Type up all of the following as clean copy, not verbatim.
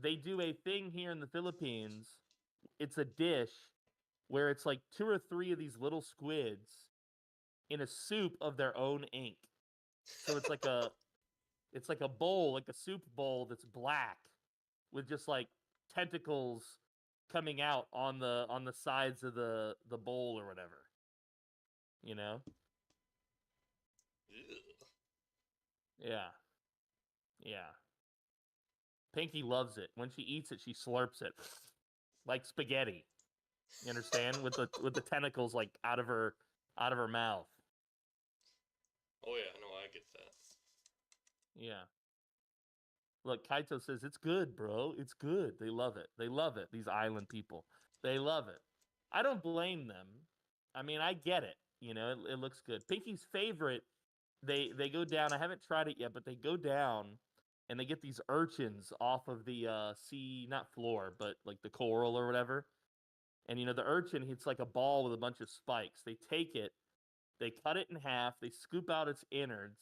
they do a thing here in the Philippines. It's a dish where it's like 2 or 3 of these little squids in a soup of their own ink. So it's like a bowl, like a soup bowl that's black with just like tentacles coming out on the sides of the bowl or whatever. You know? Ew. Yeah. Yeah. Pinky loves it. When she eats it, she slurps it like spaghetti. You understand? With the tentacles like out of her mouth. Oh yeah, no, I get that. Yeah. Look, Kaito says it's good, bro. It's good. They love it. They love it. These island people. They love it. I don't blame them. I mean, I get it. You know, it looks good. Pinky's favorite, they go down. I haven't tried it yet, but they go down and they get these urchins off of the sea, not floor, but like the coral or whatever. And you know, the urchin, it's like a ball with a bunch of spikes. They take it, they cut it in half, they scoop out its innards,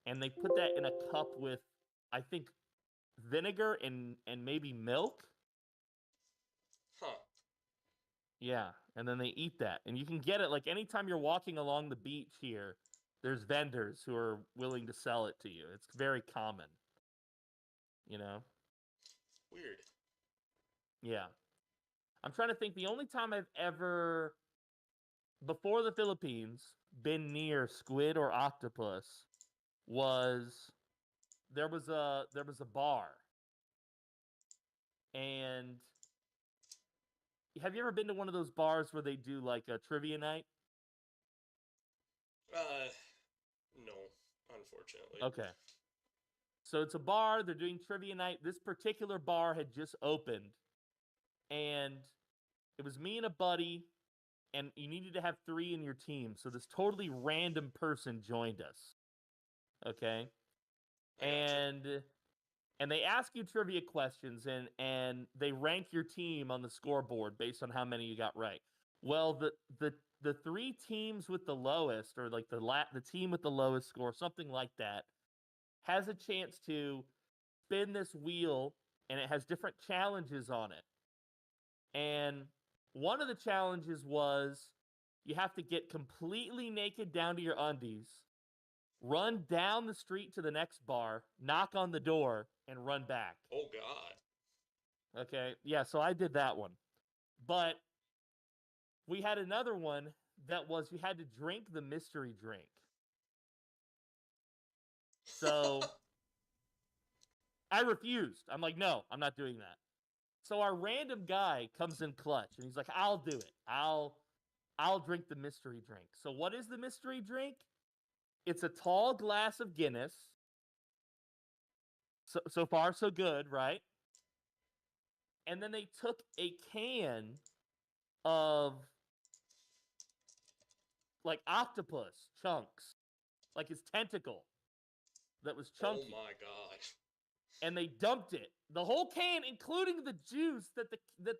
and they put that in a cup with, I think, vinegar and maybe milk. Huh. Yeah, and then they eat that. And you can get it like anytime you're walking along the beach here, there's vendors who are willing to sell it to you. It's very common. You know? Weird. Yeah. I'm trying to think the only time I've ever before the Philippines been near squid or octopus was there was a bar. And have you ever been to one of those bars where they do like a trivia night? No, unfortunately. Okay. So it's a bar, they're doing trivia night. This particular bar had just opened, and it was me and a buddy, and you needed to have 3 in your team. So this totally random person joined us. Okay? I gotcha. And they ask you trivia questions, and they rank your team on the scoreboard based on how many you got right. Well, the 3 teams with the lowest, or like the team with the lowest score, something like that, has a chance to spin this wheel, and it has different challenges on it. And one of the challenges was you have to get completely naked down to your undies, run down the street to the next bar, knock on the door, and run back. Oh God. Okay? Yeah, so I did that one. But we had another one that was you had to drink the mystery drink. So I refused. I'm like, no, I'm not doing that. So our random guy comes in clutch and he's like, I'll do it. I'll drink the mystery drink. So what is the mystery drink? It's a tall glass of Guinness. So far, so good, right? And then they took a can of like octopus chunks, like his tentacle that was Oh chunky. my God. And they dumped it, the whole can, including the juice that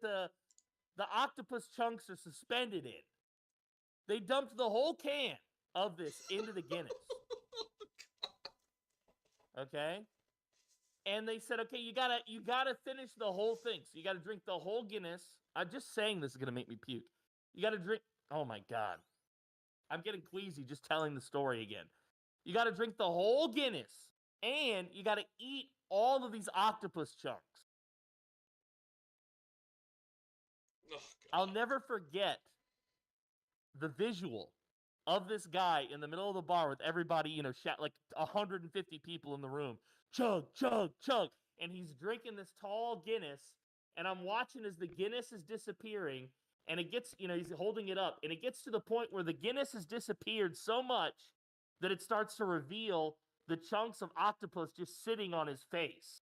the octopus chunks are suspended in. They dumped the whole can of this into the Guinness. Okay? And they said, okay, you gotta finish the whole thing. So you gotta drink the whole Guinness. I'm just saying this is gonna make me puke. You gotta drink. Oh my God. I'm getting queasy just telling the story again. You gotta drink the whole Guinness. And you gotta eat all of these octopus chunks. Oh, I'll God. never forget the visual of this guy in the middle of the bar with everybody, you know, like 150 people in the room. Chug, chug, chug. And he's drinking this tall Guinness. And I'm watching as the Guinness is disappearing. And it gets, you know, he's holding it up. And it gets to the point where the Guinness has disappeared so much that it starts to reveal the chunks of octopus just sitting on his face.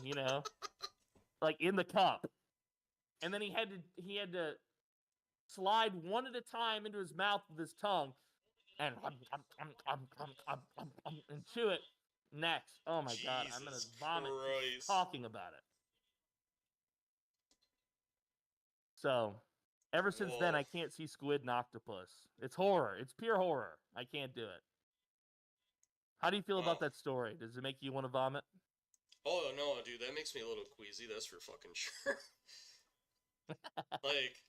You know? Like in the cup. And then he had to slide one at a time into his mouth with his tongue and chew it next. Oh my God, I'm gonna Jesus vomit just Christ. talking about it. So, ever since then, Whoa. I can't see squid and octopus. It's horror. It's pure horror. I can't do it. How do you feel about Wow. that story? Does it make you want to vomit? Oh no, dude, that makes me a little queasy. That's for fucking sure. Like,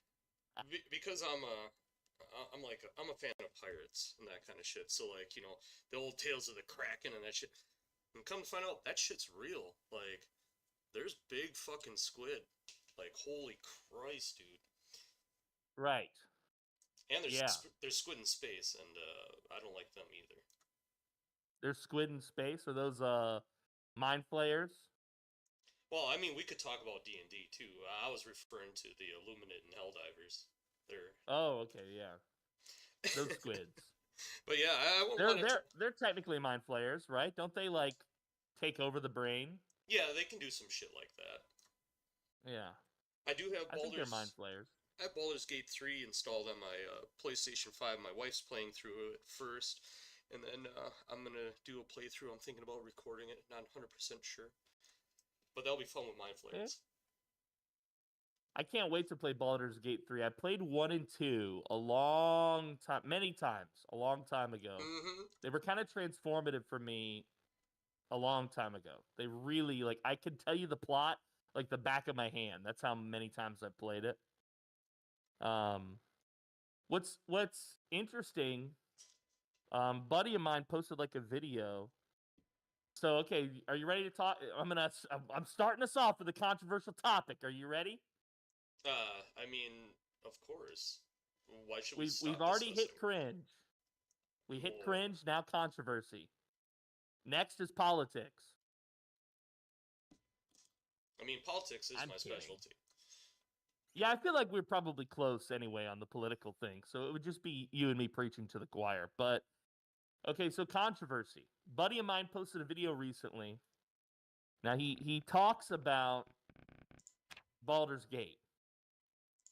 because I'm a fan of pirates and that kind of shit. So like, the old tales of the Kraken and that shit. And come to find out, that shit's real. Like, there's big fucking squid. Like, holy Christ, dude. Right. And Yeah. there's squid in space, and I don't like them either. There's squid in space. Are those mind flayers? Well, I mean, we could talk about D&D too. I was referring to the Illuminate and Helldivers. They're Oh, okay, yeah. Those squids. But yeah, I won't want to. They're technically mind flayers, right? Don't they like take over the brain? Yeah, they can do some shit like that. Yeah. I do have I think they're mind flayers. I have Baldur's Gate 3 installed on my PlayStation 5. My wife's playing through it first, and then I'm gonna do a playthrough. I'm thinking about recording it. Not 100% sure, but that'll be fun with mind flayers. I can't wait to play Baldur's Gate 3. I played 1 and 2 a long time, many times, a long time ago. Mm-hmm. They were kind of transformative for me a long time ago. They really, like, I could tell you the plot like the back of my hand. That's how many times I played it. What's interesting, buddy of mine posted like a video. So, okay, are you ready to talk? I'm starting us off with a controversial topic. Are you ready? I mean, of course. Why should we stop We've already discussing? hit cringe. We hit cringe, now controversy. Next is politics. I mean, politics is my specialty. Yeah, I feel like we're probably close anyway on the political thing, so it would just be you and me preaching to the choir. But, okay, so controversy. Buddy of mine posted a video recently. Now, he talks about Baldur's Gate.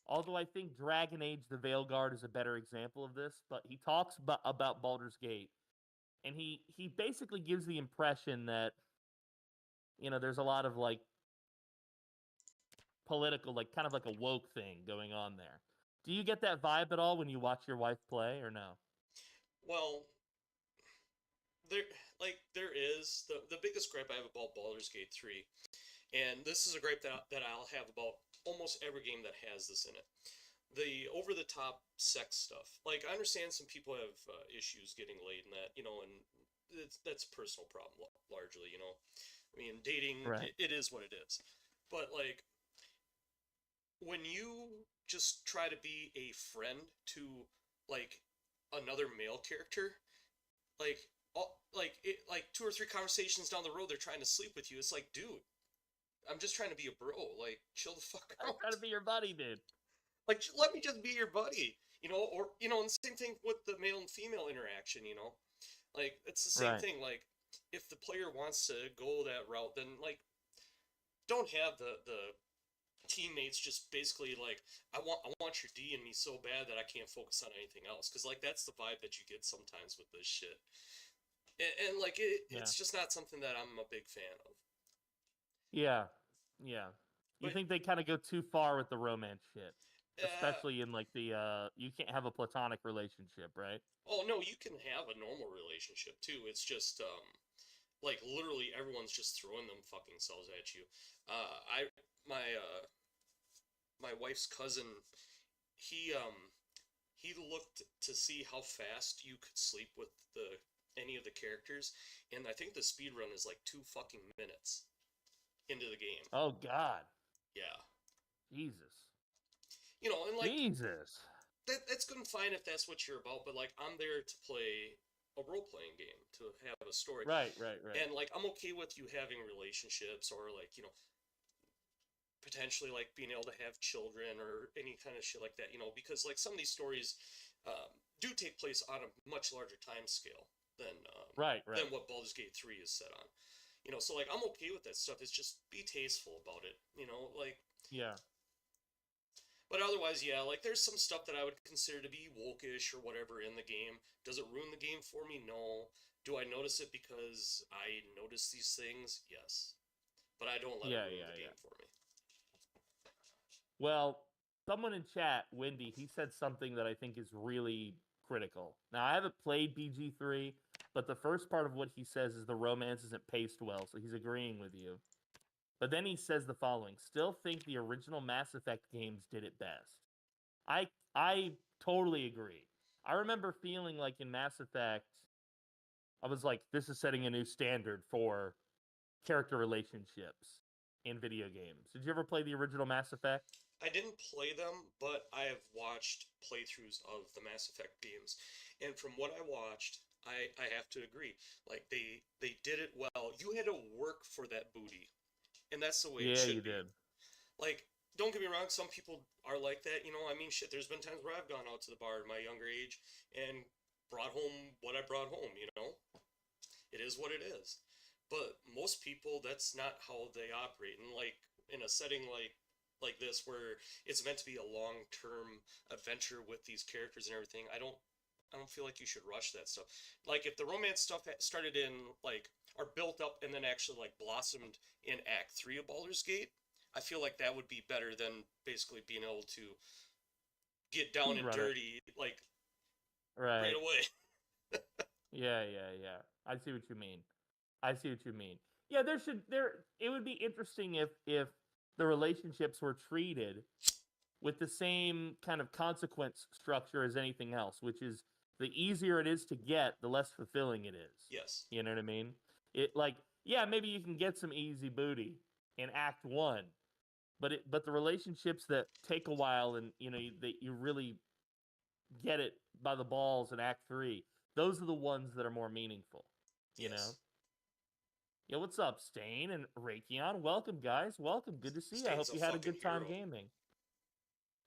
Although I think Dragon Age the Veilguard is a better example of this, but he talks about Baldur's Gate. And he basically gives the impression that, there's a lot of, like, political, like, kind of like a woke thing going on there. Do you get that vibe at all when you watch your wife play, or no? Well, there is the biggest gripe I have about Baldur's Gate 3, and this is a gripe that I'll have about almost every game that has this in it. The over-the-top sex stuff. Like, I understand some people have issues getting laid and that, and that's a personal problem largely, I mean, dating, right. it is what it is. But, like, when you just try to be a friend to, like, another male character, like 2 or 3 conversations down the road, they're trying to sleep with you. It's like, dude, I'm just trying to be a bro. Like, chill the fuck out. I'm trying to be your buddy, dude. Like, let me just be your buddy, or, and the same thing with the male and female interaction, Like, it's the same thing. Like, if the player wants to go that route, then, like, don't have the teammates just basically like, I want your D in me so bad that I can't focus on anything else. Because, like, that's the vibe that you get sometimes with this shit. And like, it's just not something that I'm a big fan of. Yeah. You think they kind of go too far with the romance shit? Especially in, like, the, you can't have a platonic relationship, right? Oh, no, you can have a normal relationship, too. It's just, like, literally everyone's just throwing them fucking selves at you. My wife's cousin, he looked to see how fast you could sleep with any of the characters, and I think the speed run is, like, 2 fucking minutes into the game. Oh, God. Yeah. Jesus. And, like, Jesus. That's good and fine if that's what you're about, but, like, I'm there to play a role-playing game, to have a story. Right. And, like, I'm okay with you having relationships, or, like, potentially, like, being able to have children or any kind of shit like that, because, like, some of these stories do take place on a much larger time scale than than what Baldur's Gate 3 is set on. So, like, I'm okay with that stuff. It's just be tasteful about it, like... Yeah. But otherwise, yeah, like, there's some stuff that I would consider to be woke-ish or whatever in the game. Does it ruin the game for me? No. Do I notice it because I notice these things? Yes. But I don't let it ruin the game for me. Well, someone in chat, Wendy, he said something that I think is really critical. Now, I haven't played BG3. but the first part of what he says is the romance isn't paced well, so he's agreeing with you. But then he says the following: still think the original Mass Effect games did it best. I totally agree. I remember feeling like in Mass Effect, I was like, this is setting a new standard for character relationships in video games. Did you ever play the original Mass Effect? I didn't play them, but I have watched playthroughs of the Mass Effect games, and from what I watched, I have to agree. Like they did it well. You had to work for that booty, and that's the way it Yeah, should you be. did. Like, don't get me wrong, some people are like that. You know, I mean, shit. There's been times where I've gone out to the bar in my younger age and brought home what I brought home. You know, it is what it is. But most people, that's not how they operate. And like in a setting like this, where it's meant to be a long-term adventure with these characters and everything, I don't feel like you should rush that stuff. Like if the romance stuff started in like are built up and then actually like blossomed in Act 3 of Baldur's Gate, I feel like that would be better than basically being able to get down and dirty like right away. Yeah. I see what you mean. Yeah, it would be interesting if the relationships were treated with the same kind of consequence structure as anything else, which is the easier it is to get, the less fulfilling it is. Yes. You know what I mean? It like, yeah, maybe you can get some easy booty in Act 1, but the relationships that take a while and that you really get it by the balls in Act 3, those are the ones that are more meaningful. You know? Yeah, what's up, Stain and Raytheon? Welcome, guys. Welcome. Good to see you. I hope you had a good time gaming.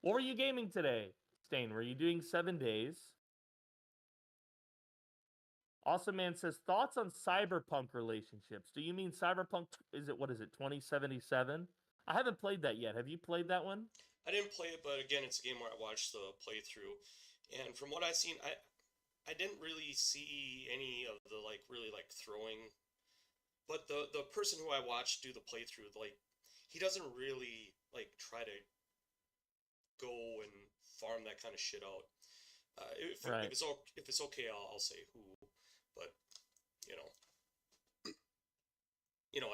What were you gaming today, Stain? Were you doing 7 days? Awesome Man says, thoughts on cyberpunk relationships. Do you mean cyberpunk, what is it, 2077? I haven't played that yet. Have you played that one? I didn't play it, but again, it's a game where I watched the playthrough. And from what I've seen, I didn't really see any of the really throwing. But the person who I watched do the playthrough, he doesn't really try to go and farm that kind of shit out. If it's okay, I'll say who. But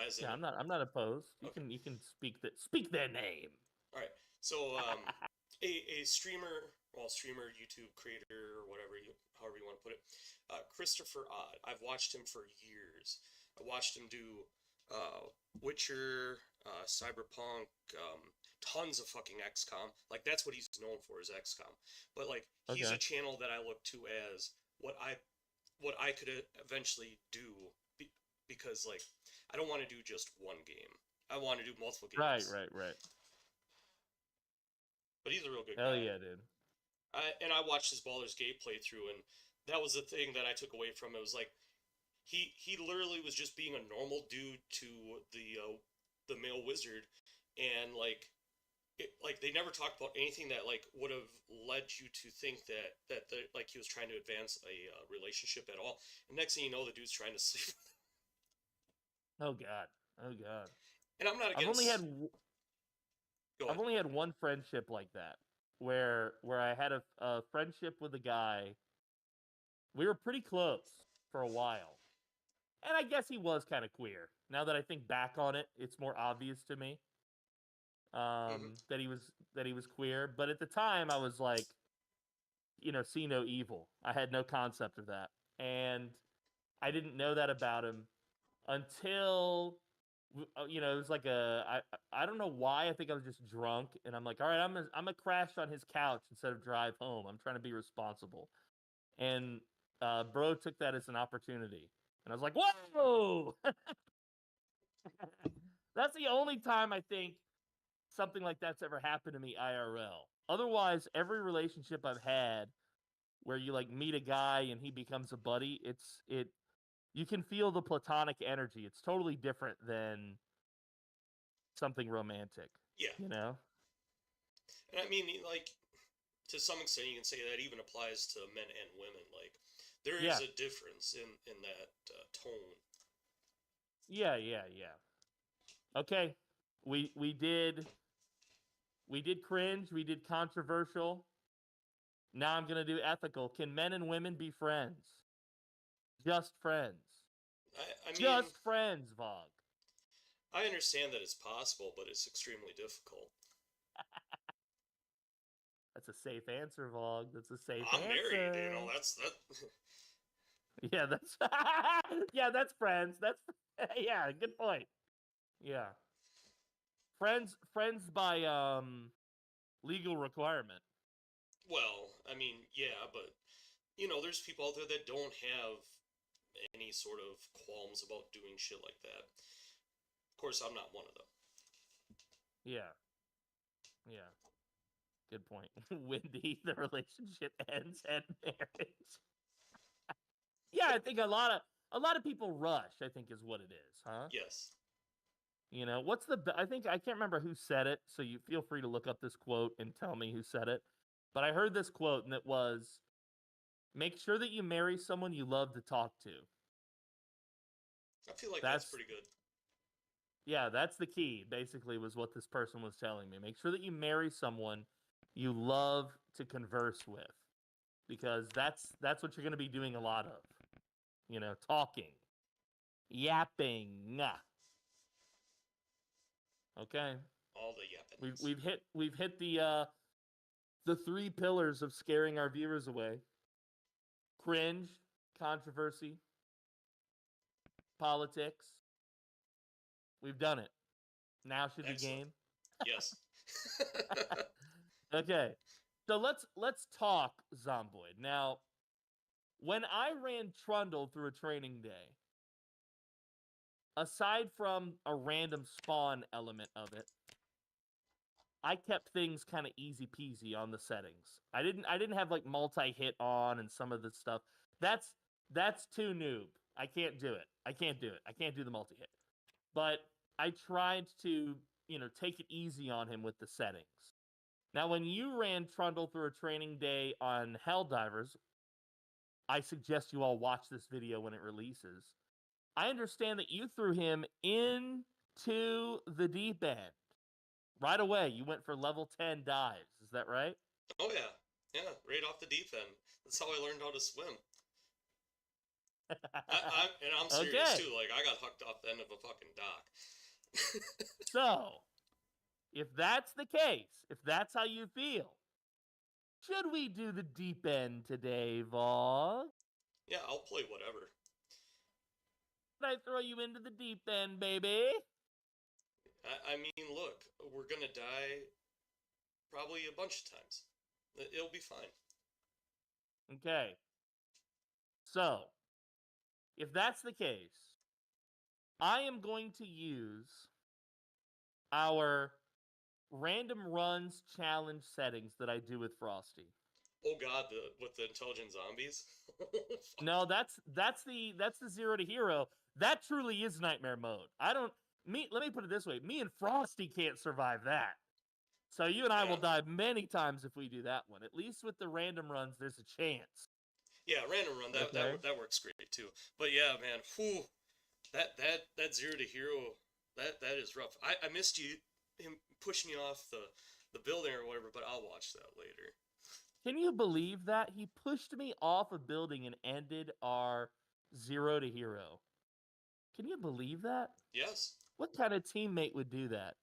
as in, yeah, I'm not opposed. You can speak their name. All right. So a streamer, YouTube creator, or however you want to put it, Christopher Odd. I've watched him for years. I watched him do Witcher, Cyberpunk, tons of fucking XCOM. That's what he's known for, is XCOM. But he's a channel that I look to as what I could eventually do, because I don't want to do just one game. I want to do multiple games. Right. But he's a real good guy. Hell yeah, dude. I watched his Baldur's Gate playthrough, and that was the thing that I took away from it. Was he literally was just being a normal dude to the male wizard, and they never talked about anything that would have led you to think that he was trying to advance a relationship at all. And next thing you know, the dude's trying to sleep. Oh god. And I'm not against. I've only had one friendship like that, where I had a friendship with a guy. We were pretty close for a while, and I guess he was kind of queer. Now that I think back on it, it's more obvious to me that he was queer. But at the time, I was like, see no evil. I had no concept of that, and I didn't know that about him until it was I don't know why. I think I was just drunk, and I'm like, all right, I'm gonna crash on his couch instead of drive home. I'm trying to be responsible, and bro took that as an opportunity, and I was like, whoa. That's the only time I think something like that's ever happened to me IRL. Otherwise, every relationship I've had where you meet a guy and he becomes a buddy, you can feel the platonic energy. It's totally different than something romantic. Yeah. You know? And I mean, to some extent, you can say that even applies to men and women. There is a difference in that tone. Yeah. Okay. We did cringe. We did controversial. Now I'm going to do ethical. Can men and women be friends? Just friends. I mean, Just friends, Vog. I understand that it's possible, but it's extremely difficult. That's a safe answer, Vog. That's a safe I'm answer. married, you know. That's that. Yeah, that's yeah, that's friends. That's yeah, good point. Yeah. Friends by legal requirement. Well, I mean, yeah, but you know, there's people out there that don't have any sort of qualms about doing shit like that. Of course, I'm not one of them. Yeah. Yeah. Good point. Windy, the relationship ends at marriage. Yeah, I think a lot of people rush, I think is what it is, huh? Yes. You know, what's the I think I can't remember who said it, so you feel free to look up this quote and tell me who said it. But I heard this quote and it was, make sure that you marry someone you love to talk to. I feel like that's pretty good. Yeah, that's the key, basically, was what this person was telling me. Make sure that you marry someone you love to converse with. Because that's what you're going to be doing a lot of. You know, talking. Yapping. Okay. All the yapping. We've hit the three pillars of scaring our viewers away. Cringe, controversy, politics. We've done it. Now should we game? Yes. Okay. So let's talk Zomboid. Now, when I ran Trundle through a training day, aside from a random spawn element of it, I kept things kind of easy peasy on the settings. I didn't have like multi-hit on and some of the stuff. That's too noob. I can't do it. I can't do the multi-hit. But I tried to, take it easy on him with the settings. Now, when you ran Trundle through a training day on Helldivers, I suggest you all watch this video when it releases. I understand that you threw him into the deep end. Right away, you went for level 10 dives. Is that right? Oh, yeah. Yeah, right off the deep end. That's how I learned how to swim. And I'm serious, too. Like, I got hooked off the end of a fucking dock. So, if that's the case, if that's how you feel, should we do the deep end today, Vog? Yeah, I'll play whatever. I throw you into the deep end, baby? I mean, look, we're gonna die probably a bunch of times. It'll be fine. Okay. So, if that's the case, I am going to use our random runs challenge settings that I do with Frosty. Oh god, with the intelligent zombies? No, that's the 0 to hero. That truly is nightmare mode. Let me put it this way. Me and Frosty can't survive that. So you and I will die many times if we do that one. At least with the random runs, there's a chance. Yeah, random run, that works great too. But yeah, man, whew, that 0 to hero, that is rough. I missed him pushing you off the building or whatever, but I'll watch that later. Can you believe that? He pushed me off a building and ended our 0 to hero. Can you believe that? Yes. What kind of teammate would do that?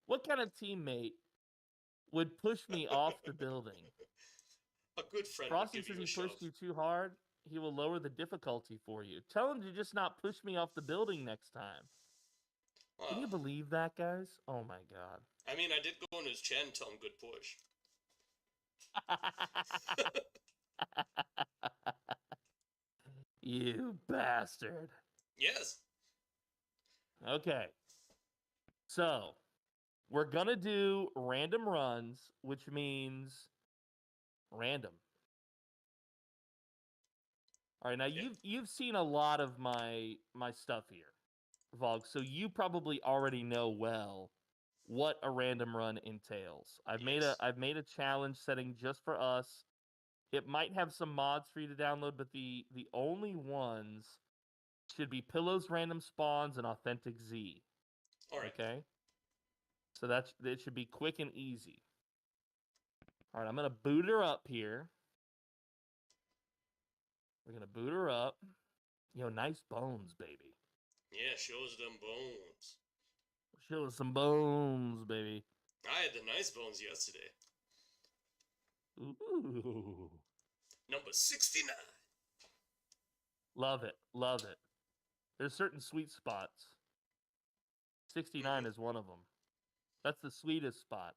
What kind of teammate would push me off the building? A good friend. Frosty says he pushed you too hard. He will lower the difficulty for you. Tell him to just not push me off the building next time. Can you believe that, guys? Oh my god. I mean, I did go in his chat and tell him good push. You bastard. Yes. Okay. So, we're gonna do random runs, which means random. All right, now you've seen a lot of my stuff here, Vog, so you probably already know well what a random run entails. I've made a challenge setting just for us. It might have some mods for you to download, but the only ones should be Pillows Random Spawns and Authentic Z. All right. Okay? So it should be quick and easy. All right, I'm going to boot her up here. We're going to boot her up. Yo, nice bones, baby. Yeah, shows them bones. Show us some bones, baby. I had the nice bones yesterday. Ooh. Number 69. Love it. Love it. There's certain sweet spots. 69 is one of them. That's the sweetest spot.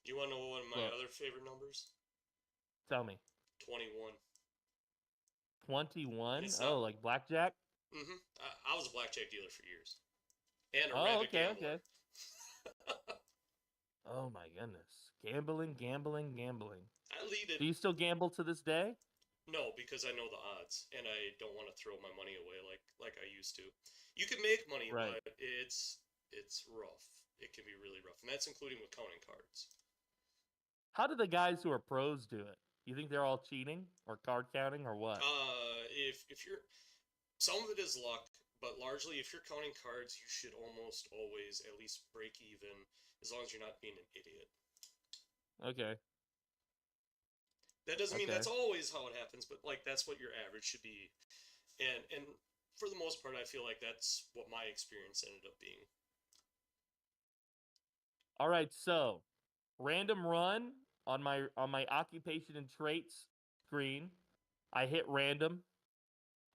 Do you want to know one of my other favorite numbers? Tell me. 21. 21? Oh, like blackjack? Mm-hmm. I was a blackjack dealer for years. And a Oh, rabbit gambler. okay. Oh my goodness. Gambling. I lead it. Do you still gamble to this day? No, because I know the odds, and I don't want to throw my money away like I used to. You can make money, right. but it's rough. It can be really rough, and that's including with counting cards. How do the guys who are pros do it? You think they're all cheating or card counting or what? If you're, some of it is luck, but largely if you're counting cards, you should almost always at least break even, as long as you're not being an idiot. Okay. That doesn't mean that's always how it happens, but like that's what your average should be. And for the most part, I feel like that's what my experience ended up being. All right, so random run on my occupation and traits screen. I hit random.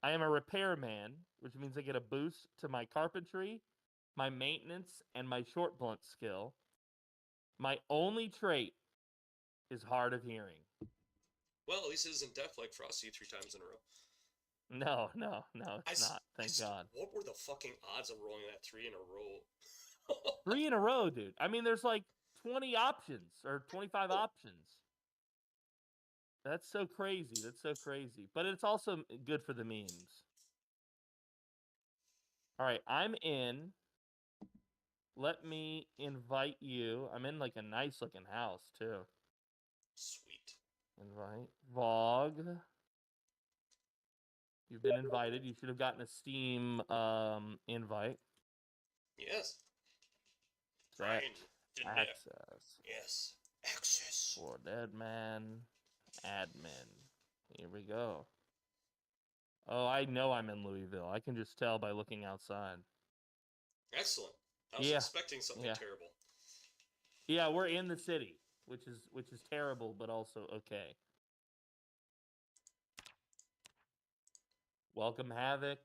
I am a repairman, which means I get a boost to my carpentry, my maintenance, and my short blunt skill. My only trait is hard of hearing. Well, at least it isn't deaf like Frosty 3 times in a row. No, it's not. Thank God. What were the fucking odds of rolling that 3 in a row? 3 in a row, dude. I mean, there's like 20 options or 25 options. That's so crazy. But it's also good for the memes. All right, I'm in. Let me invite you. I'm in like a nice looking house, too. Sweet. Invite. Vog. You've been invited. You should have gotten a Steam invite. Yes. Set access. Yes. Access. PoorDeadMan. Admin. Here we go. Oh, I know I'm in Louisville. I can just tell by looking outside. Excellent. I was expecting something terrible. Yeah, we're in the city, which is terrible, but also okay. Welcome, Havoc.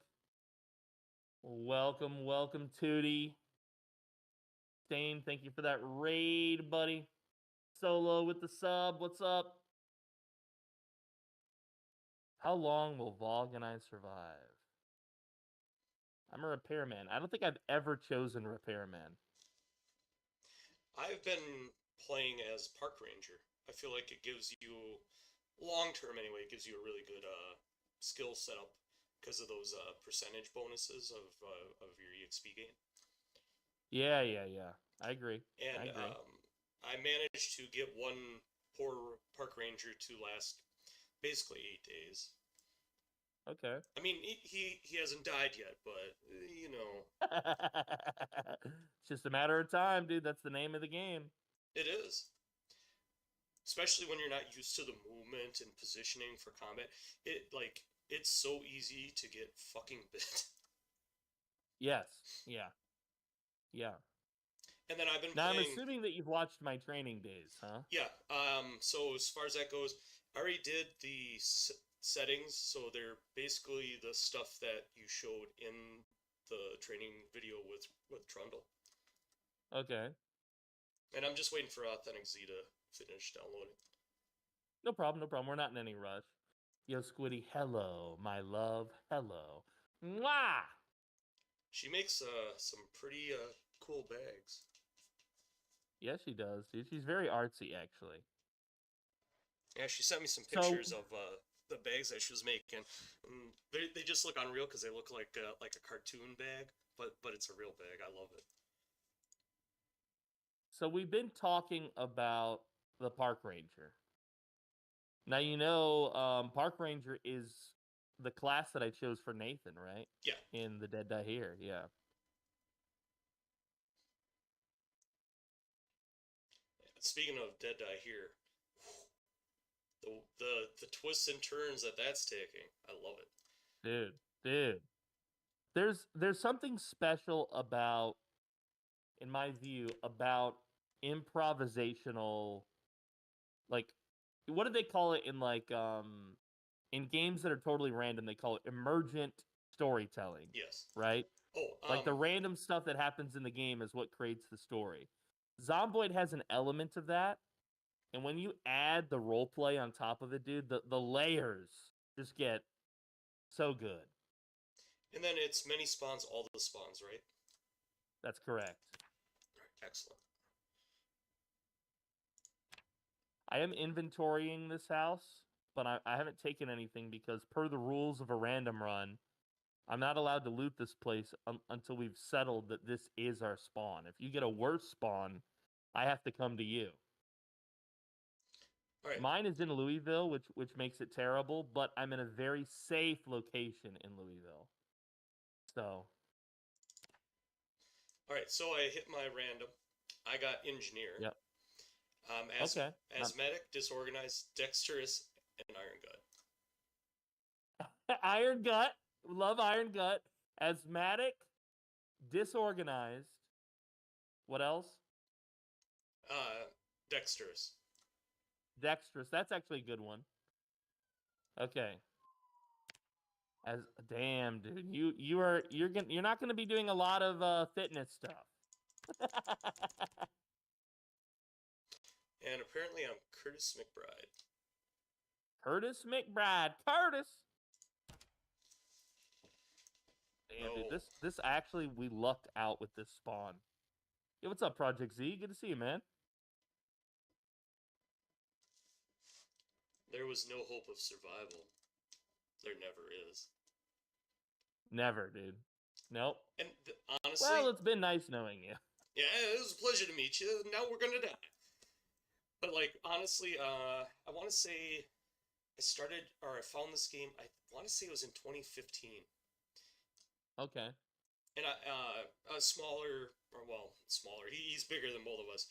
Welcome, Tootie. Stain, thank you for that raid, buddy. Solo with the sub. What's up? How long will Vog and I survive? I'm a repairman. I don't think I've ever chosen repairman. I've been playing as park ranger. I feel like it gives you, long term anyway, it gives you a really good skill setup because of those percentage bonuses of your EXP gain. Yeah. I agree. And I managed to get one poor park ranger to last basically 8 days. Okay. I mean, he hasn't died yet, but, you know. It's just a matter of time, dude. That's the name of the game. It is. Especially when you're not used to the movement and positioning for combat. It's so easy to get fucking bit. Yes. Yeah. And then I've been now, playing... I'm assuming that you've watched my training days, huh? Yeah. So as far as that goes, I already did the settings, so they're basically the stuff that you showed in the training video with Trundle. Okay. And I'm just waiting for Authentic Z to finish downloading. No problem. We're not in any rush. Yo, Squiddy, hello, my love, hello. Mwah! She makes some pretty cool bags. Yes, she does, dude. She's very artsy, actually. Yeah, she sent me some pictures of the bags that she was making. And they just look unreal because they look like a cartoon bag, but it's a real bag. I love it. So we've been talking about the Park Ranger. Now, you know, Park Ranger is the class that I chose for Nathan, right? Yeah. In the Dead Die Here, yeah. Speaking of Dead Die Here, The twists and turns that that's taking. I love it. Dude. There's something special about, in my view, about improvisational, like, what do they call it in games that are totally random? They call it emergent storytelling. Yes. Right? Oh, like the random stuff that happens in the game is what creates the story. Zomboid has an element of that, and when you add the role play on top of it, dude, the layers just get so good. And then it's many spawns, all the spawns, right? That's correct. Excellent. I am inventorying this house, but I haven't taken anything because per the rules of a random run, I'm not allowed to loot this place until we've settled that this is our spawn. If you get a worse spawn, I have to come to you. All right. Mine is in Louisville, which makes it terrible, but I'm in a very safe location in Louisville. So. All right, so I hit my random. I got engineer. Yep. Okay. Asthmatic, disorganized, dexterous, and iron gut. Iron gut. Love iron gut. Asthmatic, disorganized. What else? Dexterous. Dexterous. That's actually a good one. Okay. Damn, dude, you're not gonna be doing a lot of fitness stuff. And apparently I'm Curtis McBride. Curtis McBride. Curtis. Damn, dude, this actually, we lucked out with this spawn. Yo, what's up, Project Z? Good to see you, man. There was no hope of survival. There never is. Never, dude. Nope. And honestly... Well, it's been nice knowing you. Yeah, it was a pleasure to meet you. Now we're gonna die. But, like, honestly, I want to say I found this game, I want to say it was in 2015. Okay. And a smaller, he's bigger than both of us.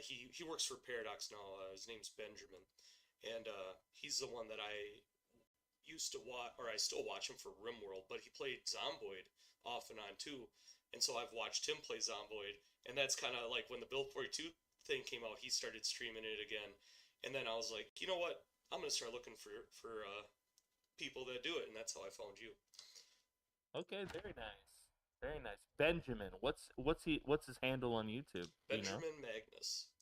He works for Paradox now. His name's Benjamin. And he's the one that I used to watch, or I still watch him for RimWorld, but he played Zomboid off and on too. And so I've watched him play Zomboid, and that's kind of like when the Build 42 thing came out, he started streaming it again. And then I was like, you know what? I'm going to start looking for people that do it, and that's how I found you. Okay, very nice. Very nice. Benjamin, what's his handle on YouTube? Benjamin Magnus.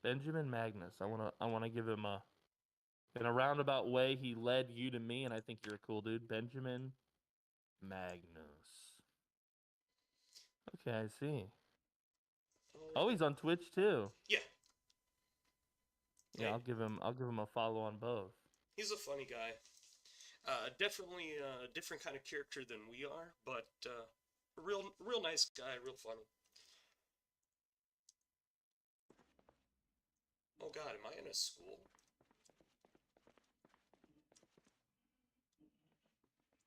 Benjamin Magnus. I wanna give him in a roundabout way, he led you to me, and I think you're a cool dude. Benjamin Magnus. Okay, I see. Oh, he's on Twitch too. Yeah. Yeah, I'll give him a follow on both. He's a funny guy. Definitely a different kind of character than we are, but a real nice guy, real funny. Oh God, am I in a school?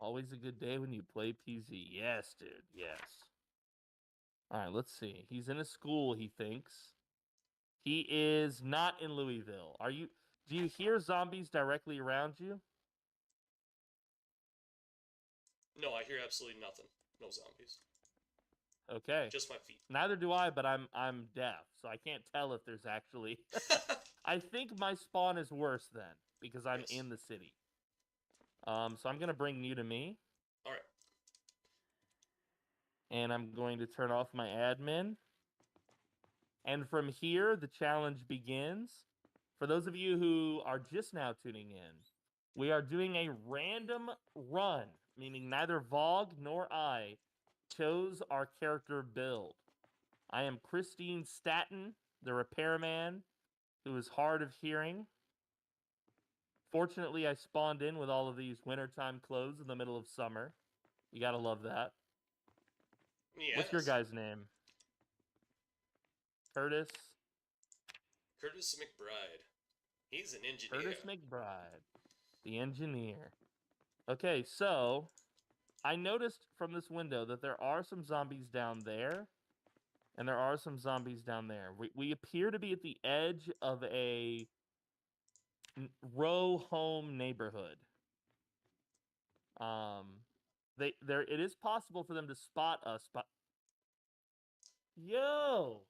Always a good day when you play PZ. Yes, dude. Yes. All right, let's see. He's in a school, he thinks. He is not in Louisville. Do you hear zombies directly around you? No, I hear absolutely nothing. No zombies. Okay. Just my feet. Neither do I, but I'm deaf, so I can't tell if there's actually... I think my spawn is worse then, because I'm in the city. So I'm going to bring you to me. All right. And I'm going to turn off my admin. And from here, the challenge begins. For those of you who are just now tuning in, we are doing a random run, meaning neither Vog nor I chose our character build. I am Christine Staton, the repairman, who is hard of hearing. Fortunately, I spawned in with all of these wintertime clothes in the middle of summer. You gotta love that. Yes. What's your guy's name? Curtis? Curtis McBride. He's an engineer. Curtis McBride, the engineer. Okay, so I noticed from this window that there are some zombies down there, And there are some zombies down there. We appear to be at the edge of a row home neighborhood. It is possible for them to spot us, but yo,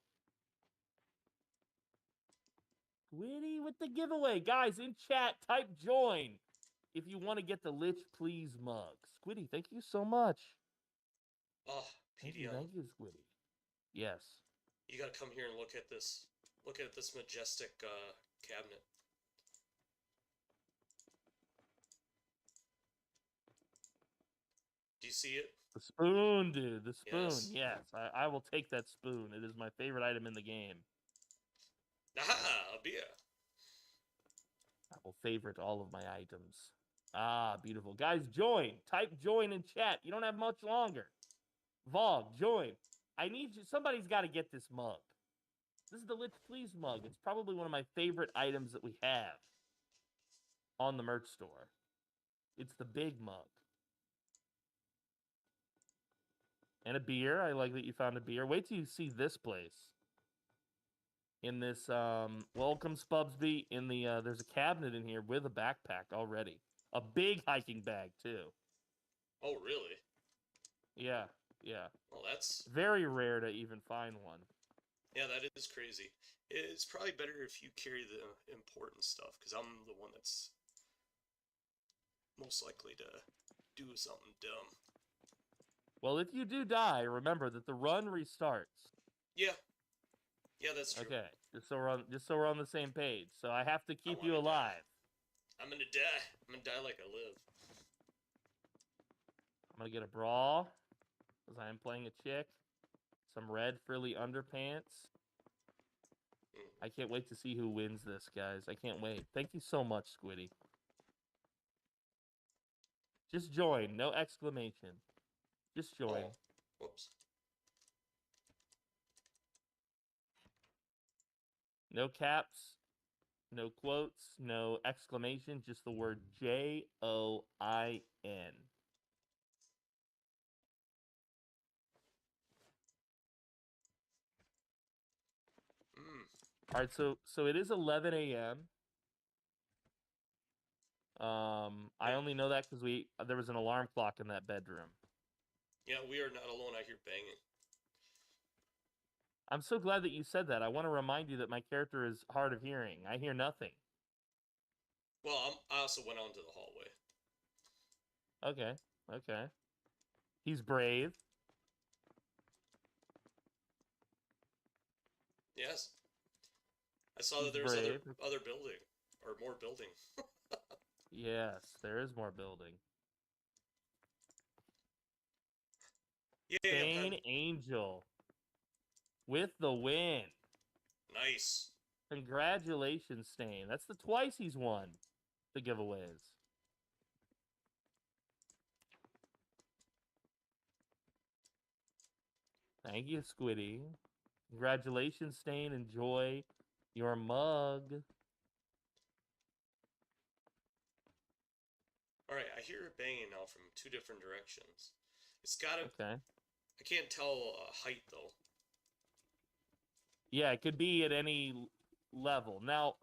Squiddy with the giveaway, guys, in chat, type join if you want to get the Lich Please mug. Squiddy, thank you so much. Oh, PDM. Thank you, Squiddy. Yes. You gotta come here and look at this. Look at this majestic cabinet. Do you see it? The spoon, dude. The spoon. Yes. I will take that spoon. It is my favorite item in the game. Aha, a beer. I will favorite all of my items. Ah, beautiful. Guys, join. Type join in chat. You don't have much longer. Vog, join. I need you. Somebody's got to get this mug. This is the Lich Please mug. It's probably one of my favorite items that we have on the merch store. It's the big mug. And a beer. I like that you found a beer. Wait till you see this place. In this, welcome Spubsby. In the, there's a cabinet in here with a backpack already. A big hiking bag, too. Oh, really? Yeah, yeah. Well, that's... very rare to even find one. Yeah, that is crazy. It's probably better if you carry the important stuff, because I'm the one that's most likely to do something dumb. Well, if you do die, remember that the run restarts. Yeah. Yeah, that's true. Okay, just so we're on the same page. So I have to keep you alive. Die. I'm gonna die. I'm gonna die like I live. I'm gonna get a bra, because I am playing a chick. Some red frilly underpants. I can't wait to see who wins this, guys. I can't wait. Thank you so much, Squiddy. Just join. No exclamation. Just join. Oh. Whoops. No caps. No quotes. No exclamation. Just the word Join. All right, so it is 11 a.m. I only know that because there was an alarm clock in that bedroom. Yeah, we are not alone. I hear banging. I'm so glad that you said that. I want to remind you that my character is hard of hearing. I hear nothing. Well, I also went on to the hallway. Okay. He's brave. Yes. I saw that there was other building, or more building. Yes, there is more building. Yeah, Stain Angel with the win. Nice. Congratulations, Stain. That's the twice he's won the giveaways. Thank you, Squiddy. Congratulations, Stain. Enjoy your mug. Alright, I hear it banging now from two different directions. It's gotta... Okay. I can't tell height, though. Yeah, it could be at any level. Now,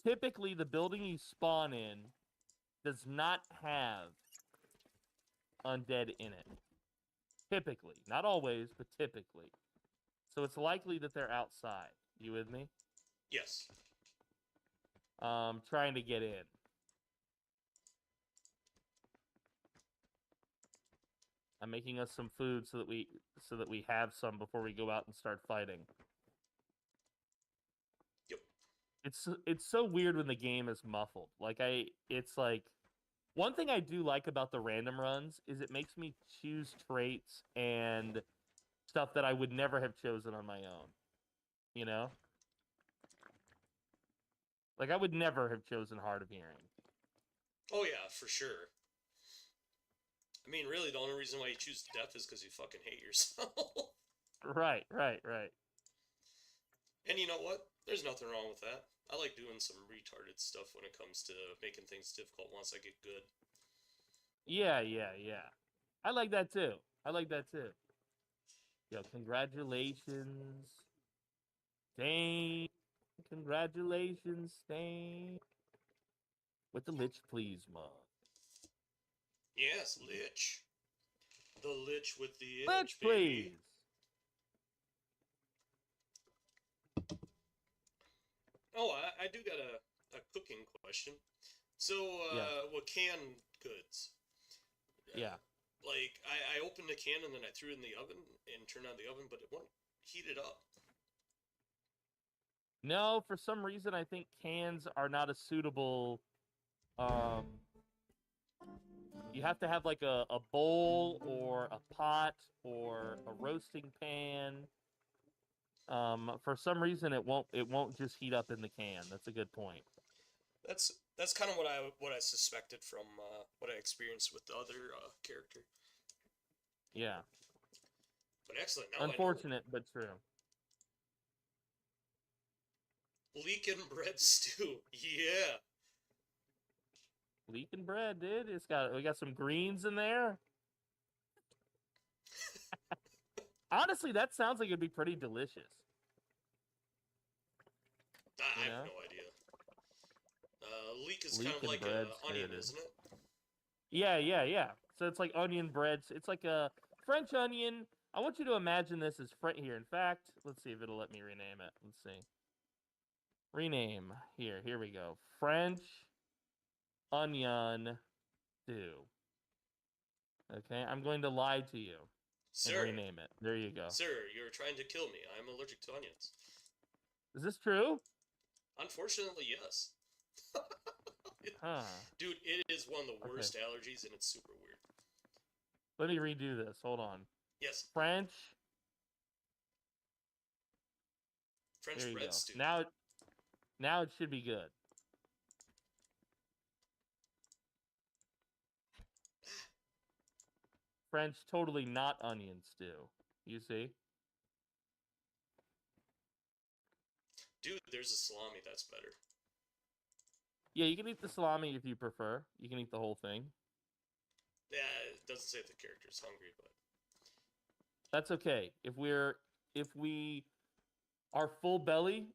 typically, the building you spawn in does not have undead in it. Typically. Not always, but typically. So it's likely that they're outside. You with me? Yes. Trying to get in. I'm making us some food so that we have some before we go out and start fighting. Yep. It's so weird when the game is muffled. It's like one thing I do like about the random runs is it makes me choose traits and stuff that I would never have chosen on my own. You know? Like I would never have chosen hard of hearing. Oh yeah, for sure. I mean, really, the only reason why you choose deaf is because you fucking hate yourself. Right. And you know what? There's nothing wrong with that. I like doing some retarded stuff when it comes to making things difficult once I get good. Yeah. I like that too. Yo, congratulations, Stain. Congratulations, Stain. With the Lich Please mug. Yes, Lich. The Lich with the Lich itch, baby. Please. Oh, I do got a cooking question. So, Yeah. with canned goods, Yeah. like, I opened a can and then I threw it in the oven and turned on the oven, but it won't heat it up. No, for some reason, I think cans are not a suitable. You have to have like a bowl or a pot or a roasting pan. For some reason, it won't just heat up in the can. That's a good point. That's kind of what I suspected from what I experienced with the other character. Yeah. But excellent. Now Unfortunate, but true. I know. Leek and bread stew. Yeah. Leaking bread, dude. We got some greens in there. Honestly, that sounds like it'd be pretty delicious. I have no idea. Leek is kind of Leek like and an bread onion, stew, isn't it? Yeah. So it's like onion bread. It's like a French onion. I want you to imagine this as here. In fact, let's see if it'll let me rename it. Let's see. Rename. Here we go. French onion stew. Okay, I'm going to lie to you and rename it. There you go. Sir, you're trying to kill me. I'm allergic to onions. Is this true? Unfortunately, yes. Huh. Dude, it is one of the worst allergies, and it's super weird. Let me redo this. Hold on. Yes. French bread stew. Now it should be good. French totally not onion stew. You see? Dude, there's a salami that's better. Yeah, you can eat the salami if you prefer. You can eat the whole thing. Yeah, it doesn't say if the character's hungry, but that's okay. If we are full belly,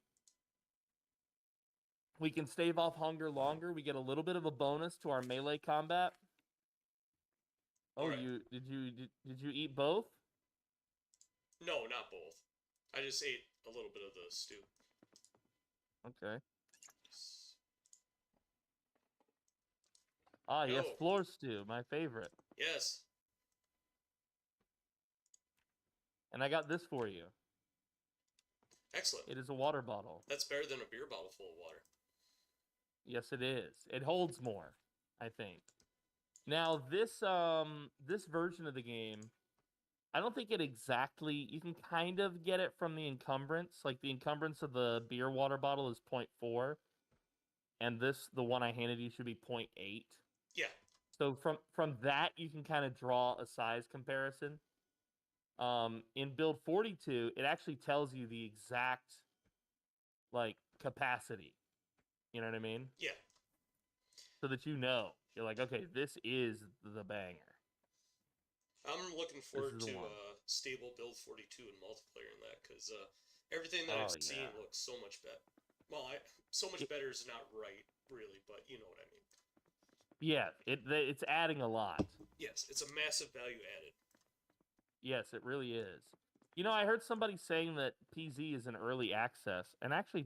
we can stave off hunger longer. We get a little bit of a bonus to our melee combat. Oh, right. did you eat both? No, not both. I just ate a little bit of the stew. Okay. Ah, yes, floor stew, my favorite. Yes. And I got this for you. Excellent. It is a water bottle. That's better than a beer bottle full of water. Yes, it is. It holds more, I think. Now, this version of the game, I don't think it exactly... You can kind of get it from the encumbrance. Like, the encumbrance of the beer water bottle is 0.4. And the one I handed you, should be 0.8. Yeah. So from that, you can kind of draw a size comparison. In build 42, it actually tells you the exact, like, capacity. You know what I mean? Yeah. So that you know. You're like, okay, this is the banger. I'm looking forward to stable build 42 and multiplayer in that, because everything that I've seen looks so much better. Well, so much better is not right, really, but you know what I mean. Yeah, it's adding a lot. Yes, it's a massive value added. Yes, it really is. You know, I heard somebody saying that PZ is an early access, and actually,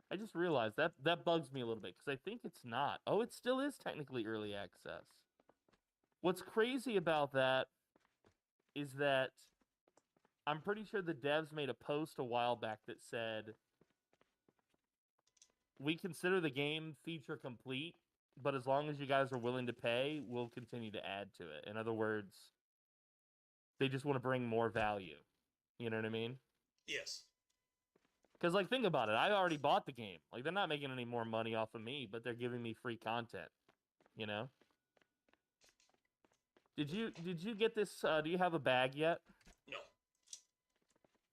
I just realized that bugs me a little bit, because I think it's not. Oh, it still is technically early access. What's crazy about that is that I'm pretty sure the devs made a post a while back that said, we consider the game feature complete, but as long as you guys are willing to pay, we'll continue to add to it. In other words, they just want to bring more value. You know what I mean? Yes. Because, like, think about it. I already bought the game. Like, they're not making any more money off of me, but they're giving me free content. You know? Did you get this? Do you have a bag yet? No.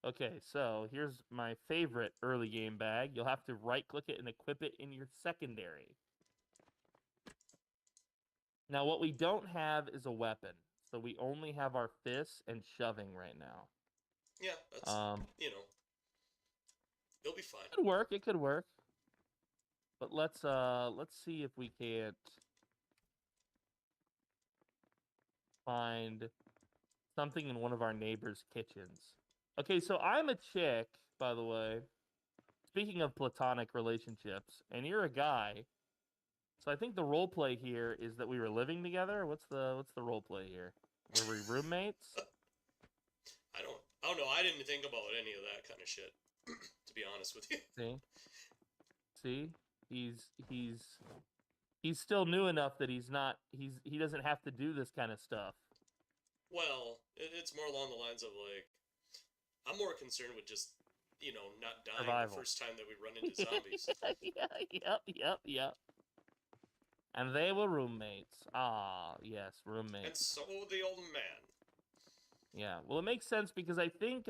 Okay, so here's my favorite early game bag. You'll have to right-click it and equip it in your secondary. Now, what we don't have is a weapon. So we only have our fists and shoving right now. Yeah, that's you know, it'll be fine. It could work. It could work. But let's see if we can't find something in one of our neighbors' kitchens. Okay, so I'm a chick, by the way. Speaking of platonic relationships, and you're a guy. So I think the role play here is that we were living together. What's the role play here? Were we roommates? I don't know. I didn't think about any of that kind of shit. To be honest with you. See, he's still new enough that he doesn't have to do this kind of stuff. Well, it's more along the lines of like, I'm more concerned with just, not dying Survival. the first time that we run into zombies. Yep. And they were roommates. Ah, yes, roommates. And so the old man. Yeah, well, it makes sense because I think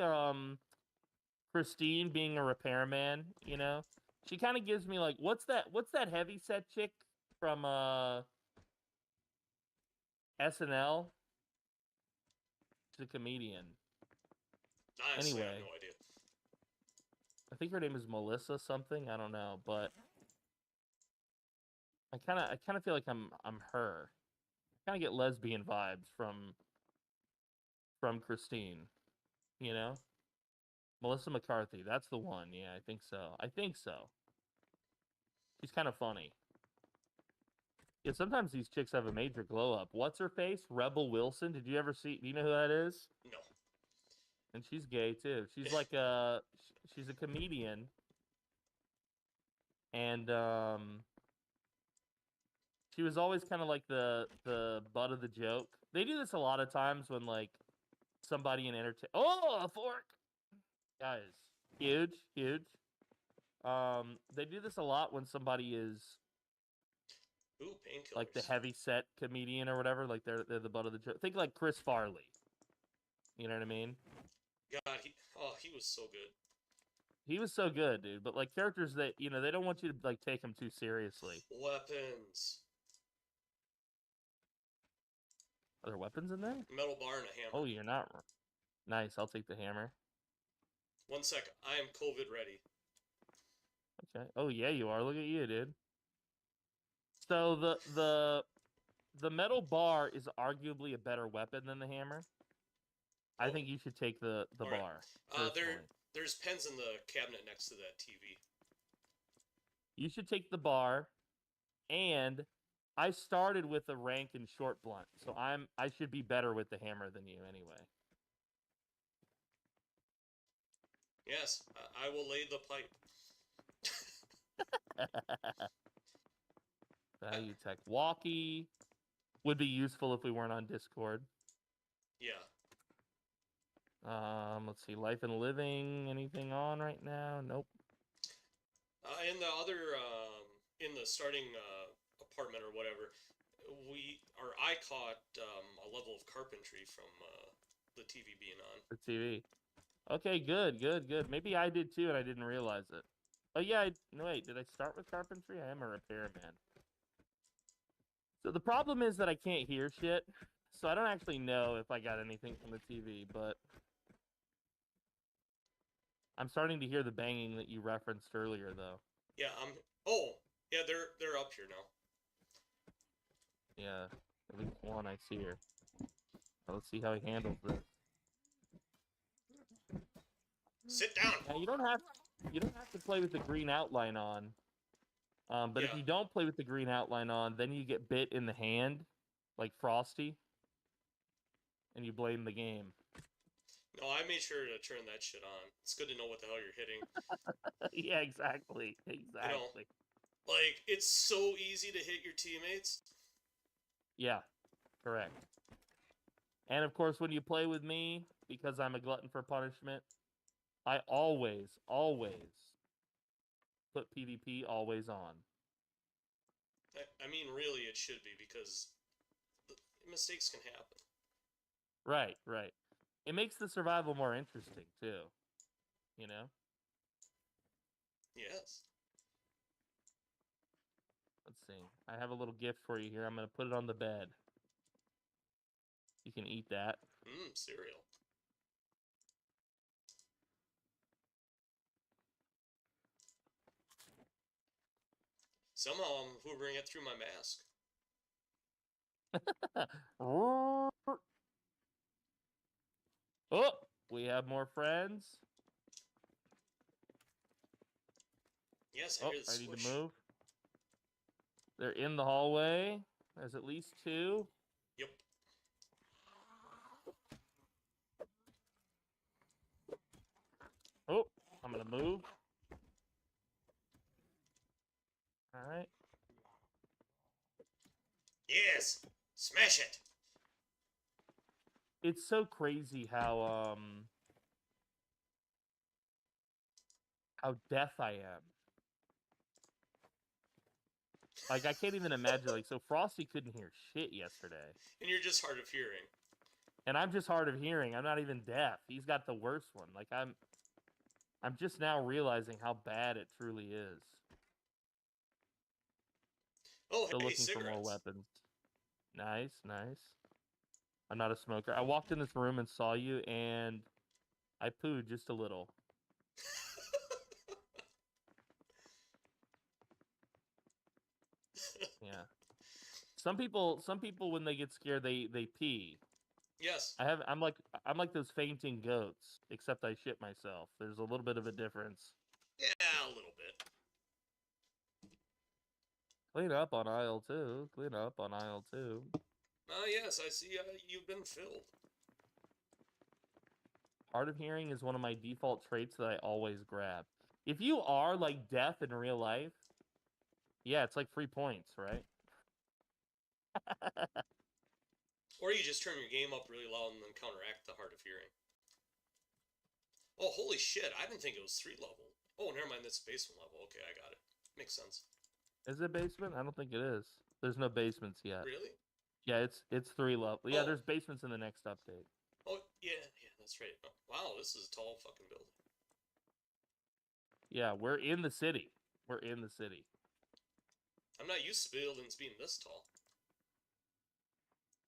Christine being a repairman, she kind of gives me like, what's that heavyset chick from SNL? She's a comedian. Honestly, Anyway, I have no idea. I think her name is Melissa something. I don't know, but I kind of feel like I'm her. I kind of get lesbian vibes from Christine. Melissa McCarthy. That's the one. Yeah, I think so. She's kind of funny. Yeah, sometimes these chicks have a major glow up. What's her face? Rebel Wilson. Do you know who that is? No. And she's gay too. She's like she's a comedian. And she was always kind of like the butt of the joke. They do this a lot of times when like somebody in entertain. Oh, a fork, guys, huge. They do this a lot when somebody is painkillers. like the heavy set comedian or whatever. Like they're the butt of the joke. Think like Chris Farley. You know what I mean? God, he was so good. He was so good, dude. But like characters that they don't want you to like take him too seriously. Weapons. Are there weapons in there? Metal bar and a hammer. Oh, you're not. Nice. I'll take the hammer. 1 second. I am COVID ready. Okay. Oh yeah, you are. Look at you, dude. So the metal bar is arguably a better weapon than the hammer. I think you should take the bar. There's pens in the cabinet next to that TV. You should take the bar, and I started with a rank and short blunt, so I should be better with the hammer than you anyway. Yes, I will lay the pipe. Value tech walkie would be useful if we weren't on Discord. Yeah. Let's see, life and living. Anything on right now? Nope. In the other, in the starting apartment or whatever, I caught a level of carpentry from the TV being on. The TV. Okay, good. Maybe I did too, and I didn't realize it. Oh yeah, no wait, did I start with carpentry? I am a repairman. So the problem is that I can't hear shit, so I don't actually know if I got anything from the TV, but I'm starting to hear the banging that you referenced earlier, though. Yeah, oh, yeah, they're up here now. Yeah, at least one I see here. Let's see how he handles this. Sit down. Now, you don't have to play with the green outline on. But if you don't play with the green outline on, then you get bit in the hand, like Frosty, and you blame the game. No, I made sure to turn that shit on. It's good to know what the hell you're hitting. Yeah, exactly. Like, it's so easy to hit your teammates. Yeah, correct. And of course, when you play with me, because I'm a glutton for punishment, I always put PvP always on. I mean, really, it should be, because mistakes can happen. Right. It makes the survival more interesting, too. You know? Yes. Let's see. I have a little gift for you here. I'm going to put it on the bed. You can eat that. Cereal. Somehow I'm hoovering it through my mask. Oh, we have more friends. Yes, I hear the I need swoosh. to move. They're in the hallway. There's at least 2. Yep. Oh, I'm gonna move. All right. Yes! Smash it! It's so crazy how deaf I am. Like, I can't even imagine. Like, so Frosty couldn't hear shit yesterday. And you're just hard of hearing. And I'm just hard of hearing. I'm not even deaf. He's got the worst one. Like, I'm just now realizing how bad it truly is. Oh, Still hey, looking cigarettes. for more weapons. Nice, nice. I'm not a smoker. I walked in this room and saw you, and I pooed just a little. Yeah. Some people when they get scared, they pee. Yes. I'm like those fainting goats, except I shit myself. There's a little bit of a difference. Yeah, a little bit. Clean up on aisle 2. Clean up on aisle 2. Ah, yes, I see you've been filled. Hard of hearing is one of my default traits that I always grab. If you are, like, deaf in real life, yeah, it's like 3 points, right? Or you just turn your game up really loud and then counteract the hard of hearing. Oh, holy shit, I didn't think it was 3 level. Oh, never mind, that's basement level. Okay, I got it. Makes sense. Is it basement? I don't think it is. There's no basements yet. Really? Yeah, it's 3 level. Yeah, Oh. there's basements in the next update. Oh, yeah, that's right. Oh, wow, this is a tall fucking building. Yeah, we're in the city. We're in the city. I'm not used to buildings being this tall.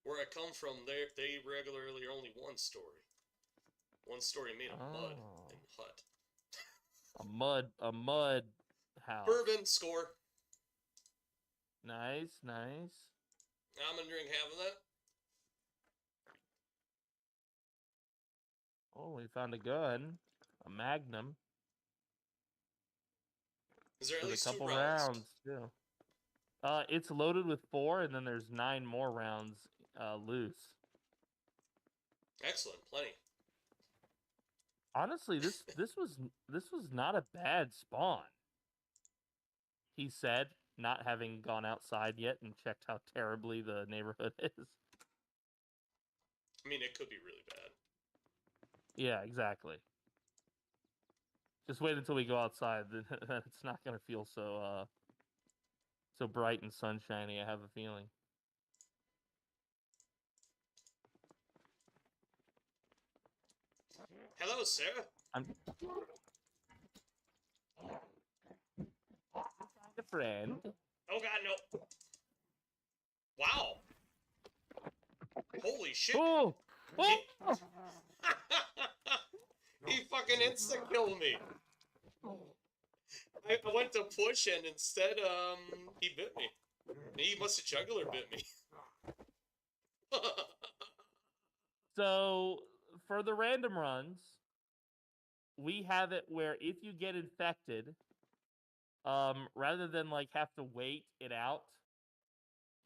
Where I come from, they regularly are only 1 story. 1 story made of mud and hut. A mud house. Bourbon score. Nice, nice. I'm gonna drink half of that. Oh, we found a gun. A Magnum. Is there at least a couple 2 rounds? rounds too. It's loaded with 4, and then there's 9 more rounds loose. Excellent, plenty. Honestly, this was not a bad spawn. He said, not having gone outside yet and checked how terribly the neighborhood is. I mean, it could be really bad. Yeah, exactly. Just wait until we go outside. Then it's not gonna feel so so bright and sunshiny. I have a feeling. Hello, sir. I'm a friend. Oh god, no. Wow. Holy shit. Oh! Oh! He fucking insta-killed me. I went to push and instead, he bit me. He must have jugular bit me. So, for the random runs, we have it where if you get infected, rather than, like, have to wait it out,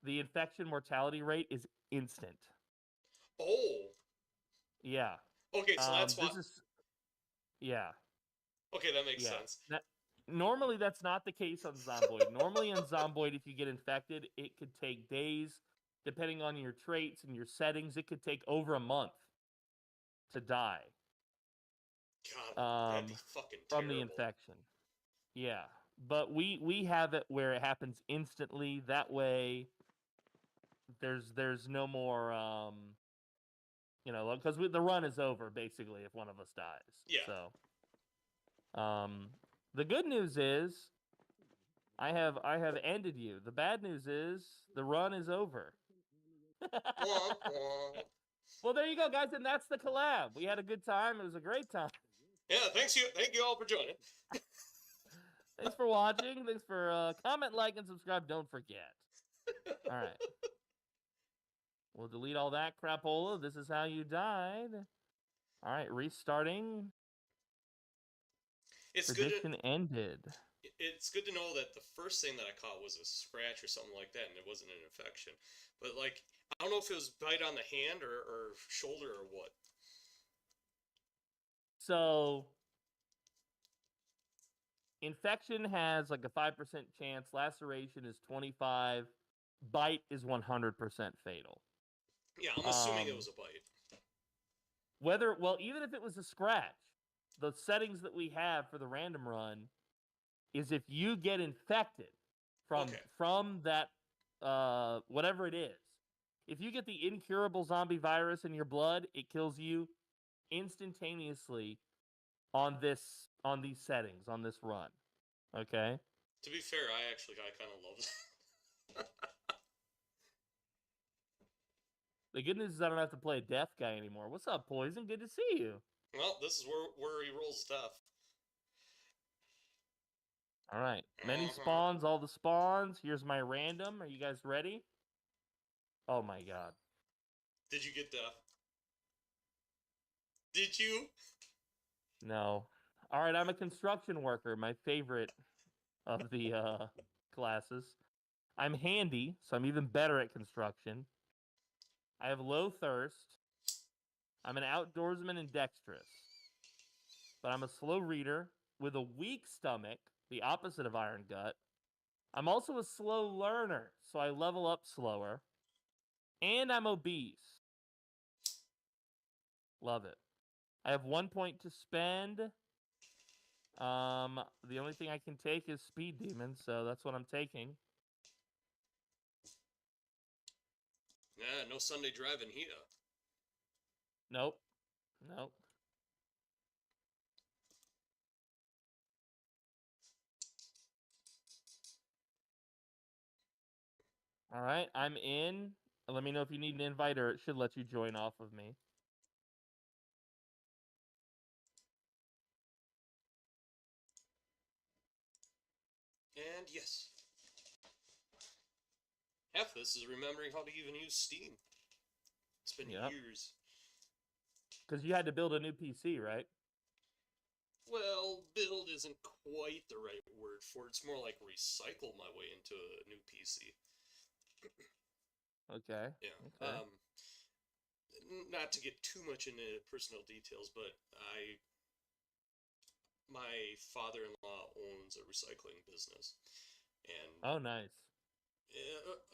the infection mortality rate is instant. Oh. Yeah. Okay, so that's why. Yeah. Okay, that makes sense. Normally, that's not the case on Zomboid. Normally, on Zomboid, if you get infected, it could take days. Depending on your traits and your settings, it could take over a month to die. God, that'd be fucking from terrible. the infection. Yeah. But we have it where it happens instantly. That way, there's no more, you know, because the run is over, basically, if one of us dies. Yeah. So, the good news is, I have ended you. The bad news is, the run is over. Well, there you go, guys, and that's the collab. We had a good time. It was a great time. Yeah, thank you all for joining. Thanks for watching. Thanks for comment, like, and subscribe. Don't forget. All right. We'll delete all that crapola. This is how you died. All right, restarting. Prediction ended. It's good to know that the first thing that I caught was a scratch or something like that, and it wasn't an infection. But, like, I don't know if it was bite on the hand or shoulder or what. So, infection has like a 5% chance. Laceration is 25. Bite is 100% fatal. Yeah, I'm assuming it was a bite. Even if it was a scratch, the settings that we have for the random run is if you get infected from that whatever it is. If you get the incurable zombie virus in your blood, it kills you instantaneously on these settings on this run. Okay? To be fair, I kind of love that. The good news is I don't have to play a death guy anymore. What's up, Poison? Good to see you. Well, this is where he rolls death. All right. Many spawns, all the spawns. Here's my random. Are you guys ready? Oh my god. Did you get death? Did you? No. All right, I'm a construction worker, my favorite of the classes. I'm handy, so I'm even better at construction. I have low thirst. I'm an outdoorsman and dexterous. But I'm a slow reader with a weak stomach, the opposite of Iron Gut. I'm also a slow learner, so I level up slower. And I'm obese. Love it. I have 1 point to spend. The only thing I can take is Speed Demon, so that's what I'm taking. Yeah, no Sunday driving here. Nope. All right, I'm in. Let me know if you need an invite, or it should let you join off of me. And yes. Half of this is remembering how to even use Steam. It's been years. Because you had to build a new PC, right? Well, build isn't quite the right word for it. It's more like recycle my way into a new PC. Okay. Yeah. Okay. Not to get too much into personal details, but my father-in-law owns a recycling business, and oh, nice.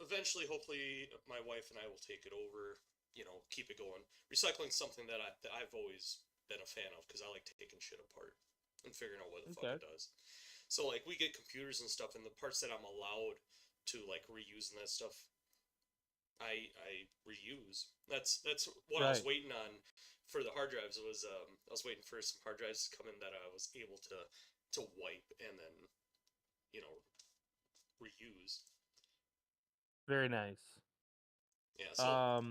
Eventually, hopefully, my wife and I will take it over. You know, keep it going. Recycling's something that I've always been a fan of because I like taking shit apart and figuring out what the fuck it does. So, like, we get computers and stuff, and the parts that I'm allowed to like reuse and that stuff, I reuse. That's what I was waiting on for the hard drives. Was I was waiting for some hard drives to come in that I was able to wipe and then, you know, reuse. Very nice. Yeah. So, all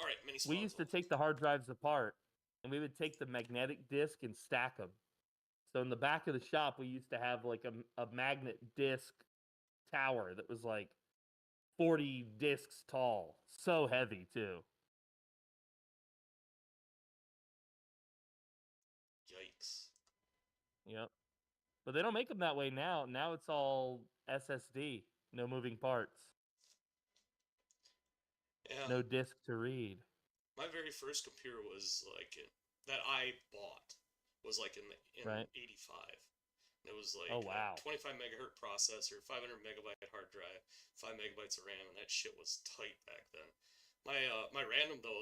right, mini we used to take the hard drives apart, and we would take the magnetic disc and stack them. So in the back of the shop, we used to have like a magnet disc tower that was like 40 discs tall. So heavy, too. Yikes. Yep. But they don't make them that way now. Now it's all SSD. No moving parts. Yeah. No disc to read. My very first computer was like that I bought was like in 85. It was like a 25 megahertz processor, 500 megabyte hard drive, 5 megabytes of RAM, and that shit was tight back then. My random though,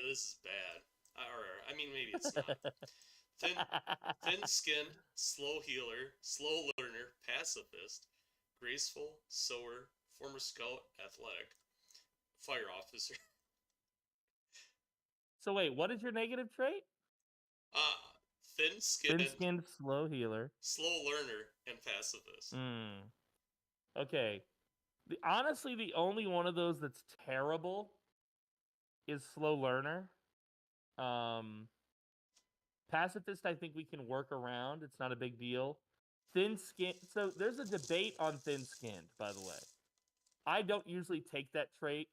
this is bad. I mean, maybe it's not. Thin skin, slow healer, slow learner, pacifist, graceful, sower, former scout, athletic, fire officer. So wait, what is your negative trait? Thin-skinned, slow healer, slow learner, and pacifist. Okay. Honestly, the only one of those that's terrible is slow learner. Pacifist, I think we can work around. It's not a big deal. thin skin. So there's a debate on thin-skinned, by the way. I don't usually take that trait,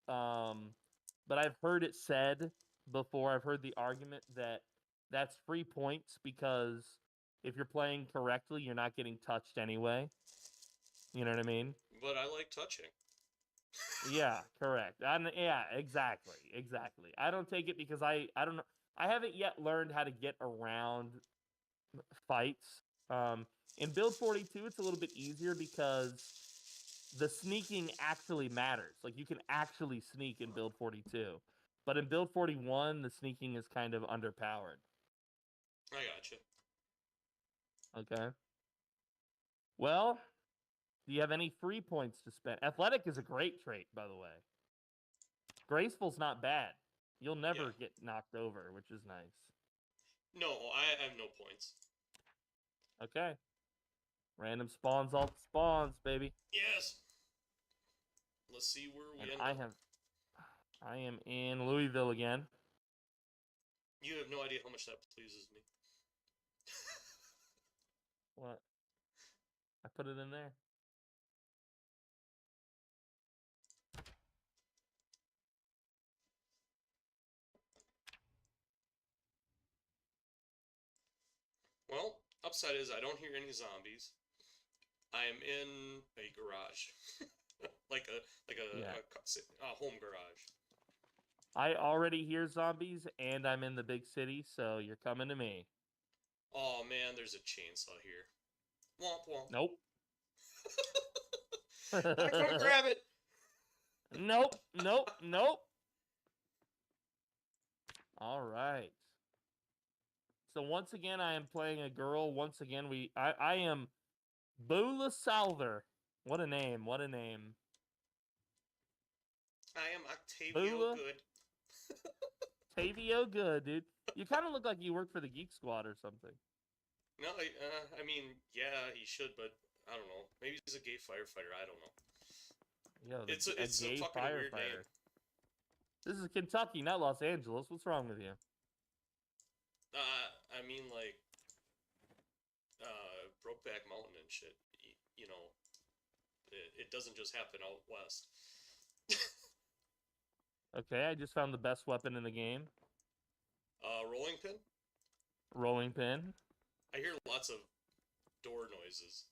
but I've heard it said before. I've heard the argument that that's free points because if you're playing correctly, you're not getting touched anyway. You know what I mean? But I like touching. Yeah, correct. Yeah, exactly. I don't take it because I don't know. I haven't yet learned how to get around fights. In build 42, it's a little bit easier because the sneaking actually matters. Like, you can actually sneak in build 42. But in build 41, the sneaking is kind of underpowered. I gotcha. Okay. Well, do you have any free points to spend? Athletic is a great trait, by the way. Graceful's not bad. You'll never get knocked over, which is nice. No, I have no points. Okay. Random spawns, all spawns, baby. Yes. Let's see where we end up. I am in Louisville again. You have no idea how much that pleases me. What? I put it in there. Well, upside is I don't hear any zombies. I am in a garage, like a home garage. I already hear zombies, and I'm in the big city, so you're coming to me. Oh man, there's a chainsaw here. Womp womp. Nope. I couldn't grab it. Nope. All right. So once again, I am playing a girl. Once again, I am Bula Salver. What a name! I am Octavio Bula? Good. Octavio Good, dude. You kind of look like you work for the Geek Squad or something. No, I mean, yeah, he should, but I don't know. Maybe he's a gay firefighter. I don't know. Yo, It's a gay fucking weird name. firefighter. This is Kentucky, not Los Angeles. What's wrong with you? I mean, like, Brokeback Mountain and shit. You know, it doesn't just happen out west. Okay, I just found the best weapon in the game. Rolling pin? Rolling pin. I hear lots of door noises.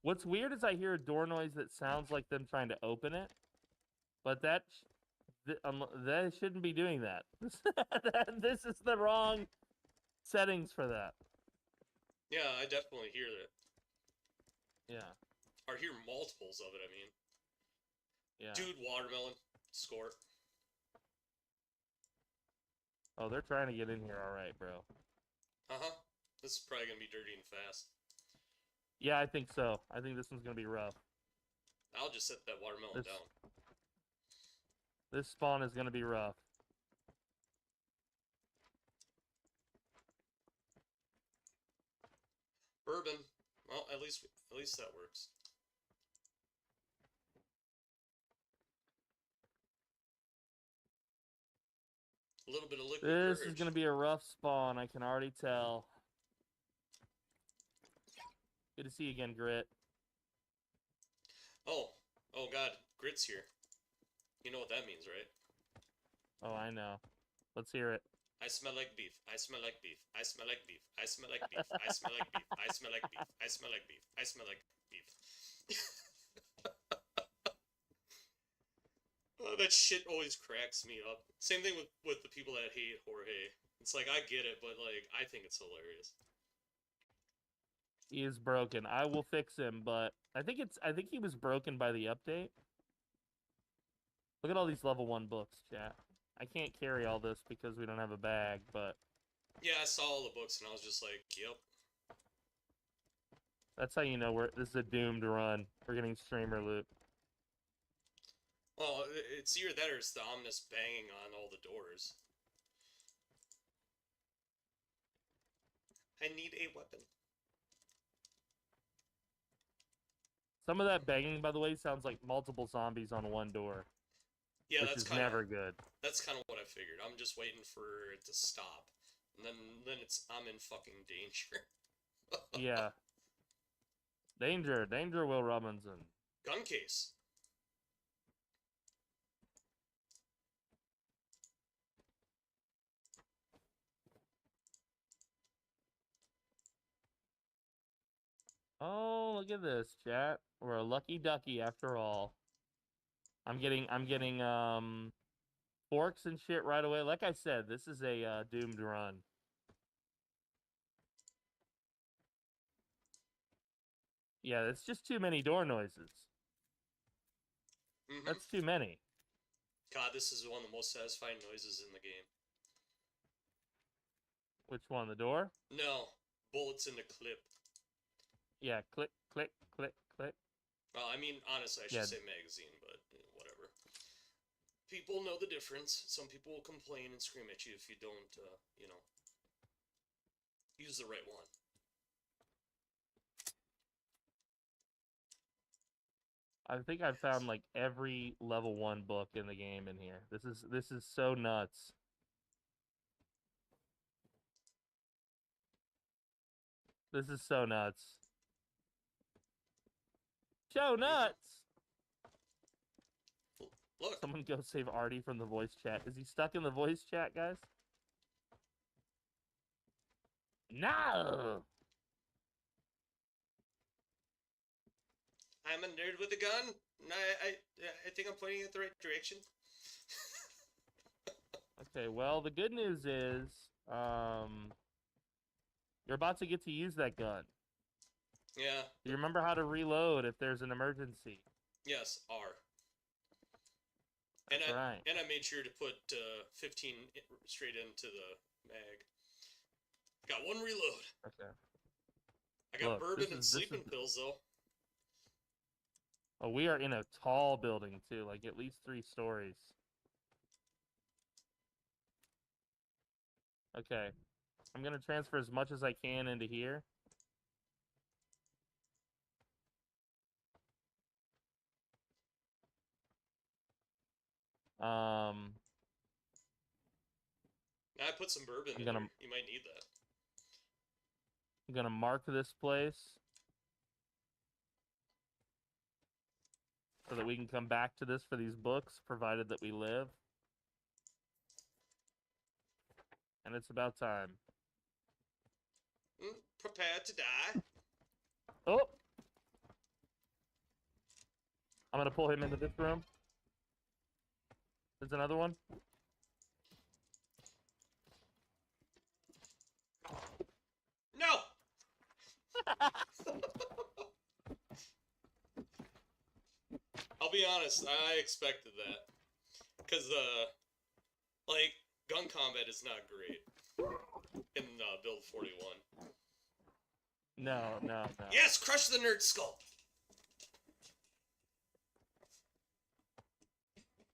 What's weird is I hear a door noise that sounds like them trying to open it, but that shouldn't be doing that. This is the wrong settings for that. Yeah, I definitely hear that. Yeah. Or hear multiples of it, I mean. Yeah. Dude, watermelon. Score. Oh, they're trying to get in here all right, bro. Uh-huh. This is probably going to be dirty and fast. Yeah, I think so. I think this one's going to be rough. I'll just set that watermelon down. This spawn is going to be rough. Bourbon. Well, at least that works. A little bit of liquid courage. This is going to be a rough spawn, I can already tell. Good to see you again, Grit. Oh God, Grit's here. You know what that means, right? Oh, I know. Let's hear it. I smell like beef. I smell like beef. I smell like beef. I smell like beef. I smell like beef. I smell like beef. I smell like beef. I smell like beef. Oh, that shit always cracks me up. Same thing with the people that hate Jorge. It's like, I get it, but like, I think it's hilarious. He is broken. I will fix him, but I think he was broken by the update. Look at all these level 1 books, chat. I can't carry all this because we don't have a bag, but... Yeah, I saw all the books and I was just like, yep. That's how you know this is a doomed run. We're getting streamer loot. Well, it's either that or it's the ominous banging on all the doors. I need a weapon. Some of that banging, by the way, sounds like multiple zombies on one door. Yeah, which is never good. That's kind of what I figured. I'm just waiting for it to stop. And then I'm in fucking danger. Yeah. Danger, danger, Will Robinson. Gun case. Oh, look at this, chat. We're a lucky ducky after all. I'm getting forks and shit right away. Like I said, this is a doomed run. Yeah, it's just too many door noises. That's too many. God, this is one of the most satisfying noises in the game. Which one? The door? No, bullets in the clip. Yeah, click, click, click, click. Well, I mean, honestly, I should say magazine, but whatever. People know the difference. Some people will complain and scream at you if you don't, you know, use the right one. I think I've found like every level 1 book in the game in here. This is so nuts. This is so nuts. So nuts! Look. Someone go save Artie from the voice chat. Is he stuck in the voice chat, guys? No! I'm a nerd with a gun. I think I'm pointing it the right direction. Okay, well, the good news is, you're about to get to use that gun. Yeah. You remember how to reload if there's an emergency. Yes, R. That's right. And I made sure to put 15 straight into the mag. Got one reload. Okay. I got bourbon and sleeping pills, though. Oh, we are in a tall building, too. Like, at least 3 stories. Okay. I'm going to transfer as much as I can into here. Now I put some bourbon in there. You might need that. I'm going to mark this place so that we can come back to this for these books, provided that we live. And it's about time. Prepare to die. Oh! I'm going to pull him into this room. There's another one. No! I'll be honest, I expected that. Because, like, gun combat is not great in Build 41. No. Yes, crush the nerd skull!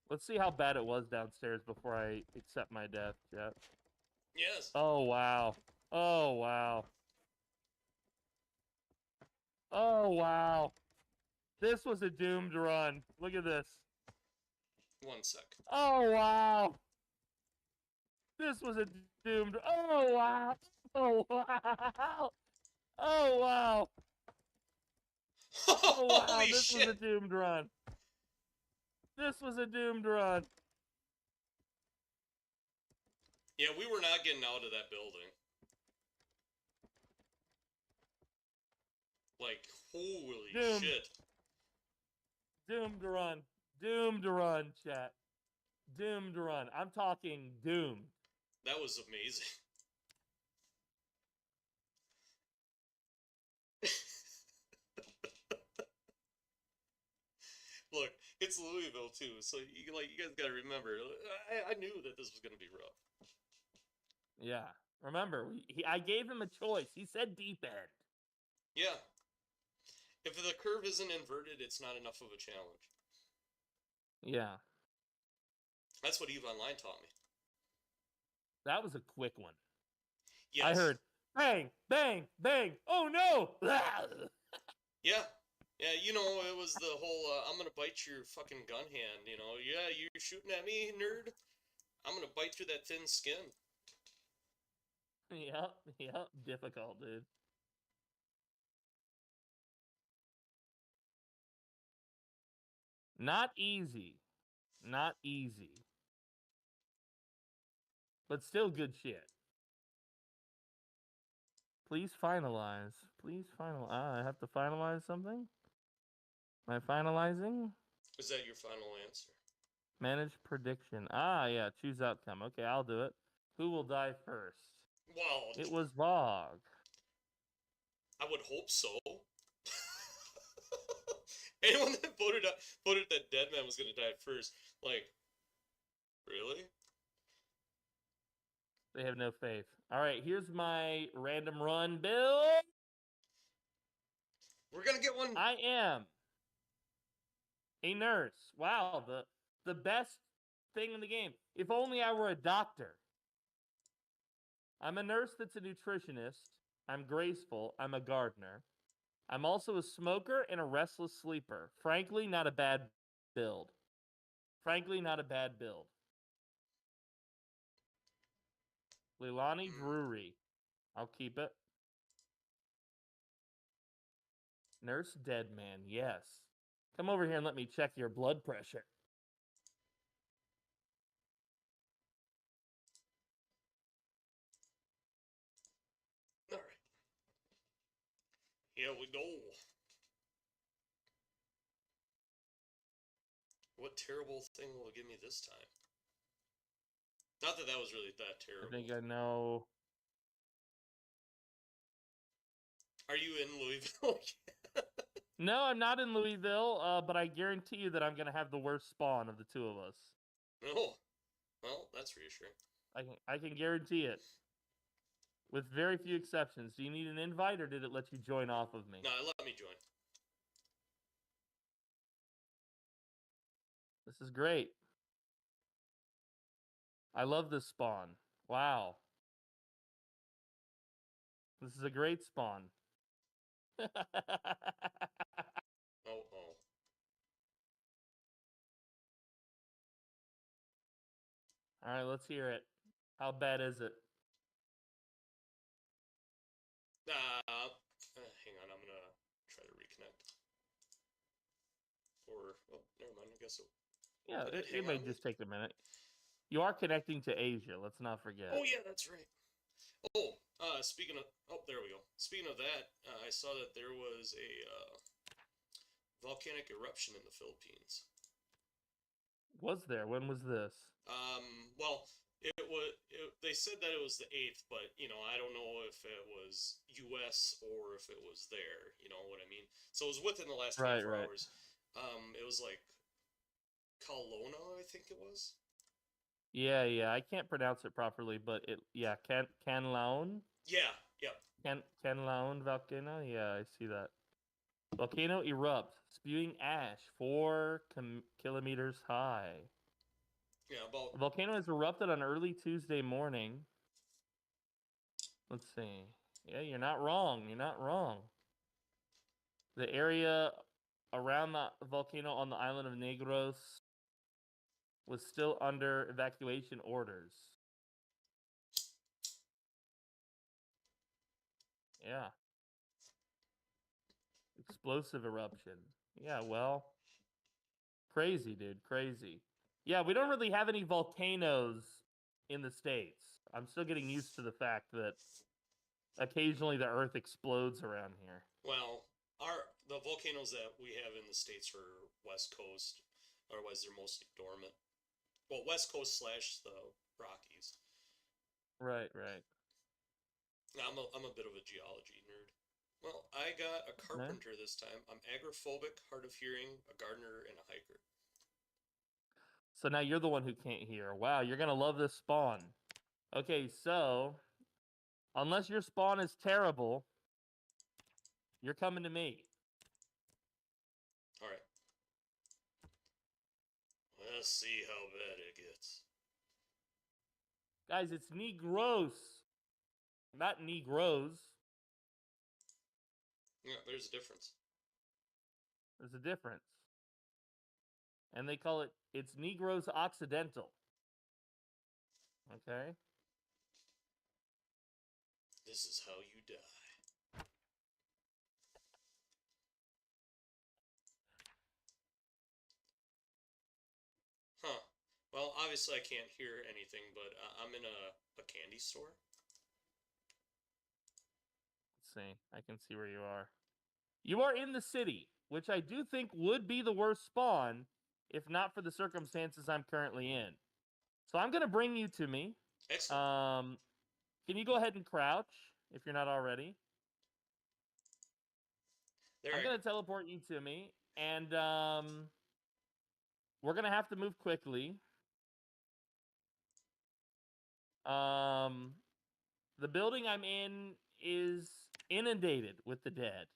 Let's see how bad it was downstairs before I accept my death, Jeff. Yes. Oh, wow. Oh, wow. Oh, wow. This was a doomed run. Look at this. 1 sec. Oh, wow. This was a doomed... Oh, wow. Oh, wow. Oh, wow. Oh, wow. Holy This shit. was a doomed run. This was a doomed run. Yeah, we were not getting out of that building. Like, holy shit. Doomed run. Doomed run, chat. Doomed run. I'm talking doomed. That was amazing. Look, it's Louisville too, so you guys gotta remember. I knew that this was gonna be rough. Yeah, remember, I gave him a choice. He said deep end. Yeah. If the curve isn't inverted, it's not enough of a challenge. Yeah. That's what EVE Online taught me. That was a quick one. Yes. I heard bang, bang, bang. Oh no! Yeah. Yeah, you know, it was the whole, I'm gonna bite your fucking gun hand, you know? Yeah, you're shooting at me, nerd? I'm gonna bite through that thin skin. Yep, difficult, dude. Not easy. Not easy. But still good shit. Please finalize. Please finalize. I have to finalize something? Am I finalizing? Is that your final answer? Manage prediction. Yeah. Choose outcome. Okay, I'll do it. Who will die first? Well, It was Vog. I would hope so. Anyone that voted that Deadman was gonna die first, like, really? They have no faith. All right, here's my random run, Bill. We're gonna get one. I am a nurse. Wow, the best thing in the game. If only I were a doctor. I'm a nurse that's a nutritionist. I'm graceful. I'm a gardener. I'm also a smoker and a restless sleeper. Frankly, not a bad build. Frankly, not a bad build. Leilani Drury. I'll keep it. Nurse Deadman, yes. Come over here and let me check your blood pressure. All right. Here we go. What terrible thing will it give me this time? Not that that was really that terrible. I think I know. Are you in Louisville? No, I'm not in Louisville, but I guarantee you that I'm going to have the worst spawn of the two of us. No. Well, that's reassuring. I can guarantee it. With very few exceptions. Do you need an invite, or did it let you join off of me? No, let me join. This is great. I love this spawn. Wow. This is a great spawn. Oh. All right, let's hear it. How bad is it? Hang on, I'm gonna try to reconnect. Or, oh, never mind, I guess it... Yeah, it may just take a minute. You are connecting to Asia, let's not forget. Oh, yeah, that's right. Oh, speaking of... Oh, there we go. Speaking of that, I saw that there was a volcanic eruption in the Philippines. Was there? When was this? Well, they said that it was the 8th, but, you know, I don't know if it was U.S. or if it was there, you know what I mean? So it was within the last 24 hours. It was like Kelowna, I think it was. Yeah, I can't pronounce it properly, but Canlaon? Yeah. Canlaon volcano? Yeah, I see that. Volcano erupts, spewing ash 4 kilometers high. Yeah, about... The volcano has erupted on early Tuesday morning. Let's see. Yeah, you're not wrong. You're not wrong. The area around the volcano on the island of Negros was still under evacuation orders. Yeah. Explosive eruption. Yeah, well, crazy, dude. Crazy. Yeah, we don't really have any volcanoes in the States. I'm still getting used to the fact that occasionally the Earth explodes around here. Well, the volcanoes that we have in the States are West Coast. Otherwise, they're mostly dormant. Well, West Coast / the Rockies. Right. I'm a bit of a geology nerd. Well, I got a carpenter this time. I'm agoraphobic, hard of hearing, a gardener, and a hiker. So now you're the one who can't hear. Wow, you're going to love this spawn. Okay, so unless your spawn is terrible, you're coming to me. All right. Let's see how bad it gets. Guys, it's Negros, not Negros. Yeah, there's a difference. There's a difference. And they call it's Negros Occidental. Okay? This is how you die. obviously I can't hear anything, but I'm in a candy store. Let's see. I can see where you are. You are in the city, which I do think would be the worst spawn if not for the circumstances I'm currently in. So I'm gonna bring you to me. Excellent. Can you go ahead and crouch if you're not already? I'm gonna teleport you to me, and we're gonna have to move quickly. The building I'm in is inundated with the dead.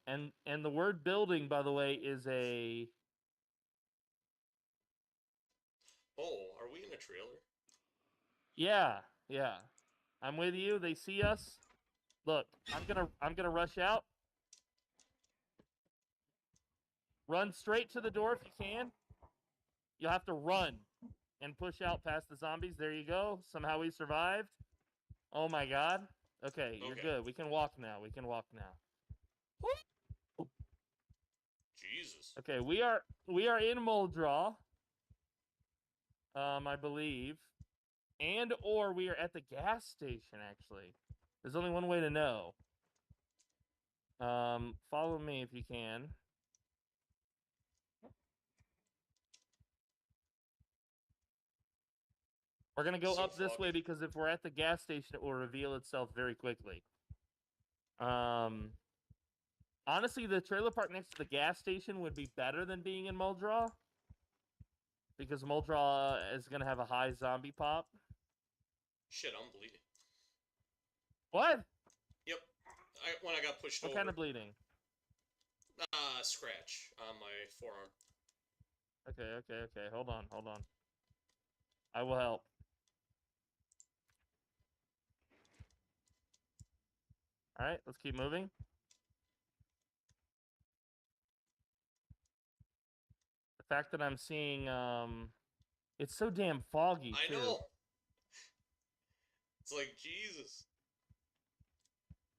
and the word building, by the way, is a... Oh, are we in a trailer? Yeah. I'm with you. They see us. Look, I'm gonna rush out. Run straight to the door if you can. You'll have to run and push out past the zombies. There you go. Somehow we survived. Oh my god. Okay, you're good. We can walk now. Jesus. Okay, we are in Muldraw. I believe. And or we are at the gas station, actually. There's only one way to know. Follow me if you can. We're going to go up this way because if we're at the gas station, it will reveal itself very quickly. Honestly, the trailer park next to the gas station would be better than being in Muldraw. Because Muldraw is going to have a high zombie pop. Shit, I'm bleeding. What? Yep. When I got pushed over. What kind of bleeding? Scratch on my forearm. Okay. Hold on. I will help. Alright, let's keep moving. The fact that I'm seeing, it's so damn foggy, too. I know! It's like, Jesus.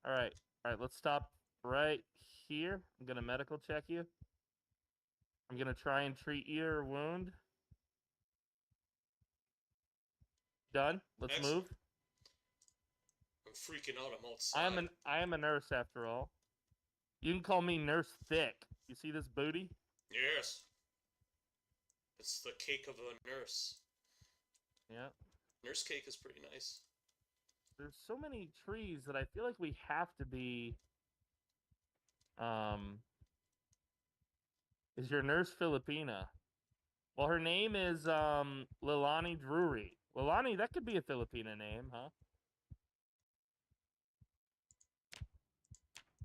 Alright, let's stop right here. I'm gonna medical check you. I'm gonna try and treat your wound. Done. Let's move. I'm freaking out. I'm outside. I am a nurse after all. You can call me Nurse Thick. You see this booty? Yes. It's the cake of a nurse. Yeah. Nurse cake is pretty nice. There's so many trees that I feel like we have to be... Is your nurse Filipina? Well, her name is Lilani Drury. Lilani, that could be a Filipina name, huh?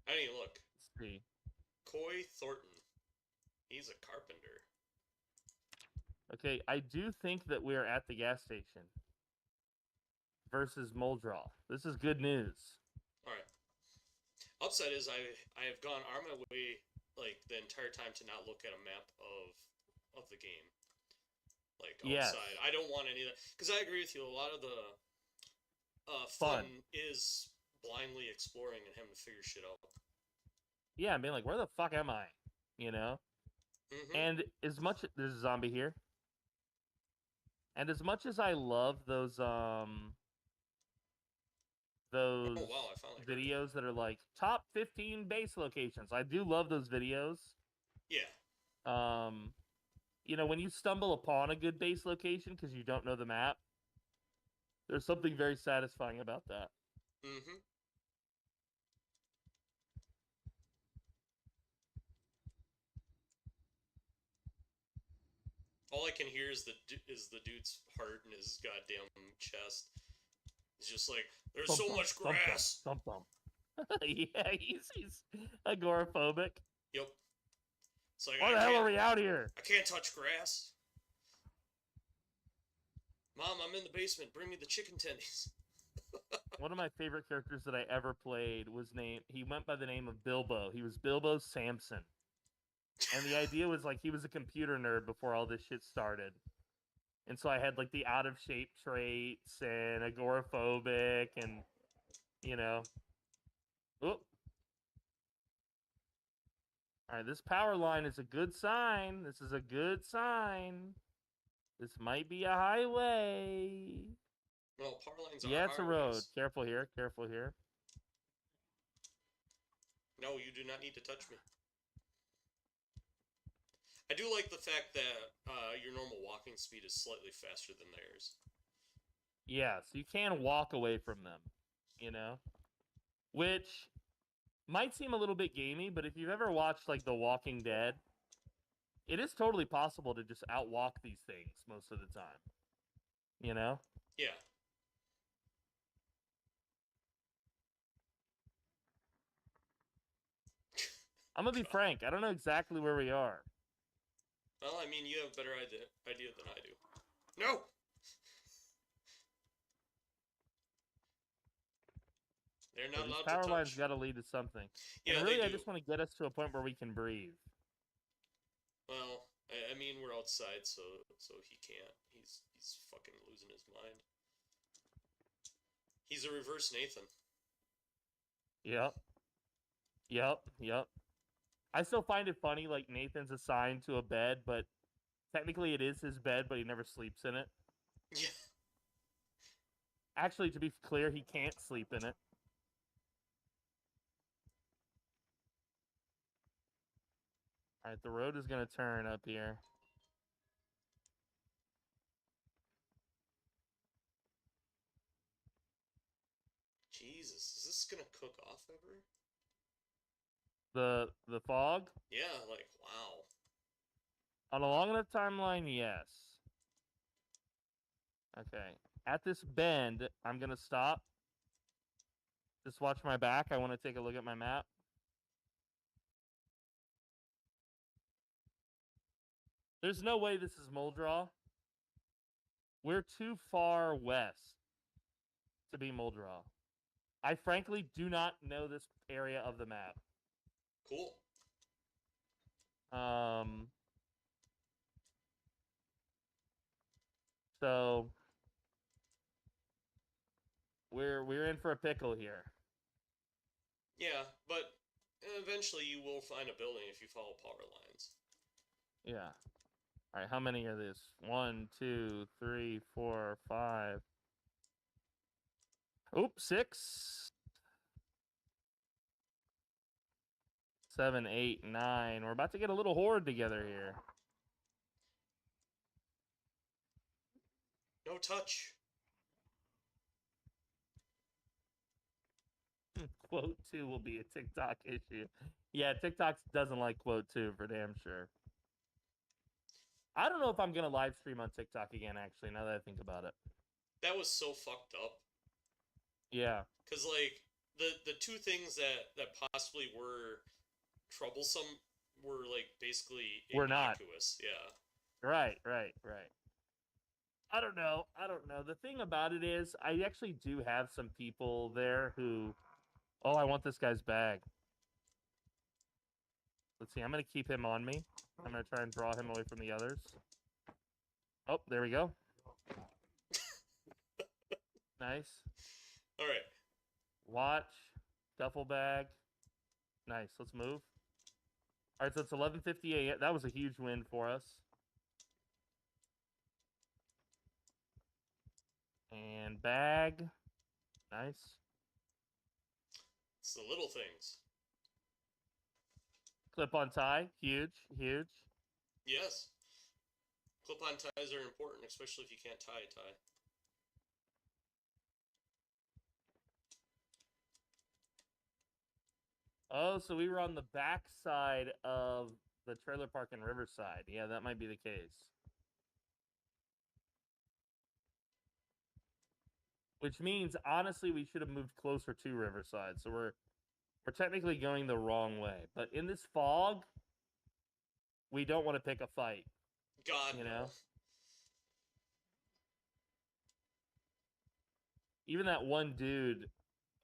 I need to look. Let's see. Coy Thornton. He's a carpenter. Okay, I do think that we're at the gas station. Versus Muldraw. This is good news. Alright. Upside is I have gone on my way like the entire time to not look at a map of the game. Like outside. I don't want any of that. Because I agree with you, a lot of the fun is blindly exploring and having to figure shit out. Yeah, I'm being like, where the fuck am I? You know? Mm-hmm. And as much... There's a zombie here. And as much as I love those videos that are like top 15 base locations, I do love those videos. Yeah. You know, when you stumble upon a good base location because you don't know the map, there's something very satisfying about that. Mm-hmm. All I can hear is the dude's heart in his goddamn chest. It's just like, there's so much grass. Thump. Yeah, he's agoraphobic. Yep. It's like, why the hell are we out here? I can't touch grass. Mom, I'm in the basement. Bring me the chicken tendies. One of my favorite characters that I ever played he went by the name of Bilbo. He was Bilbo Samson. And the idea was like he was a computer nerd before all this shit started. And so I had like the out of shape traits and agoraphobic and, you know. Oop. All right, this power line is a good sign. This is a good sign. This might be a highway. Well, power lines are Yeah, it's a road. highways. Careful here. Careful here. No, you do not need to touch me. I do like the fact that your normal walking speed is slightly faster than theirs. Yeah, so you can walk away from them, you know? Which might seem a little bit gamey, but if you've ever watched, like, The Walking Dead, it is totally possible to just outwalk these things most of the time. You know? Yeah. I'm gonna be frank, I don't know exactly where we are. Well, I mean, you have a better idea than I do. No! They're not These allowed power to lines touch. gotta lead to something. Yeah, and really, they do. I just want to get us to a point where we can breathe. Well, I mean, we're outside, so he can't. He's fucking losing his mind. He's a reverse Nathan. Yep. I still find it funny, like, Nathan's assigned to a bed, but technically it is his bed, but he never sleeps in it. Yeah. Actually, to be clear, he can't sleep in it. Alright, the road is gonna turn up here. Jesus, is this gonna cook off ever? The fog? Yeah, like, wow. On a long enough timeline, yes. Okay. At this bend, I'm gonna stop. Just watch my back. I want to take a look at my map. There's no way this is Muldraw. We're too far west to be Muldraw. I frankly do not know this area of the map. Cool. So we're in for a pickle here. Yeah, but eventually you will find a building if you follow power lines. Yeah. All right, how many are this? 1, 2, 3, 4, 5. Oops, 6. 7, 8, 9. We're about to get a little horde together here. No touch. Quote 2 will be a TikTok issue. Yeah, TikTok doesn't like quote 2 for damn sure. I don't know if I'm going to live stream on TikTok again, actually, now that I think about it. That was so fucked up. Yeah. Because, like, the two things that possibly were troublesome were, like, basically innocuous. Yeah. Right. I don't know. The thing about it is, I actually do have some people there who... Oh, I want this guy's bag. Let's see, I'm going to keep him on me. I'm going to try and draw him away from the others. Oh, there we go. Nice. All right. Watch. Duffel bag. Nice. Let's move. All right, so it's 11:58. That was a huge win for us. And bag. Nice. It's the little things. Clip-on tie. Huge. Yes. Clip-on ties are important, especially if you can't tie a tie. Oh, so we were on the back side of the trailer park in Riverside. Yeah, that might be the case. Which means, honestly, we should have moved closer to Riverside. So we're technically going the wrong way. But in this fog, we don't want to pick a fight. God, you no. know? Even that one dude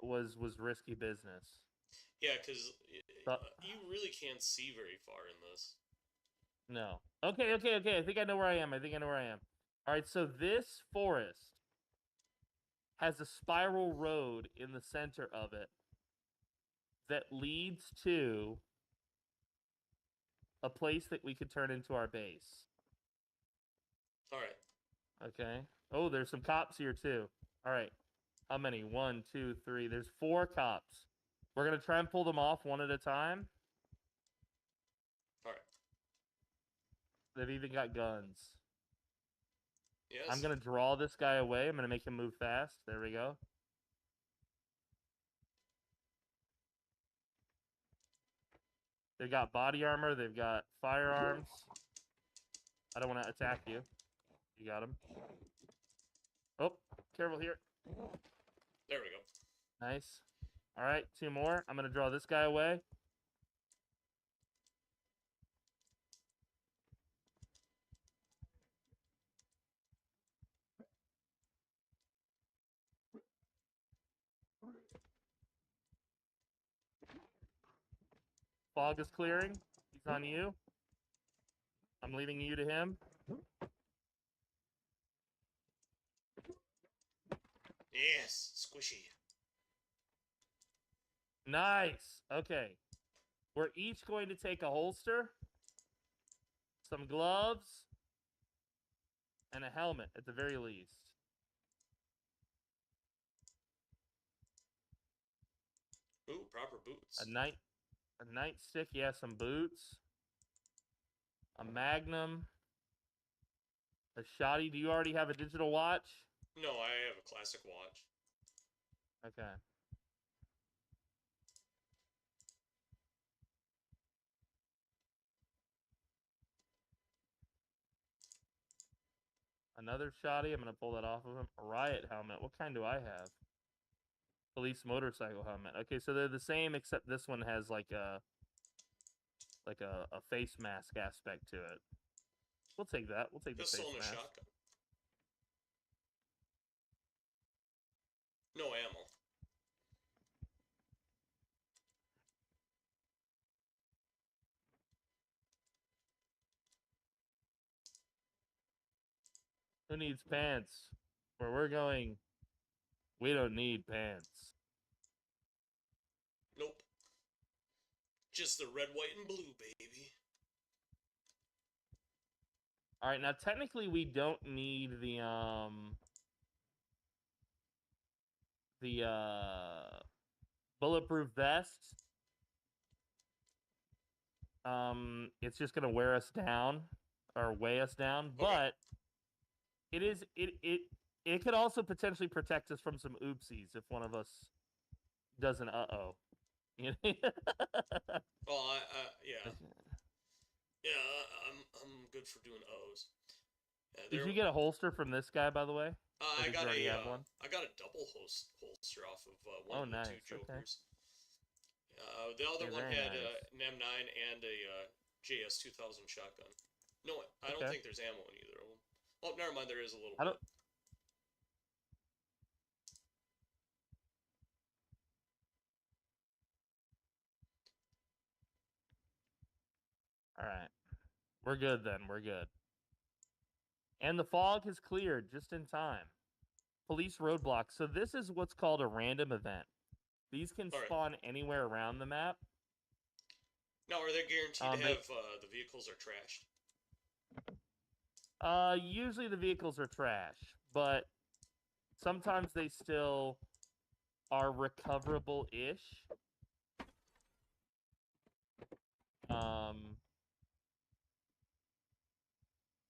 was risky business. Yeah, because you really can't see very far in this. No. Okay. I think I know where I am. All right, so this forest has a spiral road in the center of it that leads to a place that we could turn into our base. All right. Okay. Oh, there's some cops here too. All right. How many? 1, 2, 3. There's 4 cops. We're gonna try and pull them off one at a time. All right. They've even got guns. Yes. I'm gonna draw this guy away. I'm gonna make him move fast. There we go. They've got body armor. They've got firearms. I don't want to attack you. You got him. Oh, careful here. There we go. Nice. All right, 2 more. I'm gonna draw this guy away. Fog is clearing. He's on you. I'm leaving you to him. Yes, squishy. Nice. Okay. We're each going to take a holster, some gloves, and a helmet at the very least. Ooh, proper boots. A nightstick, yeah, some boots, a magnum, a shotty. Do you already have a digital watch? No, I have a classic watch. Okay. Another shotty. I'm gonna pull that off of him. A riot helmet. What kind do I have? Police motorcycle helmet. Okay, so they're the same except this one has like a face mask aspect to it. We'll take that. We'll take the Pistol face and a mask. shotgun. No ammo. Who needs pants? Where we're going, we don't need pants. Nope. Just the red, white, and blue, baby. All right, now technically we don't need the bulletproof vest. It's just gonna wear us down or weigh us down, but it could also potentially protect us from some oopsies if one of us does an You know? Well, yeah. Yeah, I'm good for doing O's. Did you get a holster from this guy, by the way? I got one? I got a double holster off of one Oh, of the nice. two Okay. Jokers. The other one very had nice. an M9 and a JS 2000 shotgun. No, I don't think there's ammo in either of them. Oh, never mind. There is a little bit. All right. We're good then. We're good. And the fog has cleared just in time. Police roadblocks. So this is what's called a random event. These can spawn anywhere around the map. Now, are they guaranteed to have the vehicles are trashed? Usually the vehicles are trash, but sometimes they still are recoverable-ish.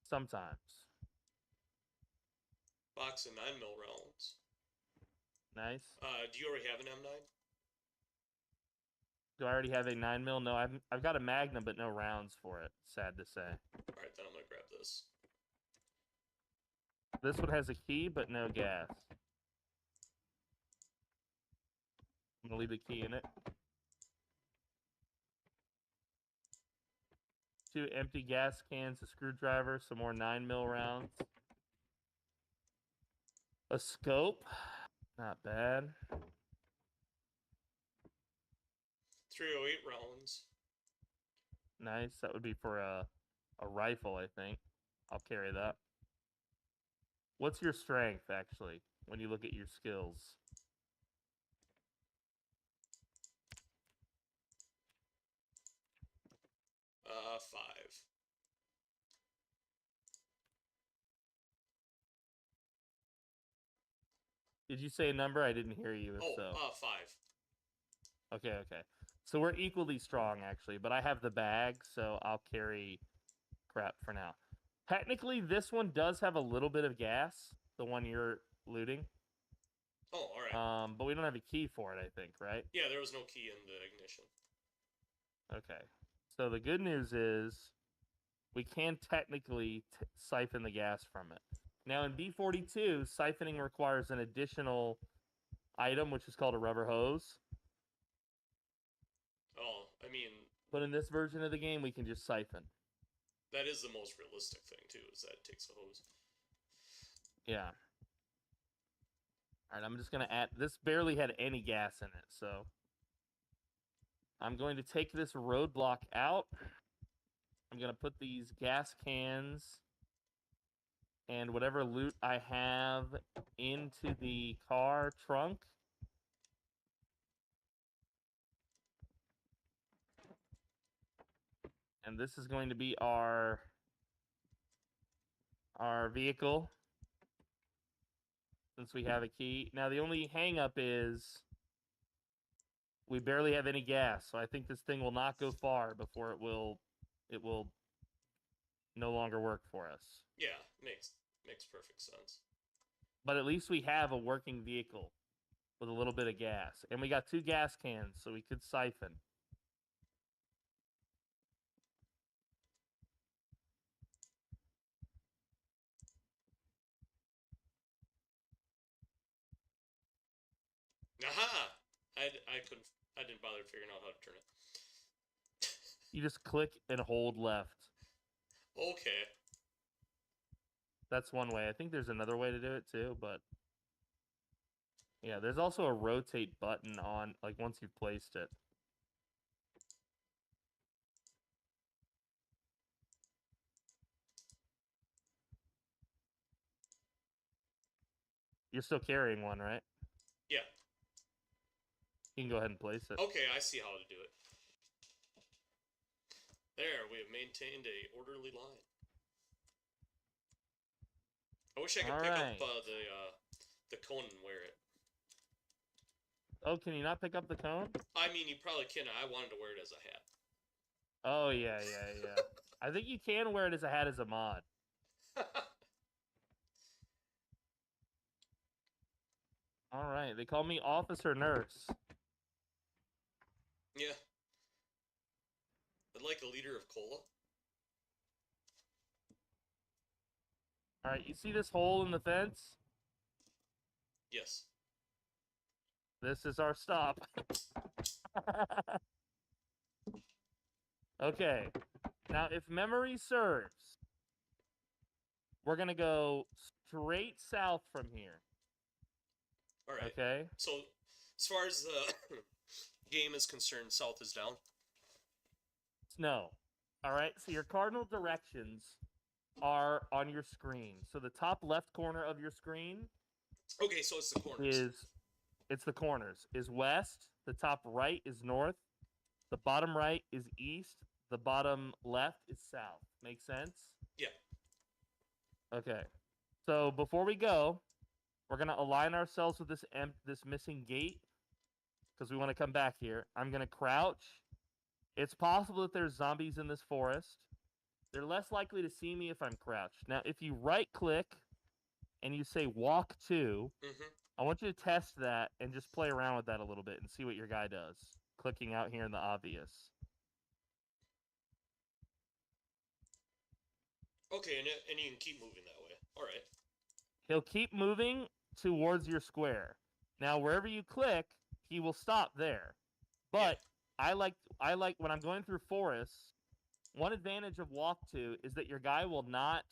Sometimes. Box of 9mm rounds. Nice. Do you already have an M9? Do I already have a 9mm? No, I've got a Magnum, but no rounds for it. Sad to say. All right, then I'm gonna grab this. This one has a key, but no gas. I'm gonna leave the key in it. 2 empty gas cans, a screwdriver, some more 9mm rounds. A scope, not bad. 308 rounds. Nice. That would be for a rifle, I think. I'll carry that. What's your strength, actually, when you look at your skills? Did you say a number? I didn't hear you. If Oh, so. 5. Okay. So we're equally strong, actually, but I have the bag, so I'll carry crap for now. Technically, this one does have a little bit of gas, the one you're looting. Oh, all right. But we don't have a key for it, I think, right? Yeah, there was no key in the ignition. Okay. So the good news is we can technically siphon the gas from it. Now, in B42, siphoning requires an additional item, which is called a rubber hose. Oh, I mean... But in this version of the game, we can just siphon. That is the most realistic thing, too, is that it takes a hose. Yeah. Alright, I'm just going to add... This barely had any gas in it, so... I'm going to take this roadblock out. I'm going to put these gas cans and whatever loot I have into the car trunk. And this is going to be our vehicle, since we have a key. Now, the only hang-up is we barely have any gas, so I think this thing will not go far before it will no longer work for us. Yeah, makes perfect sense. But at least we have a working vehicle with a little bit of gas. And we got 2 gas cans, so we could siphon. Aha! I didn't bother figuring out how to turn it. You just click and hold left. Okay. That's one way. I think there's another way to do it too, but... Yeah, there's also a rotate button on, like, once you've placed it. You're still carrying one, right? Yeah. You can go ahead and place it. Okay, I see how to do it. There, we have maintained a orderly line. I wish I could pick up the cone and wear it. Oh, can you not pick up the cone? I mean, you probably can. I wanted to wear it as a hat. Oh, yeah. I think you can wear it as a hat as a mod. All right, they call me Officer Nurse. Yeah. I'd like a liter of cola. All right, you see this hole in the fence? Yes. This is our stop. Okay. Now, if memory serves, we're going to go straight south from here. All right. Okay? So, as far as the game is concerned, south is down? No. All right? So your cardinal directions are on your screen. So the top left corner of your screen... Okay, so it's the corners. It's the corners. Is west. The top right is north. The bottom right is east. The bottom left is south. Make sense? Yeah. Okay. So before we go, we're going to align ourselves with this missing gate because we want to come back here. I'm going to crouch. It's possible that there's zombies in this forest. They're less likely to see me if I'm crouched. Now, if you right-click and you say walk to, I want you to test that and just play around with that a little bit and see what your guy does. Clicking out here in the obvious. Okay, and you can keep moving that way. All right. He'll keep moving towards your square. Now, wherever you click, he will stop there. But yeah. I like when I'm going through forests, one advantage of walk to is that your guy will not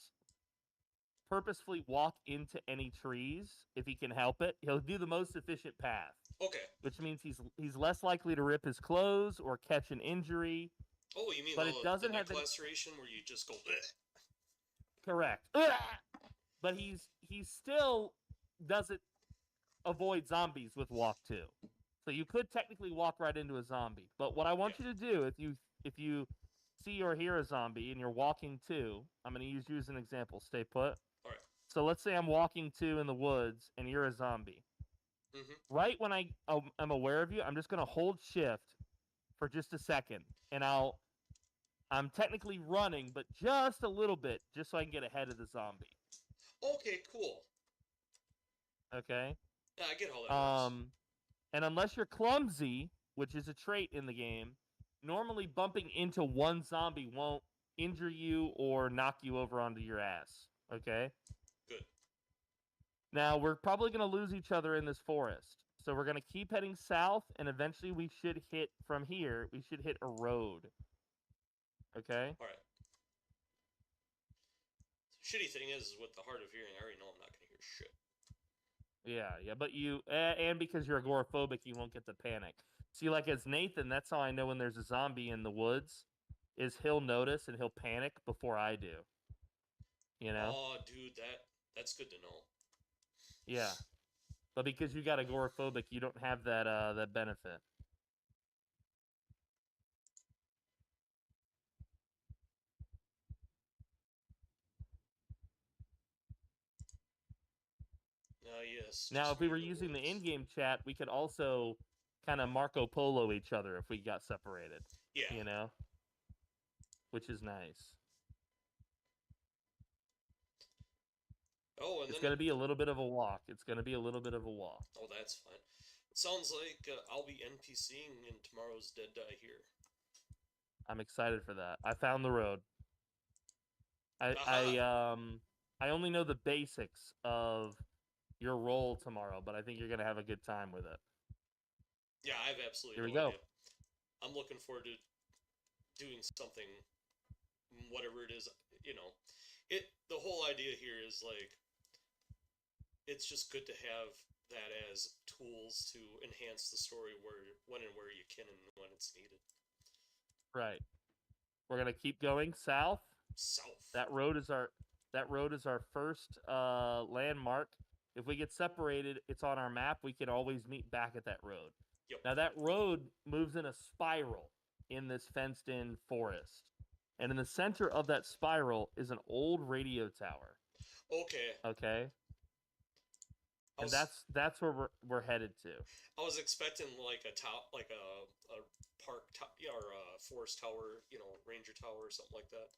purposefully walk into any trees if he can help it. He'll do the most efficient path. Okay. Which means he's less likely to rip his clothes or catch an injury. Oh, you mean but it doesn't the have neck laceration where you just go... Bleh. Correct. But he still doesn't avoid zombies with walk 2. So you could technically walk right into a zombie. But what I want you to do, if you see or hear a zombie and you're walking 2, I'm going to use you as an example. Stay put. All right. So let's say I'm walking 2 in the woods and you're a zombie. Right when I'm aware of you, I'm just gonna hold shift for just a second, and I'm technically running, but just a little bit, just so I can get ahead of the zombie. Okay, cool. Okay. Yeah, I get how that works. And unless you're clumsy, which is a trait in the game, normally bumping into one zombie won't injure you or knock you over onto your ass. Okay? Good. Now, we're probably going to lose each other in this forest. So we're going to keep heading south, and eventually we should hit, from here, we should hit a road. Okay? All right. Shitty thing is, with the hard of hearing, I already know I'm not going to hear shit. Yeah, but you, and because you're agoraphobic, you won't get the panic. See, like as Nathan, that's how I know when there's a zombie in the woods, is he'll notice and he'll panic before I do. You know? Oh, dude, that's good to know. Yeah. But because you got agoraphobic, you don't have that benefit. Yes. Now, if we were using the in-game chat, we could also kind of Marco Polo each other if we got separated. Yeah. You know? Which is nice. Oh, and it's then going to be a little bit of a walk. It's going to be a little bit of a walk. Oh, that's fine. It sounds like I'll be NPCing in tomorrow's Dead Die here. I'm excited for that. I found the road. I only know the basics of your role tomorrow, but I think you're gonna have a good time with it. Yeah, I have absolutely Here we no go. idea. I'm looking forward to doing something, whatever it is. You know, the whole idea here is like, it's just good to have that as tools to enhance the story when and where you can and when it's needed. Right. We're gonna keep going south. South. That road is our first landmark. If we get separated, it's on our map. We can always meet back at that road. Yep. Now that road moves in a spiral in this fenced-in forest, and in the center of that spiral is an old radio tower. Okay. And that's where we're headed to. I was expecting like a park or a forest tower, ranger tower or something like that.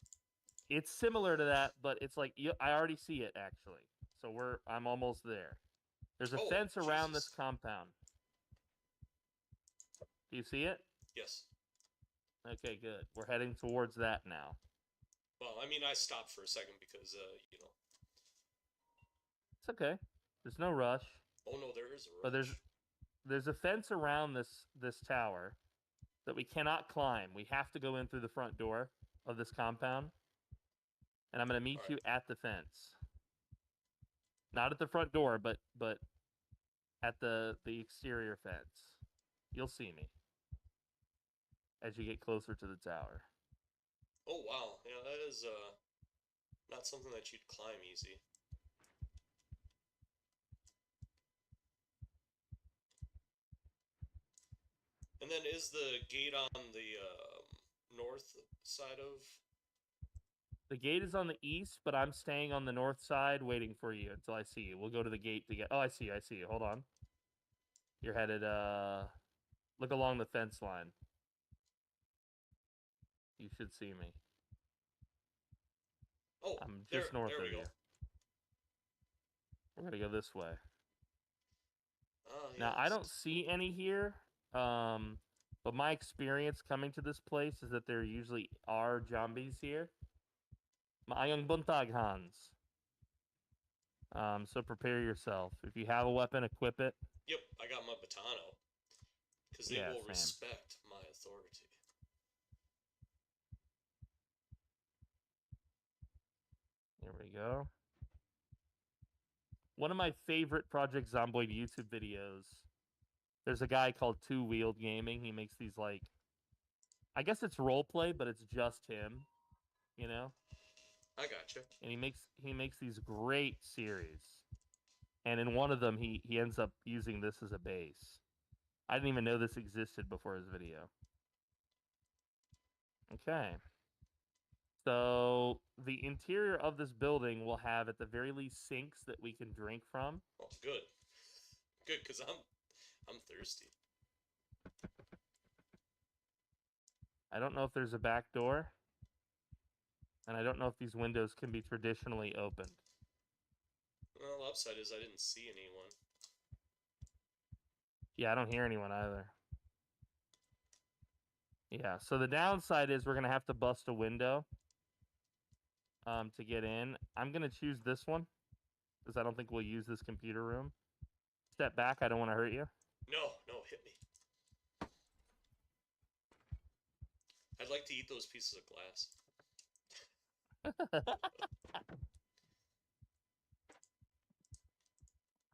It's similar to that, but it's like I already see it actually. So I'm almost there. There's a fence around this compound. Do you see it? Yes. Okay, good. We're heading towards that now. Well, I mean, I stopped for a second because, It's okay. There's no rush. Oh no, there is a rush. But there's a fence around this tower that we cannot climb. We have to go in through the front door of this compound. And I'm going to meet you at the fence. Not at the front door, but at the exterior fence. You'll see me as you get closer to the tower. Oh wow, yeah, that is not something that you'd climb easy. And then is the gate on the north side of? The gate is on the east, but I'm staying on the north side waiting for you until I see you. We'll go to the gate to get... Oh, I see you. Hold on. You're headed, look along the fence line. You should see me. Oh, I'm just north of you. Go. We're gonna go this way. Yeah, now, I don't see any here, but my experience coming to this place is that there usually are zombies here. Maayong buntag, Hans. So prepare yourself. If you have a weapon, equip it. Yep, I got my baton out. Because they will respect my authority. There we go. One of my favorite Project Zomboid YouTube videos. There's a guy called Two Wheeled Gaming. He makes these like, I guess it's roleplay, but it's just him. You know? I gotcha. And he makes these great series. And in one of them, he ends up using this as a base. I didn't even know this existed before his video. Okay. So the interior of this building will have, at the very least, sinks that we can drink from. Oh, good. Good, cause I'm thirsty. I don't know if there's a back door. And I don't know if these windows can be traditionally opened. Well, the upside is I didn't see anyone. Yeah, I don't hear anyone either. Yeah, so the downside is we're going to have to bust a window to get in. I'm going to choose this one because I don't think we'll use this computer room. Step back. I don't want to hurt you. No, hit me. I'd like to eat those pieces of glass.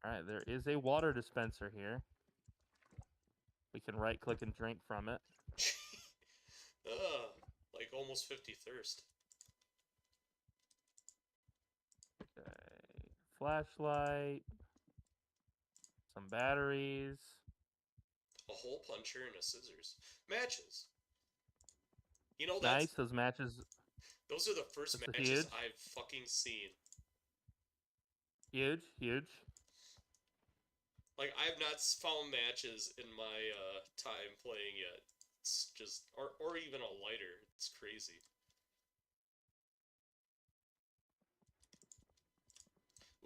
Alright, there is a water dispenser here. We can right-click and drink from it. Like almost 50 thirst. Okay. Flashlight. Some batteries. A hole puncher and a scissors. Matches. You know, Nice, those matches. Those are the first matches huge. I've fucking seen. Huge, huge. Like, I've not found matches in my time playing yet. It's just, or even a lighter. It's crazy.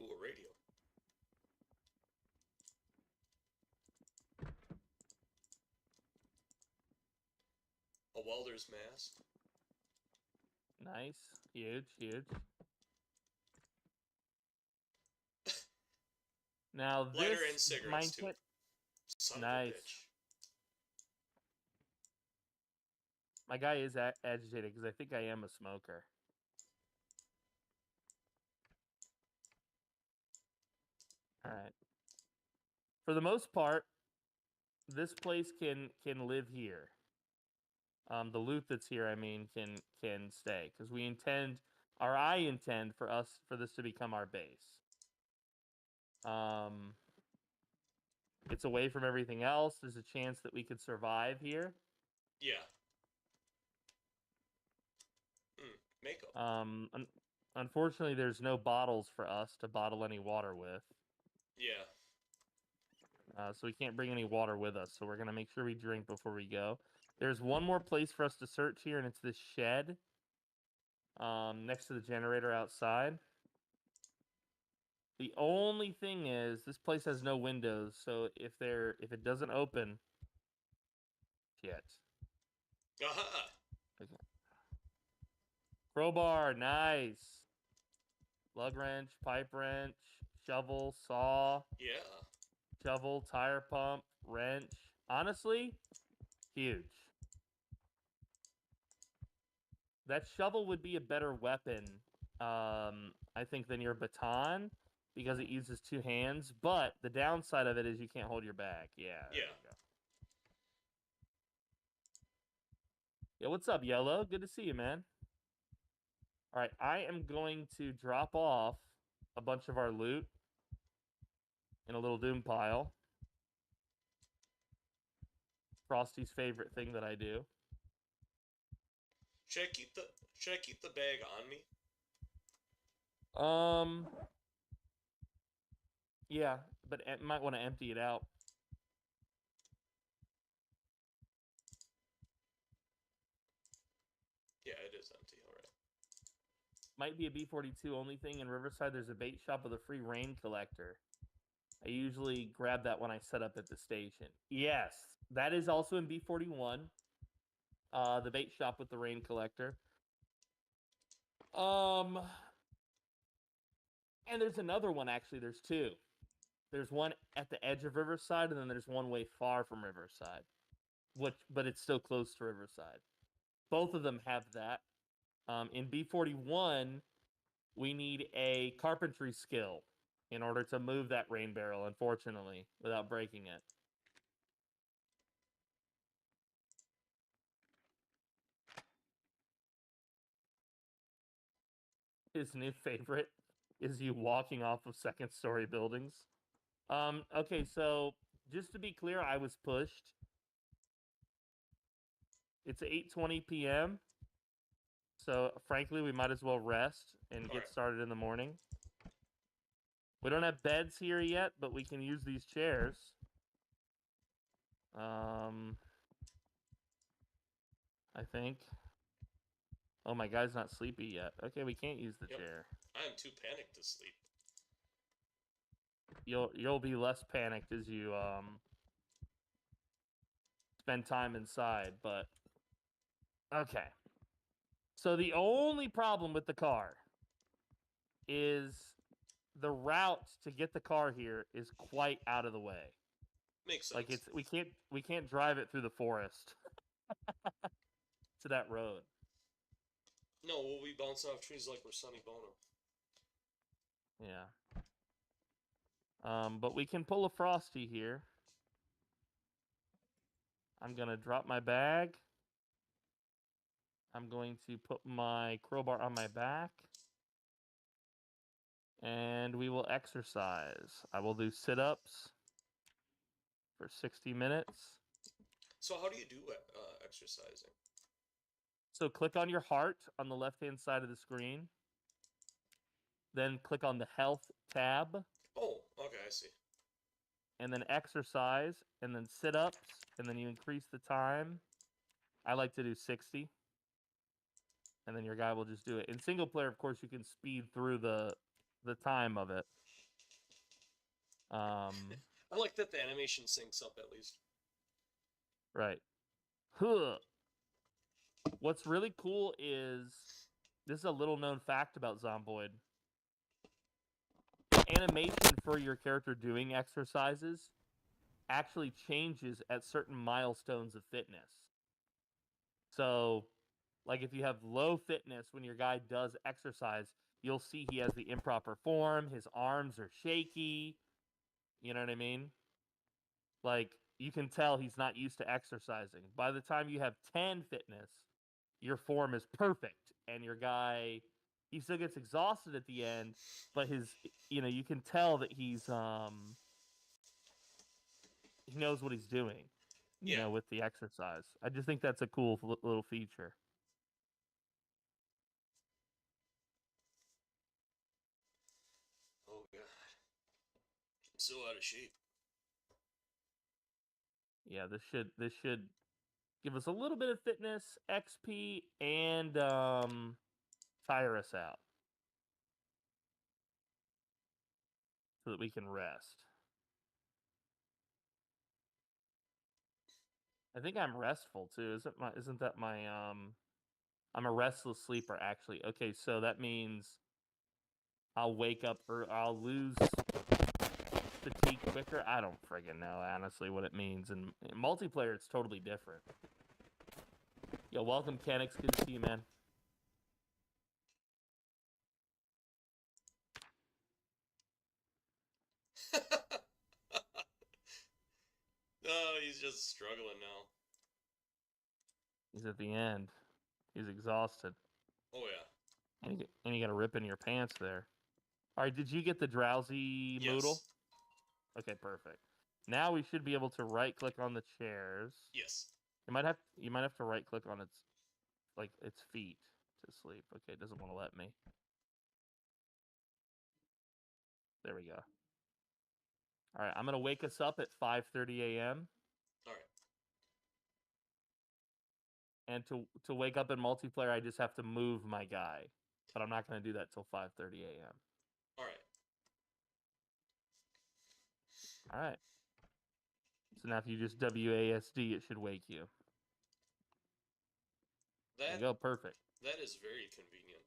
Ooh, a radio. A welder's mask. Nice. Huge, huge. Now Lighter this and cigarettes, too. Son nice. of a bitch. My guy is agitated because I think I am a smoker. All right. For the most part, this place can live here. The loot that's here, I mean, can stay because we intend, or I intend for this to become our base. It's away from everything else. There's a chance that we could survive here. Yeah. Mako. Unfortunately, there's no bottles for us to bottle any water with. Yeah. So we can't bring any water with us. So we're going to make sure we drink before we go. There's one more place for us to search here, and it's this shed next to the generator outside. The only thing is this place has no windows, so if it doesn't open, shit. Aha! Okay. Crowbar, nice. Lug wrench, pipe wrench, shovel, saw. Yeah. Shovel, tire pump, wrench. Honestly, huge. That shovel would be a better weapon, I think, than your baton because it uses two hands. But the downside of it is you can't hold your bag. Yeah. Yeah. Yeah, what's up, Yellow? Good to see you, man. All right, I am going to drop off a bunch of our loot in a little doom pile. Frosty's favorite thing that I do. Should I keep the bag on me? Yeah, but might want to empty it out. Yeah, it is empty. All right. Might be a B42 only thing. In Riverside, there's a bait shop with a free rain collector. I usually grab that when I set up at the station. Yes, that is also in B41. The bait shop with the rain collector. And there's another one, actually. There's two. There's one at the edge of Riverside, and then there's one way far from Riverside. But it's still close to Riverside. Both of them have that. In B41, we need a carpentry skill in order to move that rain barrel, unfortunately, without breaking it. His new favorite is you walking off of second-story buildings. Okay, so just to be clear, I was pushed. It's 8:20 p.m. So, frankly, we might as well rest and get started in the morning. We don't have beds here yet, but we can use these chairs. I think. Oh, my guy's not sleepy yet. Okay, we can't use the chair. I am too panicked to sleep. You'll be less panicked as you spend time inside, but okay. So the only problem with the car is the route to get the car here is quite out of the way. Makes sense. Like we can't drive it through the forest to that road. No, we'll be bouncing off trees like we're Sonny Bono. Yeah. But we can pull a Frosty here. I'm gonna drop my bag. I'm going to put my crowbar on my back. And we will exercise. I will do sit-ups for 60 minutes. So how do you do exercising? So click on your heart on the left-hand side of the screen. Then click on the health tab. Oh, okay, I see. And then exercise, and then sit-ups, and then you increase the time. I like to do 60. And then your guy will just do it. In single player, of course, you can speed through the time of it. I like that the animation syncs up at least. Right. Huh. What's really cool is, this is a little known fact about Zomboid. Animation for your character doing exercises actually changes at certain milestones of fitness. So, like if you have low fitness when your guy does exercise, you'll see he has the improper form, his arms are shaky. You know what I mean? Like, you can tell he's not used to exercising. By the time you have 10 fitness, your form is perfect, and your guy, he still gets exhausted at the end, but you can tell that he knows what he's doing, you know, with the exercise. I just think that's a cool little feature. Oh god, I'm so out of shape. Yeah, this should give us a little bit of fitness, XP, and tire us out so that we can rest. I think I'm restful too. Isn't that my I'm a restless sleeper actually. Okay, so that means I'll wake up or I'll lose fatigue quicker. I don't friggin' know honestly what it means. And in multiplayer it's totally different. Yo, welcome Kenix, good to see you, man. Oh, he's just struggling now. He's at the end. He's exhausted. Oh yeah. And you got a rip in your pants there. All right, did you get the drowsy moodle? Okay, perfect. Now we should be able to right-click on the chairs. Yes. You might have to right-click on its feet to sleep. Okay, it doesn't want to let me. There we go. All right, I'm gonna wake us up at 5:30 a.m. All right. And to wake up in multiplayer, I just have to move my guy, but I'm not gonna do that till 5:30 a.m. All right. All right. So now if you just WASD, it should wake you. There you go, perfect. That is very convenient.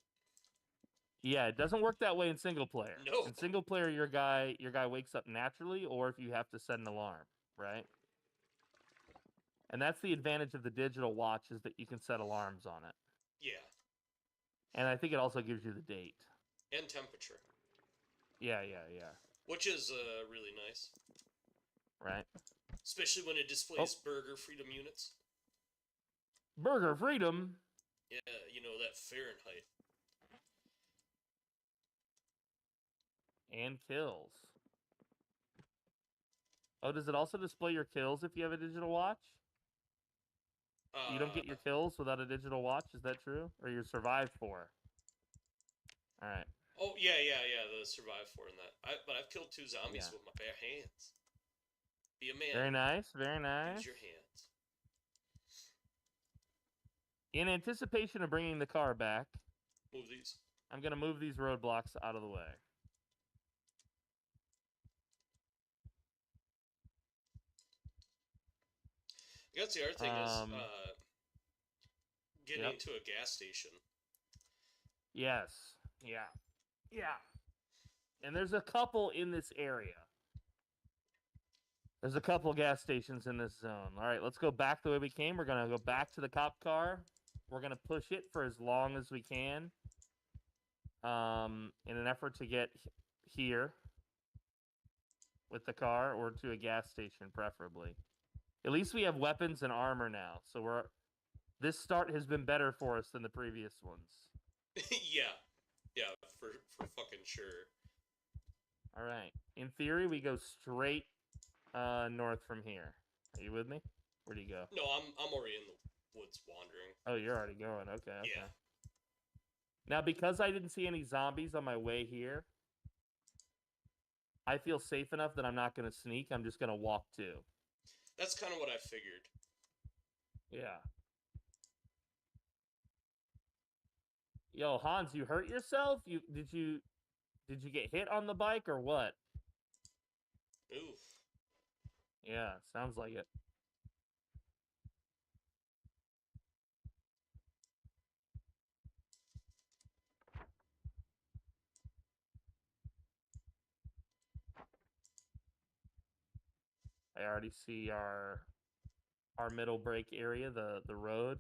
Yeah, it doesn't work that way in single player. No. In single player, your guy wakes up naturally, or if you have to set an alarm, right? And that's the advantage of the digital watch, is that you can set alarms on it. Yeah. And I think it also gives you the date. And temperature. Yeah. Which is really nice. Right. Especially when it displays burger freedom units. Burger freedom? Yeah, you know, that Fahrenheit. And kills. Oh, does it also display your kills if you have a digital watch? You don't get your kills without a digital watch, is that true? Or you're survived for? Alright. Oh yeah, the survive for in that. But I've killed 2 zombies with my bare hands. Be a man. Very nice, very nice. Use your hands. In anticipation of bringing the car back, move these. I'm gonna move these roadblocks out of the way. I guess the other thing is getting into a gas station. Yes. Yeah. And there's a couple in this area. There's a couple gas stations in this zone. All right, let's go back the way we came. We're going to go back to the cop car. We're going to push it for as long as we can in an effort to get here with the car or to a gas station, preferably. At least we have weapons and armor now, so this start has been better for us than the previous ones. Yeah, for fucking sure. All right. In theory, we go straight north from here. Are you with me? Where do you go? No, I'm already in the woods wandering. Oh, you're already going. Okay. Yeah. Now, because I didn't see any zombies on my way here, I feel safe enough that I'm not going to sneak. I'm just going to walk too. That's kind of what I figured. Yeah. Yo, Hans, you hurt yourself? Did you get hit on the bike or what? Oof. Yeah, sounds like it. I already see our middle break area, the road,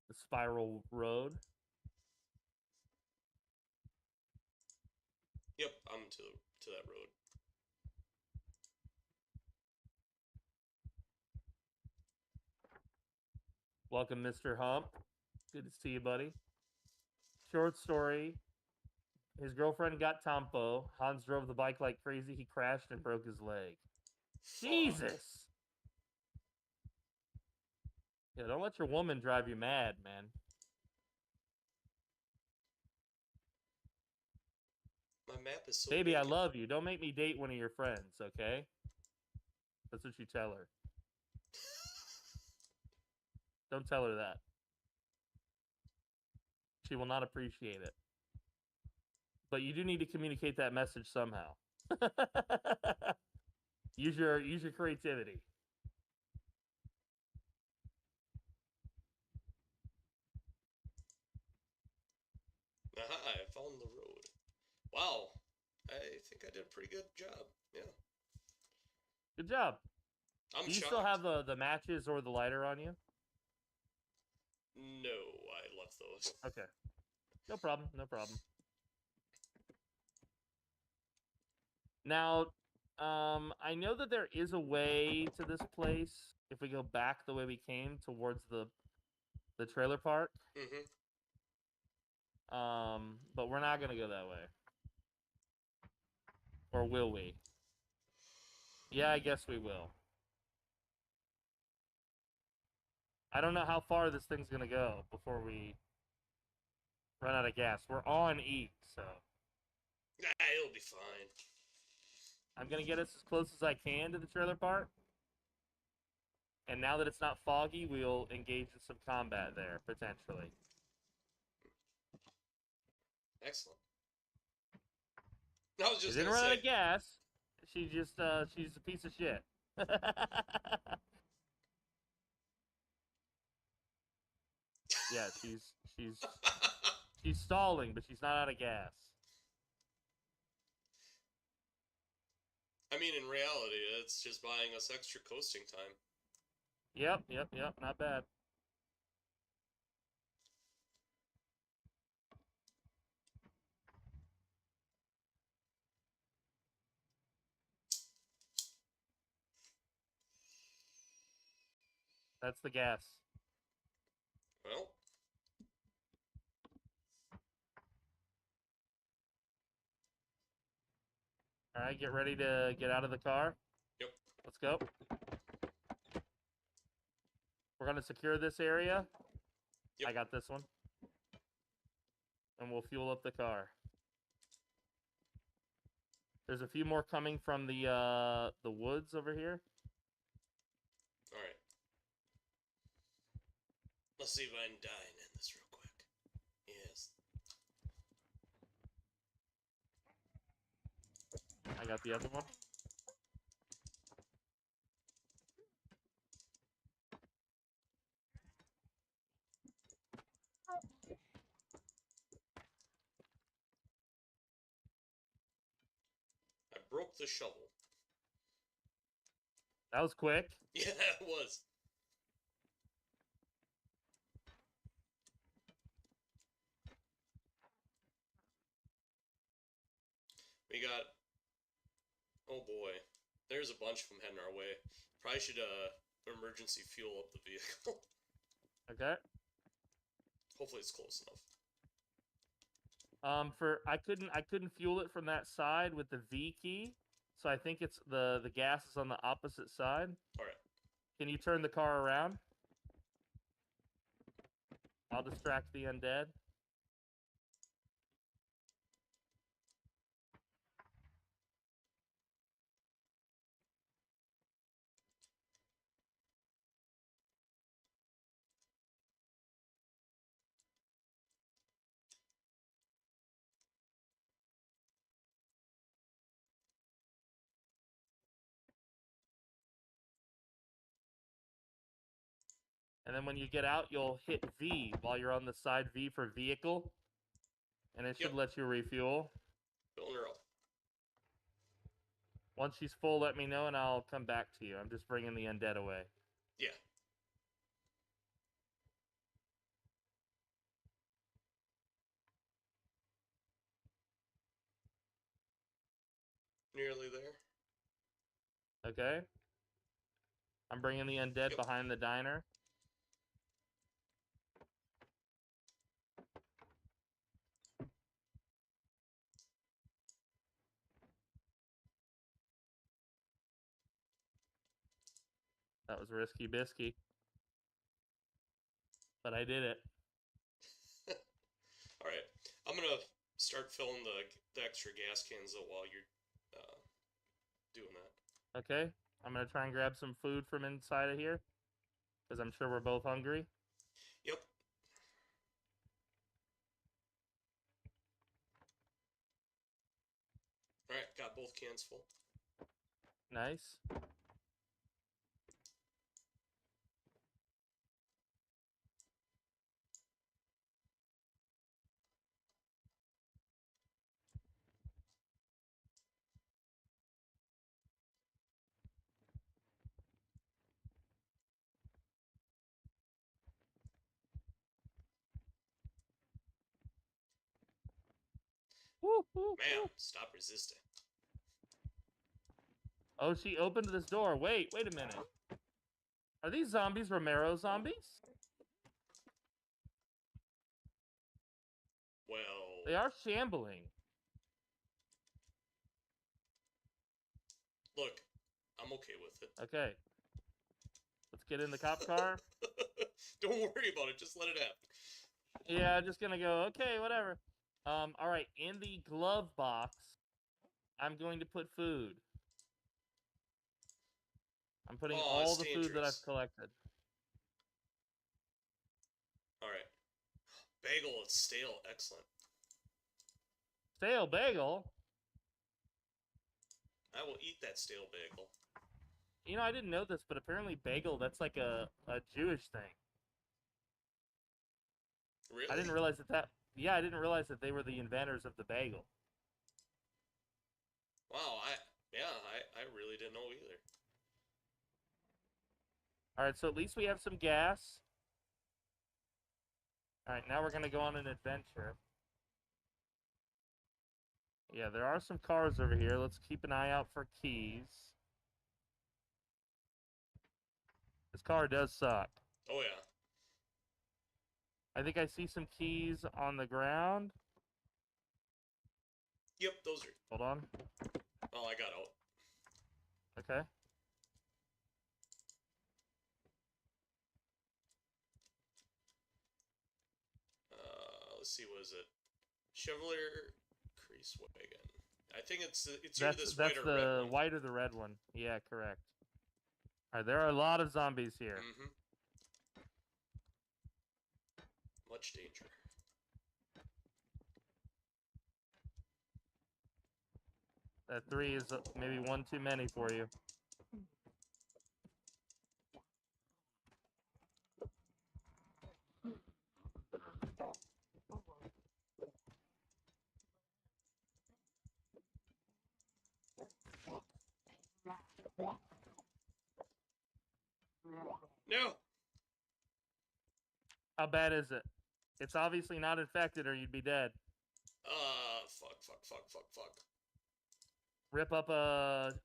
the spiral road. Yep, I'm to that road. Welcome, Mr. Hump. Good to see you, buddy. Short story. His girlfriend got Tompo. Hans drove the bike like crazy. He crashed and broke his leg. Fuck. Jesus! Yeah, don't let your woman drive you mad, man. My map is so Baby, big. I love you. Don't make me date one of your friends, okay? That's what you tell her. Don't tell her that. She will not appreciate it. But you do need to communicate that message somehow. Use your creativity. Aha, I found the road. Wow. I think I did a pretty good job. Yeah. Good job. I'm Do you shocked. still have the matches or the lighter on you? No, I left those. Okay. No problem. No problem. Now, I know that there is a way to this place if we go back the way we came towards the trailer park. Mm-hmm. But we're not gonna go that way. Or will we? Yeah, I guess we will. I don't know how far this thing's gonna go before we run out of gas. We're on E, so Nah, it'll be fine. I'm gonna get us as close as I can to the trailer park. And now that it's not foggy, we'll engage in some combat there, potentially. Excellent. I was just She didn't gonna run say. out of gas. She's a piece of shit. Yeah, she's stalling, but she's not out of gas. I mean, in reality, it's just buying us extra coasting time. Yep, not bad. That's the gas. Well. All right, get ready to get out of the car. Yep. Let's go. We're going to secure this area. Yep. I got this one. And we'll fuel up the car. There's a few more coming from the woods over here. All right. Let's see if I can dine in this real quick. Yes. I got the other one. I broke the shovel. That was quick. Yeah, it was. We got... Oh boy. There's a bunch of them heading our way. Probably should emergency fuel up the vehicle. Okay. Hopefully it's close enough. I couldn't fuel it from that side with the V key, so I think it's the gas is on the opposite side. All right. Can you turn the car around? I'll distract the undead. And then when you get out, you'll hit V while you're on the side V for vehicle. And it should let you refuel. Filling her up. Once she's full, let me know and I'll come back to you. I'm just bringing the undead away. Yeah. Nearly there. Okay. I'm bringing the undead behind the diner. That was risky bisky. But I did it. All right. I'm going to start filling the extra gas cans though while you're doing that. Okay. I'm going to try and grab some food from inside of here. Because I'm sure we're both hungry. Yep. All right. Got both cans full. Nice. Woo, woo, Man, woo. stop resisting. Oh, she opened this door. Wait a minute. Are these zombies Romero zombies? Well... They are shambling. Look, I'm okay with it. Okay. Let's get in the cop car. Don't worry about it. Just let it happen. Yeah, I'm just gonna go, okay, whatever. Alright, in the glove box, I'm going to put food. I'm putting all the food that I've collected. Alright. Bagel, it's stale. Excellent. Stale bagel? I will eat that stale bagel. You know, I didn't know this, but apparently bagel, that's like a Jewish thing. Really? I didn't realize yeah, I didn't realize that they were the inventors of the bagel. Wow, I really didn't know either. Alright, so at least we have some gas. Alright, now we're gonna go on an adventure. Yeah, there are some cars over here. Let's keep an eye out for keys. This car does suck. Oh, yeah. I think I see some keys on the ground. Yep, those are... Hold on. Oh, I got out. Okay. Let's see, what is it? Chevrolet Crease Wagon. I think it's either this That's white or the red one. white or the red one. Yeah, correct. All right, there are a lot of zombies here. Mm-hmm. Much danger. That 3 is maybe one too many for you. No. How bad is it? It's obviously not infected or you'd be dead. Fuck. Rip up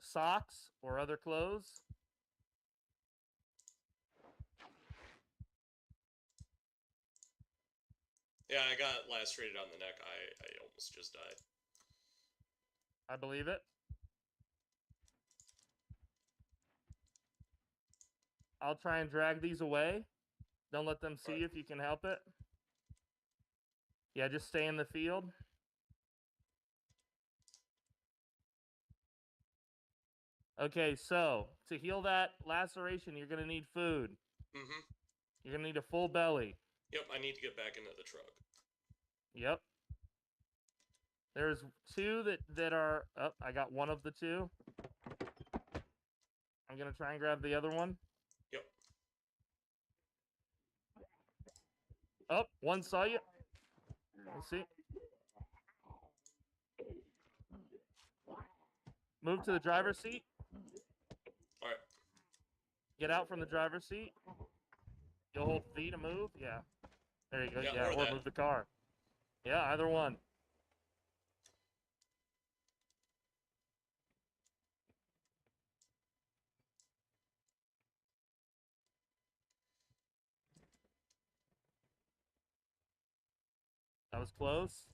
socks or other clothes. Yeah, I got lacerated on the neck. I almost just died. I believe it. I'll try and drag these away. Don't let them see you if you can help it. Yeah, just stay in the field. Okay, so to heal that laceration, you're going to need food. Mm-hmm. You're going to need a full belly. Yep, I need to get back into the truck. Yep. There's 2 that are... Oh, I got one of the 2. I'm going to try and grab the other one. Yep. Oh, one saw you. Let's see. Move to the driver's seat. All right. Get out from the driver's seat. You'll hold V to move. Yeah. There you go. Yeah, or move the car. Yeah, either one. That was close.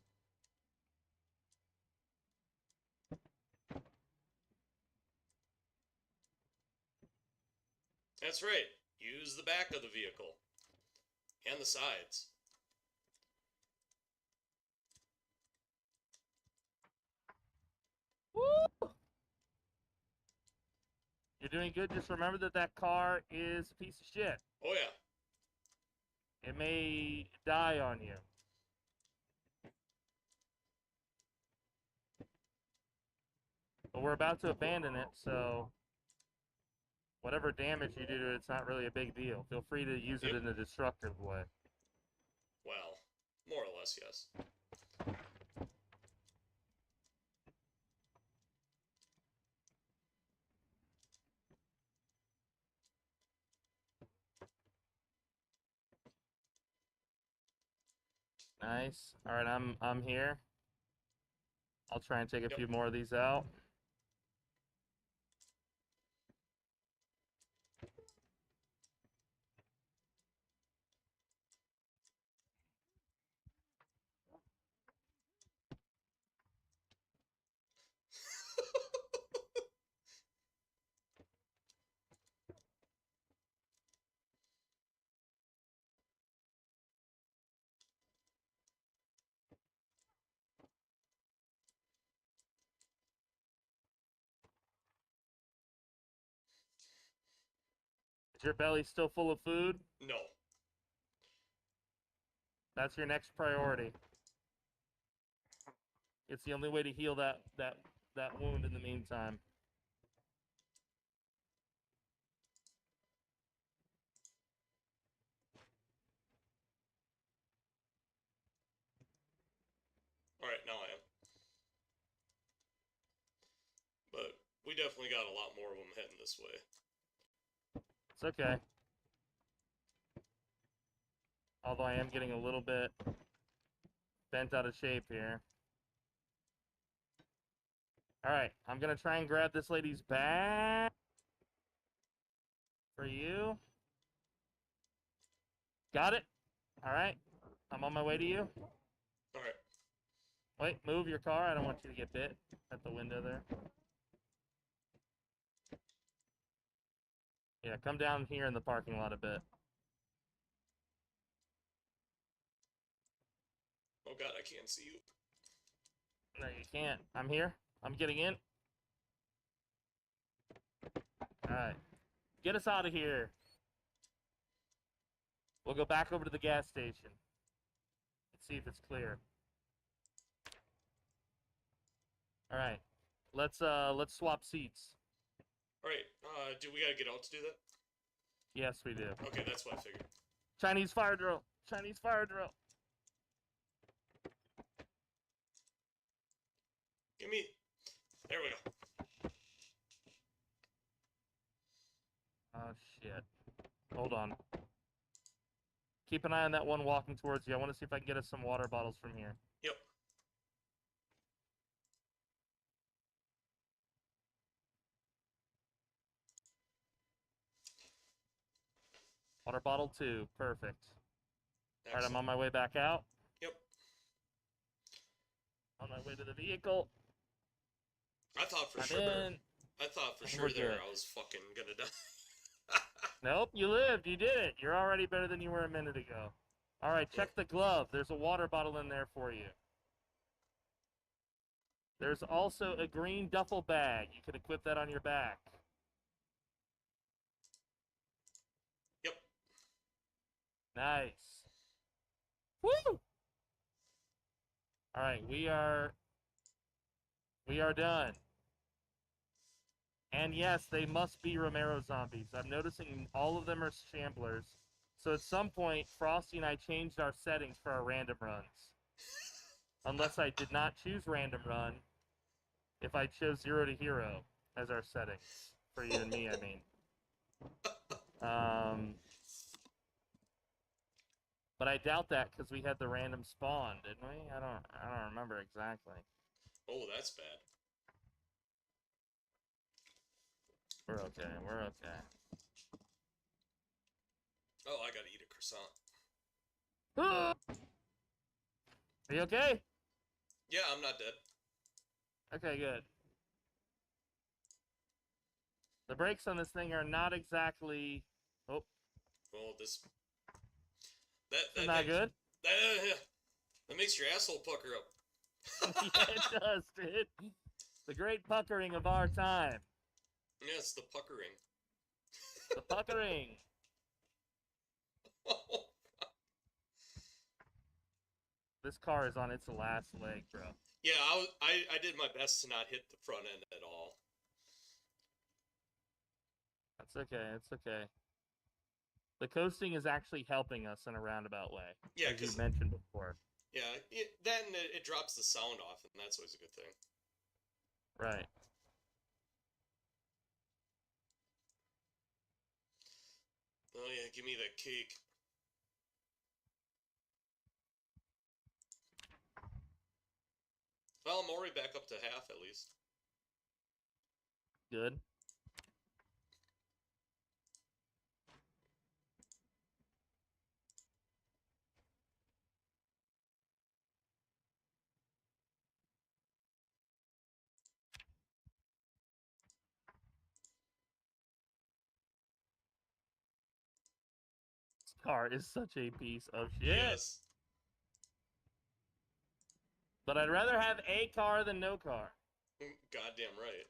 That's right. Use the back of the vehicle. And the sides. Woo! You're doing good. Just remember that car is a piece of shit. Oh, yeah. It may die on you. But we're about to abandon it, so whatever damage you do to it, it's not really a big deal. Feel free to use it in a destructive way. Well, more or less, yes. Nice. All right, I'm here. I'll try and take a few more of these out. Is your belly still full of food? No. That's your next priority. It's the only way to heal that wound in the meantime. Alright, now I am. But we definitely got a lot more of them heading this way. It's okay. Although I am getting a little bit bent out of shape here. Alright, I'm gonna try and grab this lady's bag. For you. Got it? Alright. I'm on my way to you. Alright. Wait, move your car. I don't want you to get bit at the window there. Yeah, come down here in the parking lot a bit. Oh god, I can't see you. No, you can't. I'm here. I'm getting in. Alright. Get us out of here. We'll go back over to the gas station. Let's see if it's clear. Alright. Let's swap seats. Alright, do we gotta get out to do that? Yes, we do. Okay, that's what I figured. Chinese fire drill. Chinese fire drill. Give me... There we go. Oh, shit. Hold on. Keep an eye on that one walking towards you. I want to see if I can get us some water bottles from here. Yep. Water bottle 2. Perfect. Excellent. Alright, I'm on my way back out. Yep. On my way to the vehicle. I thought for I'm sure. in. I thought for And sure we're there good. I was fucking gonna die. Nope, you lived. You did it. You're already better than you were a minute ago. Alright, check the glove. There's a water bottle in there for you. There's also a green duffel bag. You can equip that on your back. Yep. Nice. Woo! Alright, we are done. And yes, they must be Romero zombies. I'm noticing all of them are shamblers. So at some point, Frosty and I changed our settings for our random runs. Unless I did not choose random run. If I chose 0 to hero as our settings. For you and me, I mean. But I doubt that because we had the random spawn, didn't we? I don't remember exactly. Oh, that's bad. We're okay. We're okay. Oh, I gotta eat a croissant. Are you okay? Yeah, I'm not dead. Okay, good. The brakes on this thing are not exactly... Oh. Well, this... That's not good? That makes your asshole pucker up. Yeah, it does, dude. The great puckering of our time. Yeah, it's the puckering. The puckering. This car is on its last leg, bro. Yeah, I did my best to not hit the front end at all. That's okay, it's okay. The coasting is actually helping us in a roundabout way. Yeah, as you mentioned before. Yeah, then it drops the sound off, and that's always a good thing. Right. Oh yeah, give me that cake. Well, I'm already back up to half at least. Good. This car is such a piece of shit. Yes. But I'd rather have a car than no car. Goddamn right.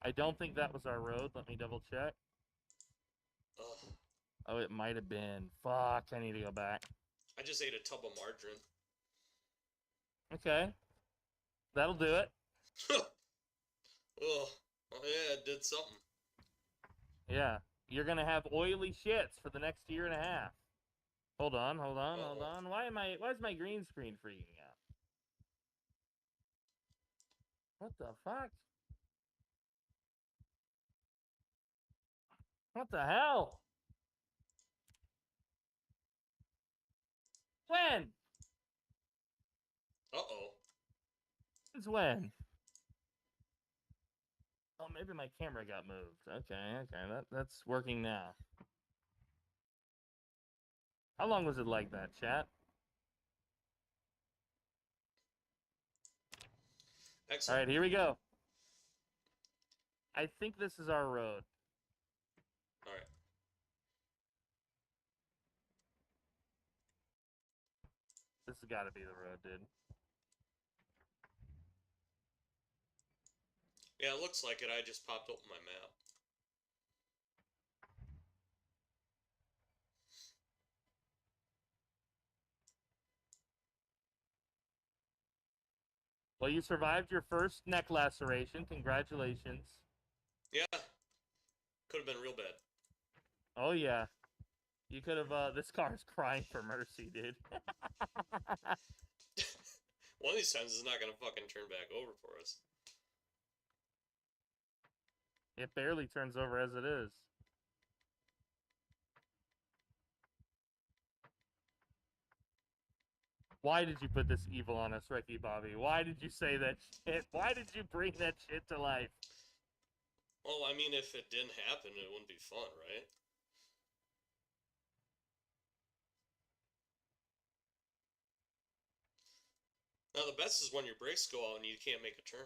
I don't think that was our road. Let me double check. Ugh. Oh, it might have been. Fuck, I need to go back. I just ate a tub of margarine. Okay. That'll do it. Oh, yeah, it did something. Yeah. You're gonna have oily shits for the next year and a half. Hold on, hold on, hold on. Why is my green screen freaking out? What the fuck? What the hell? When? Uh-oh. Since when? Oh, maybe my camera got moved. Okay, that's working now. How long was it like that, chat? Excellent. Alright, here we go. I think this is our road. Alright. This has got to be the road, dude. Yeah, it looks like it. I just popped open my map. Well, you survived your first neck laceration. Congratulations. Yeah. Could have been real bad. Oh, yeah. You could have, this car's crying for mercy, dude. One of these times it's not gonna fucking turn back over for us. It barely turns over as it is. Why did you put this evil on us, Ricky Bobby? Why did you say that shit? Why did you bring that shit to life? Well, I mean, if it didn't happen, it wouldn't be fun, right? Now, the best is when your brakes go out and you can't make a turn.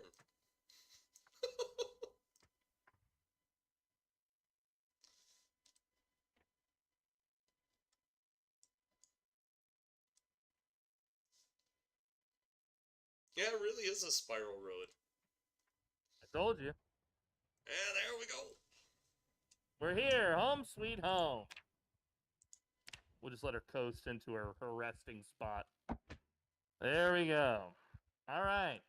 Yeah, it really is a spiral road. I told you. Yeah, there we go. We're here. Home sweet home. We'll just let her coast into her resting spot. There we go. All right.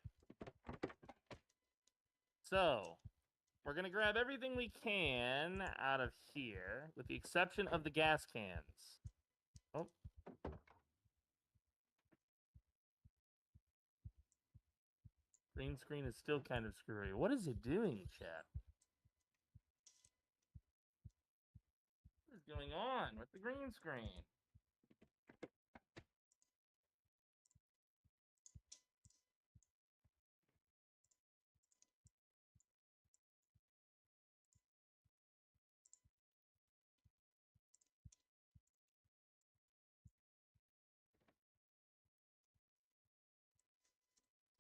So, we're going to grab everything we can out of here, with the exception of the gas cans. Oh. Green screen is still kind of screwy. What is it doing, chat? What is going on with the green screen?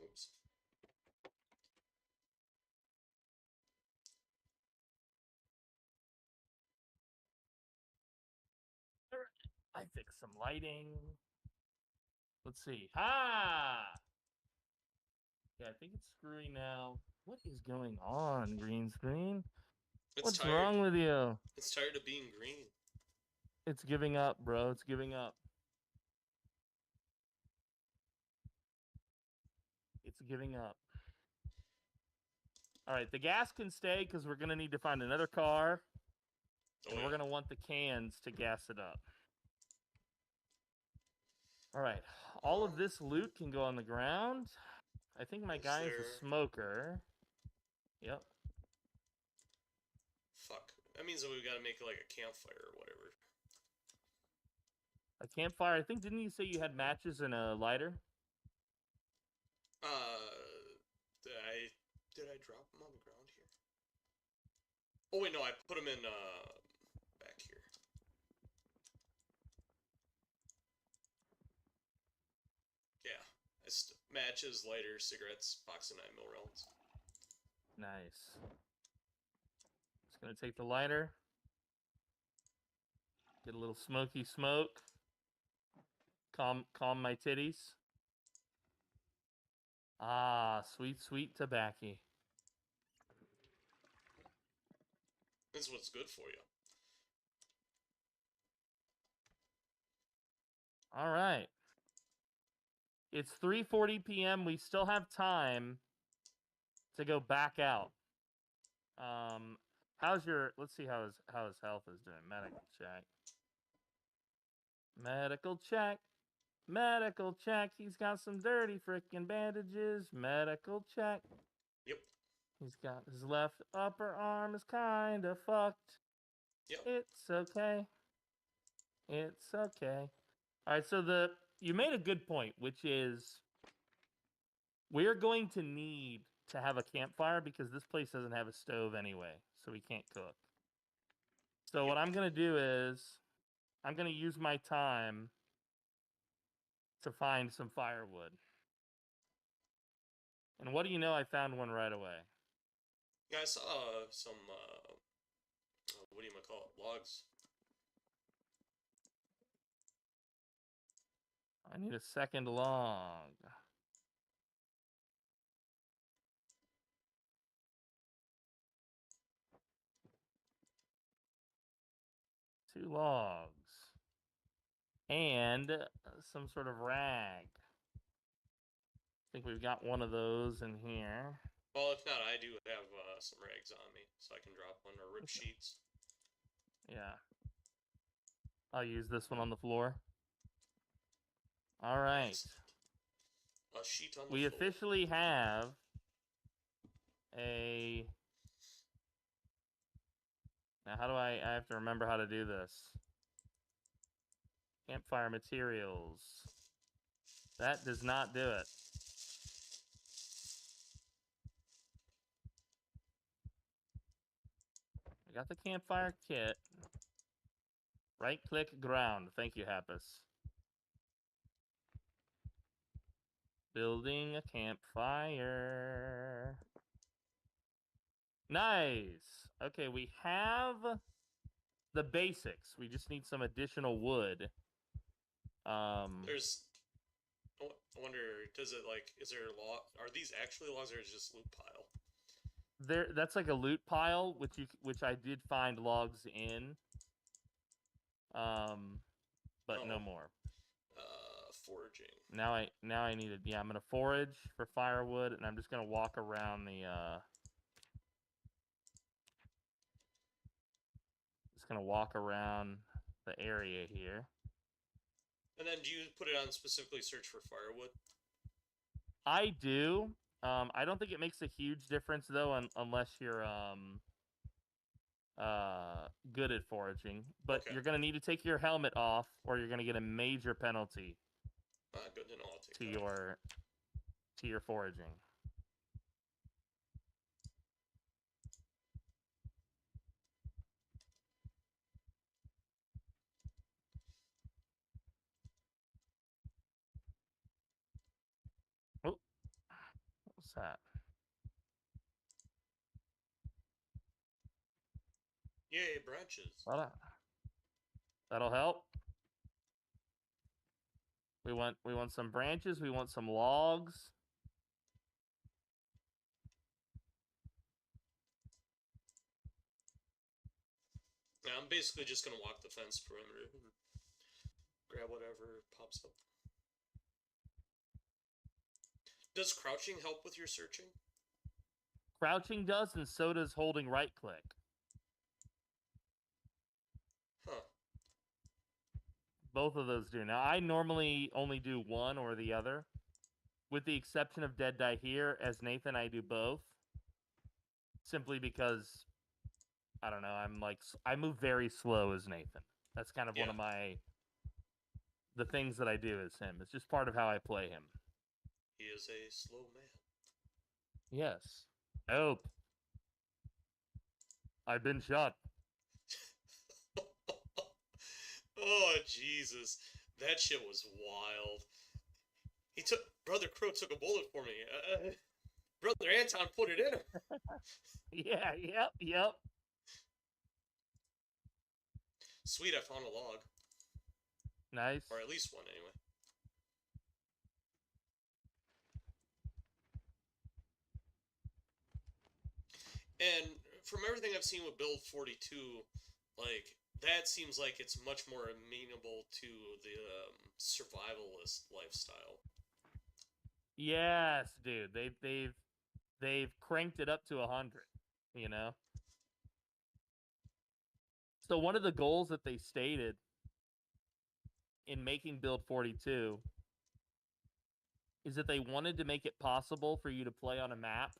Oops. I fixed some lighting. Let's see. Ah! Yeah, I think it's screwy now. What is going on, green screen? It's What's tired. wrong with you? It's tired of being green. It's giving up, bro. It's giving up. It's giving up. All right, the gas can stay because we're going to need to find another car. Oh, And yeah. we're going to want the cans to gas it up. All right. All of this loot can go on the ground. I think my guy is a smoker. Yep. Fuck. That means that we've got to make like a campfire or whatever. A campfire. I think, didn't you say you had matches and a lighter? Did I drop them on the ground here? Oh wait, no, I put them in back here. Yeah, matches, lighters, cigarettes, box of 9mm rounds. Nice. Just gonna take the lighter. Get a little smoky smoke. Calm my titties. Ah, sweet, sweet tobacco. This is what's good for you. All right. It's 3:40 p.m. We still have time to go back out. How's your? Let's see how his health is doing. Medical check. Medical check. Medical check. He's got some dirty freaking bandages. Medical check. Yep. He's got his left upper arm is kind of fucked. Yep. It's okay. It's okay. All right, so you made a good point, which is we're going to need to have a campfire because this place doesn't have a stove anyway, so we can't cook. So what I'm going to do is I'm going to use my time to find some firewood. And what do you know? I found one right away. Yeah, I saw some, what do you call it? Logs. I need a second log. 2 logs. And some sort of rag. I think we've got one of those in here. Well, if not, I do have some rags on me, so I can drop one, or rip sheets. Yeah. I'll use this one on the floor. All right. Excellent. A sheet on the We floor. officially have a... Now, how do I have to remember how to do this. Campfire materials. That does not do it. I got the campfire kit. Right-click ground. Thank you, Happus. Building a campfire. Nice. Okay, we have the basics. We just need some additional wood. There's... I wonder, does it, like, is there a log? Are these actually logs, or is it just loot pile? That's like a loot pile, which I did find logs in. But no more. Foraging. Now I need it. Yeah, I'm gonna forage for firewood, and I'm just gonna walk around the the area here. And then do you put it on specifically search for firewood? I do. I don't think it makes a huge difference though, unless you're good at foraging. But okay. You're gonna need to take your helmet off, or you're gonna get a major penalty. Good to know. I'll take to your foraging. Oh, what's that? Yay, branches. That'll help. We want some branches. We want some logs. Yeah, I'm basically just gonna walk the fence perimeter and grab whatever pops up. Does crouching help with your searching? Crouching does, and so does holding right click. Huh. Both of those do. Now, I normally only do one or the other. With the exception of Dead Die Here, as Nathan, I do both. Simply because, I don't know, I move very slow as Nathan. That's kind of one of the things that I do as him. It's just part of how I play him. He is a slow man. Yes. Help. I've been shot. Oh, Jesus. That shit was wild. Brother Crow took a bullet for me. Brother Anton put it in him. Yeah, yep. Sweet, I found a log. Nice. Or at least one, anyway. And from everything I've seen with Build 42, like, that seems like it's much more amenable to the survivalist lifestyle. Yes, dude. They've cranked it up to 100, you know? So one of the goals that they stated in making Build 42 is that they wanted to make it possible for you to play on a map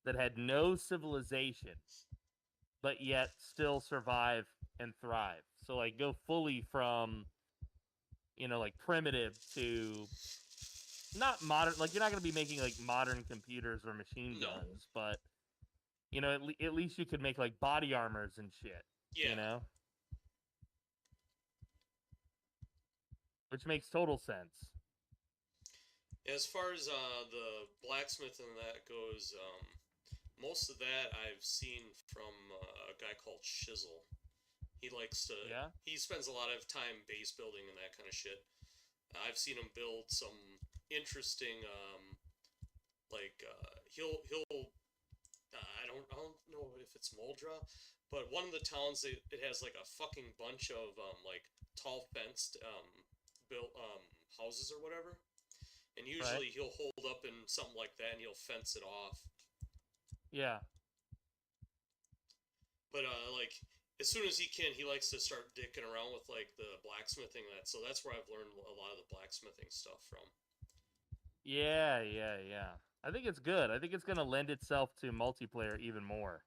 that had no civilization, but yet still survive and thrive. So, like, go fully from, you know, like, primitive to not modern. Like, you're not going to be making, like, modern computers or machine guns, but, you know, at least you could make, like, body armors and shit, you know? Which makes total sense. As far as the blacksmith and that goes, most of that I've seen from a guy called Shizzle. He likes to... Yeah? He spends a lot of time base building and that kind of shit. I've seen him build some interesting, he'll... I don't know if it's Moldra, but one of the towns it has like a fucking bunch of like tall fenced built houses or whatever, and usually he'll hold up in something like that and he'll fence it off. Yeah. But like as soon as he can, he likes to start dicking around with like the blacksmithing that. So that's where I've learned a lot of the blacksmithing stuff from. Yeah. I think it's good. I think it's going to lend itself to multiplayer even more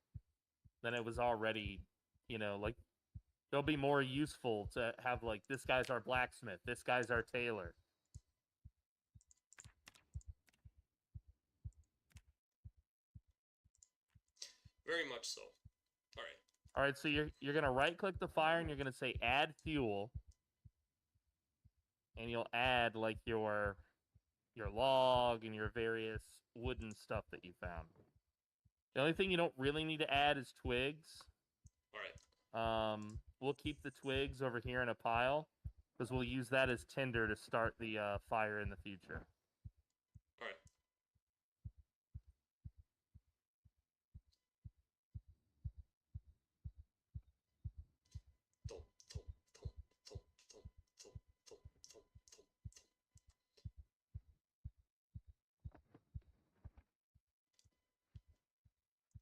than it was already. You know, like they'll be more useful to have like this guy's our blacksmith, this guy's our tailor. Very much so. All right. All right, so you're gonna right click the fire and you're gonna say add fuel, and you'll add like your log and your various wooden stuff that you found. The only thing you don't really need to add is twigs. All right. We'll keep the twigs over here in a pile because we'll use that as tinder to start the fire in the future. All right.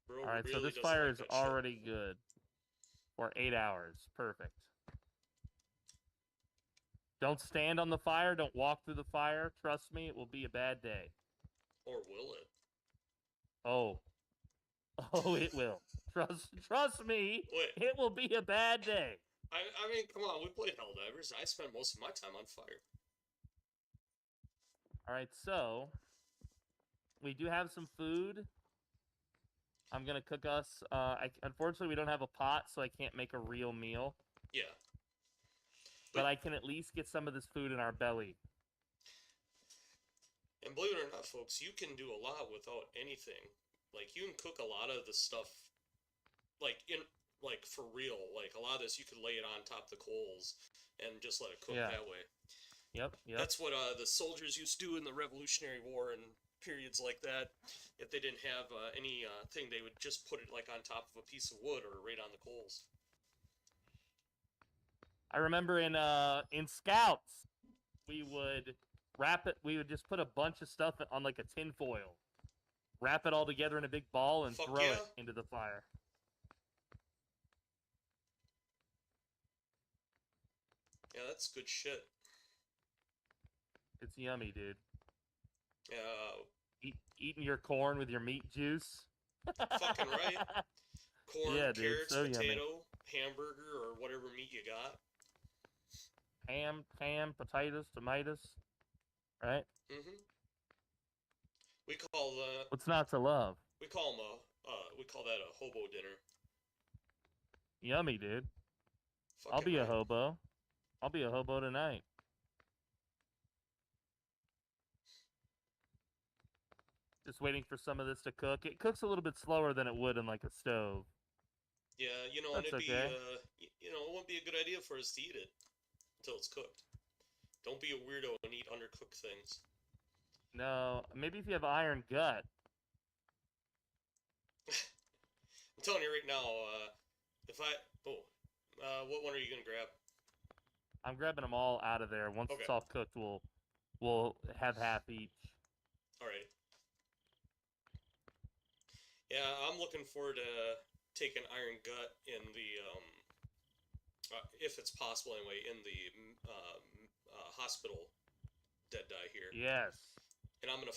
Bro, All right, really so this doesn't fire like is that already shit. good. For 8 hours. Perfect. Don't stand on the fire. Don't walk through the fire. Trust me, it will be a bad day. Or will it? Oh. Oh, it will. Trust me, Wait. it will be a bad day. I mean, come on, we played Helldivers. I spend most of my time on fire. All right, so we do have some food. I'm gonna cook us. Unfortunately, we don't have a pot, so I can't make a real meal. Yeah. But I can at least get some of this food in our belly. And believe it or not, folks, you can do a lot without anything. Like, you can cook a lot of the stuff, like, for real. Like, a lot of this, you could lay it on top of the coals and just let it cook that way. Yep. That's what the soldiers used to do in the Revolutionary War and periods like that. If they didn't have any thing, they would just put it, like, on top of a piece of wood or right on the coals. I remember in Scouts, we would wrap it. We would just put a bunch of stuff on like a tin foil, wrap it all together in a big ball, and throw it into the fire. Yeah, that's good shit. It's yummy, dude. Yeah. Eating your corn with your meat juice. Fucking right. Corn, yeah, carrots, so potato, yummy. hamburger, or whatever meat you got. Ham, potatoes, tomatoes. Right? Mm-hmm. We call what's not to love? We call them we call that a hobo dinner. Yummy, dude. Fucking I'll be a hobo. I'll be a hobo tonight. Just waiting for some of this to cook. It cooks a little bit slower than it would in like a stove. Yeah, you know, That's and it'd okay. be you know, it wouldn't be a good idea for us to eat it until it's cooked. Don't be a weirdo and eat undercooked things. No, maybe if you have iron gut. I'm telling you right now, what one are you gonna grab? I'm grabbing them all out of there. Once it's all cooked, we'll have half each. All right. Yeah, I'm looking forward to taking iron gut in the if it's possible anyway, in the hospital dead die here. Yes. And I'm gonna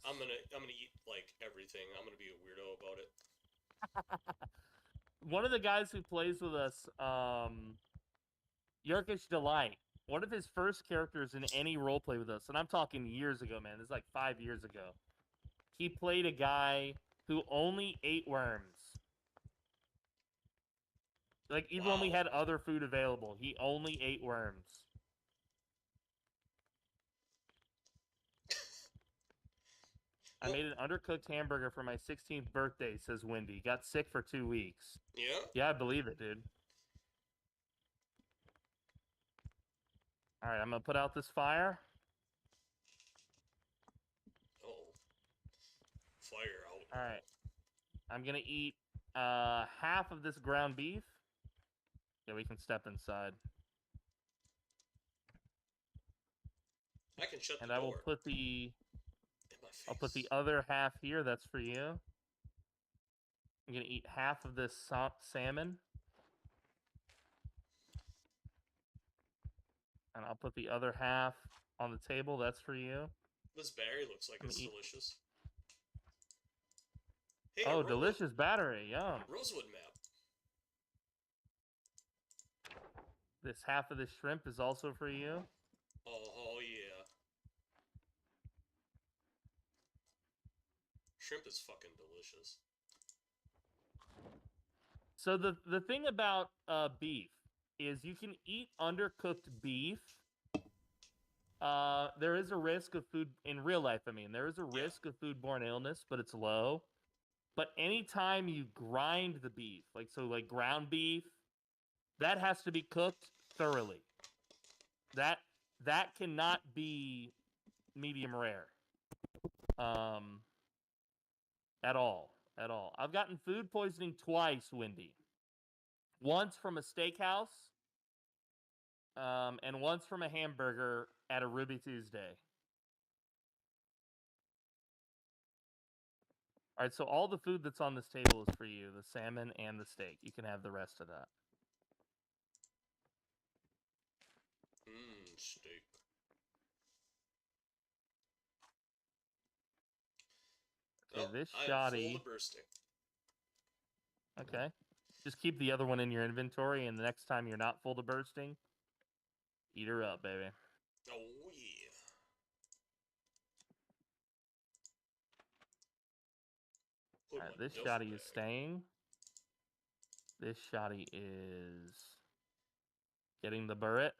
I'm gonna eat like everything. I'm gonna be a weirdo about it. One of the guys who plays with us, Yerkish Delight, one of his first characters in any roleplay with us, and I'm talking years ago, man. This is like 5 years ago. He played a guy who only ate worms. Like, even when we had other food available, he only ate worms. I made an undercooked hamburger for my 16th birthday, says Wendy. Got sick for 2 weeks. Yeah? Yeah, I believe it, dude. All right, I'm going to put out this fire. Oh. Fire out. All right. I'm gonna eat half of this ground beef. Yeah, we can step inside. I can shut And the I door. will put the... In my face. I'll put the other half here. That's for you. I'm gonna eat half of this salmon. And I'll put the other half on the table. That's for you. This battery looks like it's delicious. Hey, oh, delicious battery. Yum. Rosewood map. This half of this shrimp is also for you. Oh, yeah. Shrimp is fucking delicious. So the thing about beef is you can eat undercooked beef. There is a risk of food in real life. I mean, there is a risk of foodborne illness, but it's low. But anytime you grind the beef, like ground beef, that has to be cooked thoroughly. That cannot be medium rare. At all. I've gotten food poisoning twice, Wendy. Once from a steakhouse, and once from a hamburger at a Ruby Tuesday. All right, so all the food that's on this table is for you, the salmon and the steak. You can have the rest of that. Steak. Okay, oh, this I shoddy... am full to bursting. Okay. Just keep the other one in your inventory, and the next time you're not full to bursting, eat her up, baby. Oh, yeah. Alright, this shoddy is staying. This shoddy is getting the burret.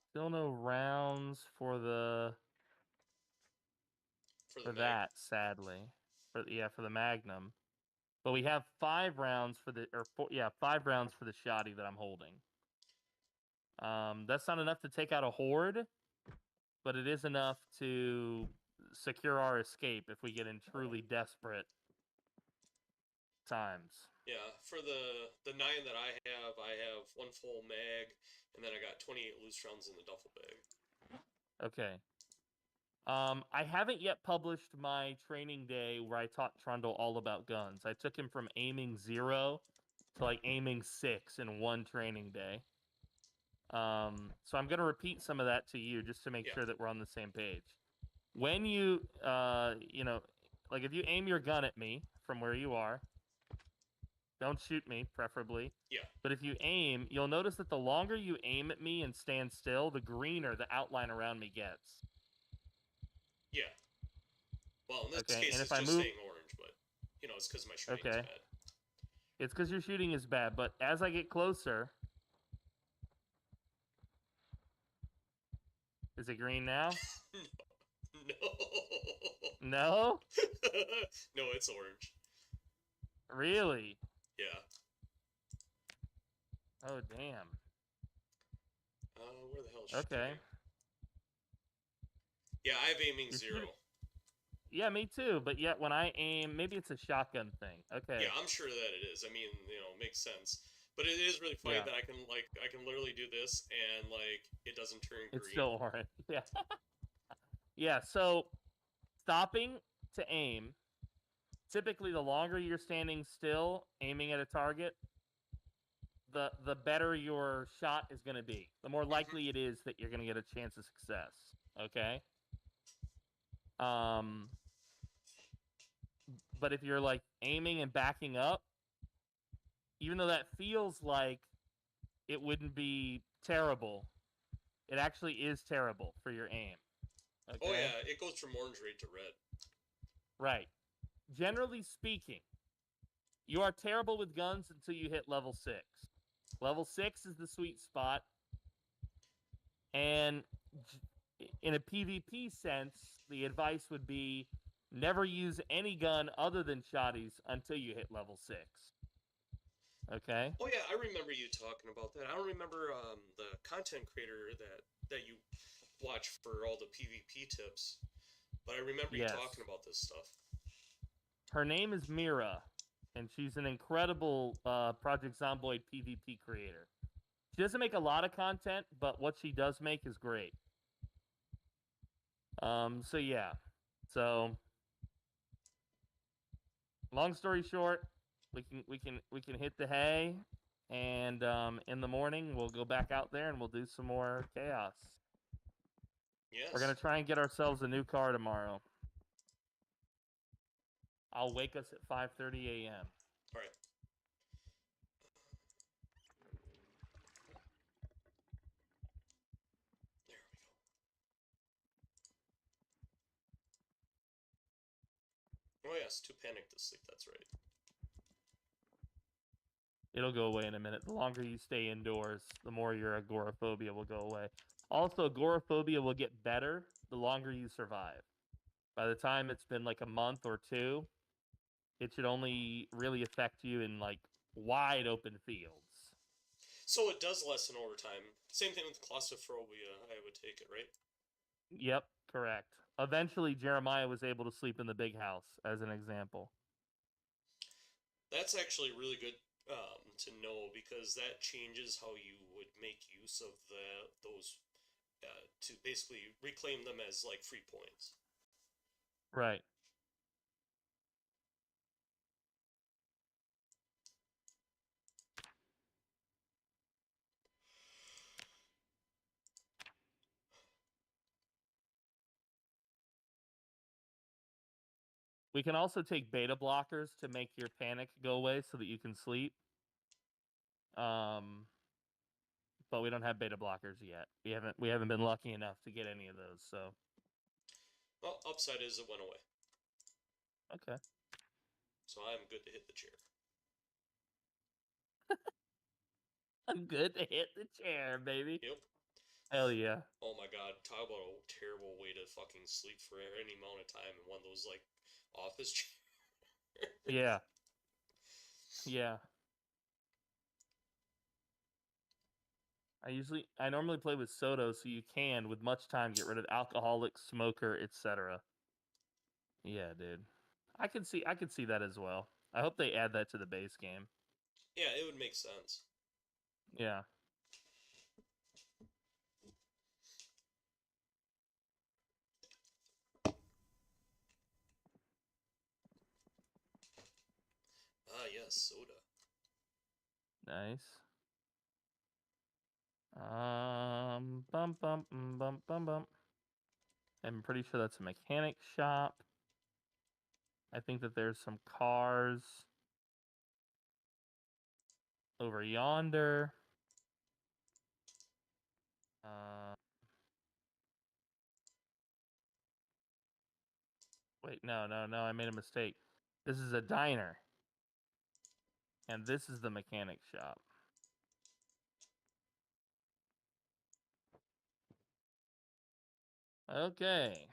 Still no rounds for the... For that, sadly. For the Magnum. But we have 5 rounds for the... Or 5 rounds for the shoddy that I'm holding. That's not enough to take out a horde, but it is enough to secure our escape if we get in truly desperate times. Yeah, for the 9 that I have 1 full mag, and then I got 28 loose rounds in the duffel bag. Okay. I haven't yet published my training day where I taught Trundle all about guns. I took him from aiming 0 to like aiming 6 in one training day. So I'm gonna repeat some of that to you just to make sure that we're on the same page. When you, like if you aim your gun at me from where you are, don't shoot me, preferably. Yeah. But if you aim, you'll notice that the longer you aim at me and stand still, the greener the outline around me gets. Yeah. Well, in this case, and it's just staying orange, but, it's because my shooting is bad. It's because your shooting is bad, but as I get closer... Is it green now? No. No? No, it's orange. Really? Yeah. Oh, damn. Where the hell is she? Okay. Yeah, I have aiming 0. Yeah, me too. But yet when I aim, maybe it's a shotgun thing. Okay. Yeah, I'm sure that it is. I mean, it makes sense. But it is really funny that I can literally do this and it doesn't turn green. It's still orange. Yeah. Yeah, so stopping to aim, typically the longer you're standing still aiming at a target, the better your shot is going to be. The more likely it is that you're going to get a chance of success. Okay? But if you're aiming and backing up, even though that feels like it wouldn't be terrible, it actually is terrible for your aim. Okay? Oh yeah, it goes from orange right to red. Right. Generally speaking, you are terrible with guns until you hit level 6. Level 6 is the sweet spot. And in a PvP sense, the advice would be never use any gun other than shotties until you hit level 6. Okay. Oh yeah, I remember you talking about that. I don't remember the content creator that you watch for all the PvP tips, but I remember you Yes. talking about this stuff. Her name is Mira, and she's an incredible Project Zomboid PvP creator. She doesn't make a lot of content, but what she does make is great. So yeah. So long story short, we can hit the hay, and in the morning we'll go back out there and we'll do some more chaos. Yes. We're gonna try and get ourselves a new car tomorrow. I'll wake us at 5:30 a.m. All right. There we go. Oh yes, too panicked to sleep. That's right. It'll go away in a minute. The longer you stay indoors, the more your agoraphobia will go away. Also, agoraphobia will get better the longer you survive. By the time it's been like a month or two, it should only really affect you in like wide open fields. So it does lessen over time. Same thing with claustrophobia, I would take it, right? Yep, correct. Eventually, Jeremiah was able to sleep in the big house, as an example. That's actually really good to know because that changes how you would make use of those to basically reclaim them as like free points. Right. We can also take beta blockers to make your panic go away so that you can sleep. But we don't have beta blockers yet. We haven't been lucky enough to get any of those, so. Well, upside is it went away. Okay. So I'm good to hit the chair. I'm good to hit the chair, baby. Yep. Hell yeah. Oh my god, talk about a terrible way to fucking sleep for any amount of time in one of those like office chairs. Yeah. Yeah. I normally play with Soto, so you can, with much time, get rid of alcoholic, smoker, etc. Yeah, dude. I could see that as well. I hope they add that to the base game. Yeah, it would make sense. Yeah. Ah, yes, soda. Nice. Bump, bump, bump, bump, bump. I'm pretty sure that's a mechanic shop. I think that there's some cars over yonder. Wait, no, I made a mistake. This is a diner. And this is the mechanic shop. Okay.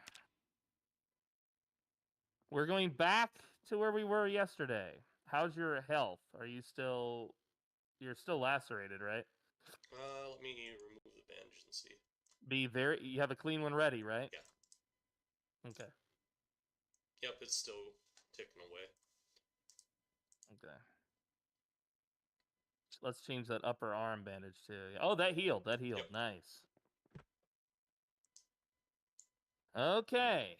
We're going back to where we were yesterday. How's your health? You're still lacerated, right? Let me remove the bandage and see. You have a clean one ready, right? Yeah. Okay. Yep, it's still ticking away. Okay. Let's change that upper arm bandage too. Oh, that healed. That healed. Yep. Nice. Okay.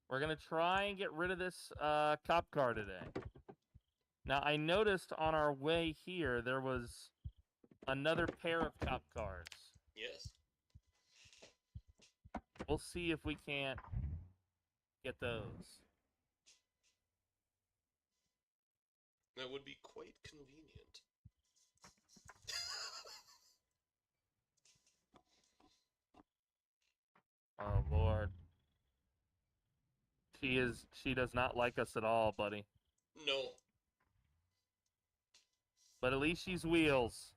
We're going to try and get rid of this cop car today. Now, I noticed on our way here, there was another pair of cop cars. Yes. We'll see if we can't get those. That would be quite convenient. Oh, Lord. She does not like us at all, buddy. No. But at least she's wheels.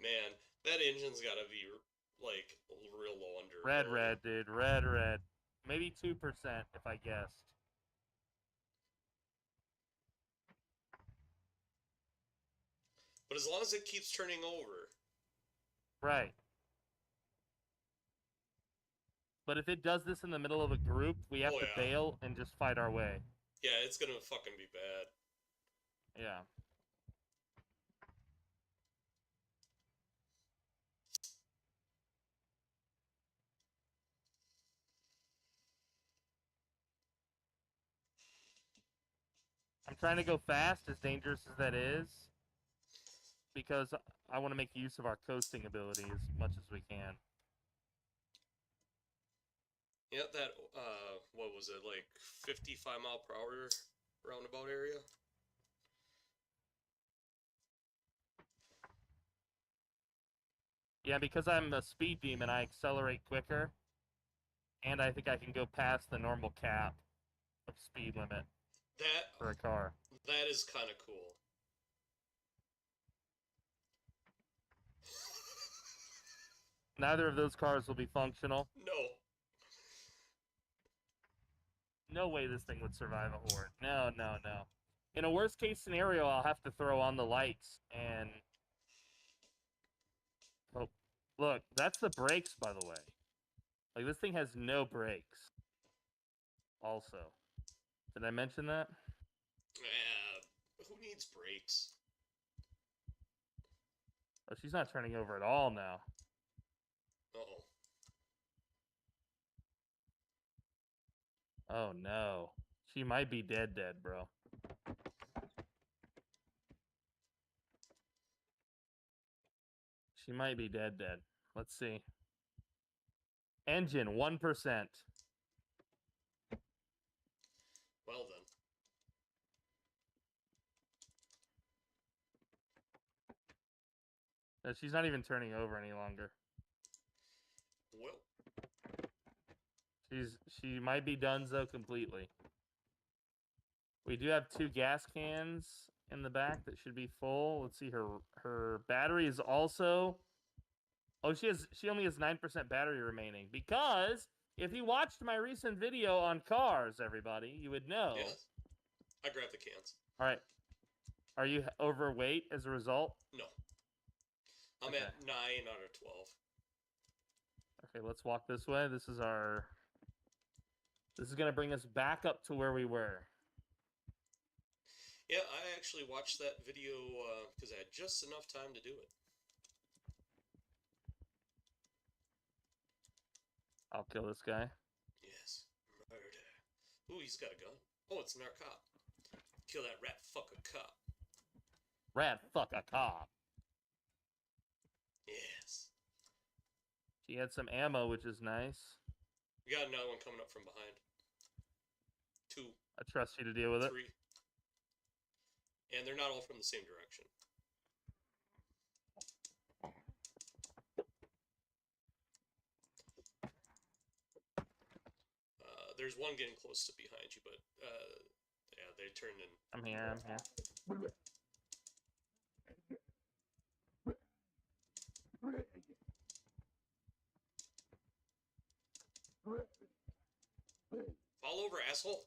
Man, that engine's gotta be, like, real low on Red, durability. dude. Red. Maybe 2% if I guessed. But as long as it keeps turning over. Right. But if it does this in the middle of a group, we have to bail and just fight our way. Yeah, it's gonna fucking be bad. Yeah. I'm trying to go fast, as dangerous as that is, because I want to make use of our coasting ability as much as we can. Yeah, that, what was it, like 55 mile per hour roundabout area? Yeah, because I'm a speed demon, I accelerate quicker, and I think I can go past the normal cap of speed limit for a car. That is kind of cool. Neither of those cars will be functional. No. No way this thing would survive a horde. No. In a worst case scenario, I'll have to throw on the lights and... Oh, look, that's the brakes, by the way. Like, this thing has no brakes. Also. Did I mention that? Who needs brakes? Oh, she's not turning over at all now. Uh-oh. Oh, no. She might be dead, bro. She might be dead. Let's see. Engine, 1%. Well, then. No, she's not even turning over any longer. Well. She might be donezo completely. We do have 2 gas cans in the back that should be full. Let's see, her battery is also... Oh, she only has 9% battery remaining. Because if you watched my recent video on cars, everybody, you would know. Yes. I grabbed the cans. All right. Are you overweight as a result? No. I'm at 9 out of 12. Okay, let's walk this way. This is going to bring us back up to where we were. Yeah, I actually watched that video because I had just enough time to do it. I'll kill this guy. Yes. Murder. Ooh, he's got a gun. Oh, it's an cop. Kill that rat fuck a cop. Rat fuck a cop. Yes. She had some ammo, which is nice. We got another one coming up from behind. 2. I trust you to deal with 3. it. And they're not all from the same direction. There's one getting close to behind you, but yeah, they turned in. I'm here. Fall over, asshole.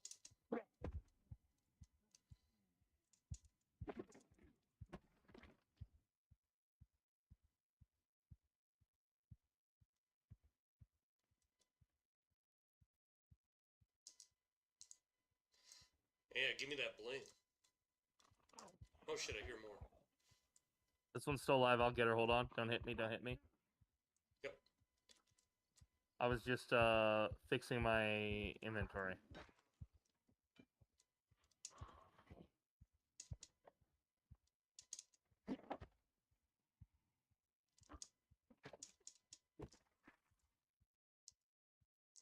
Yeah, give me that bling. Oh shit, I hear more. This one's still alive. I'll get her. Hold on. Don't hit me. Yep. I was just fixing my inventory.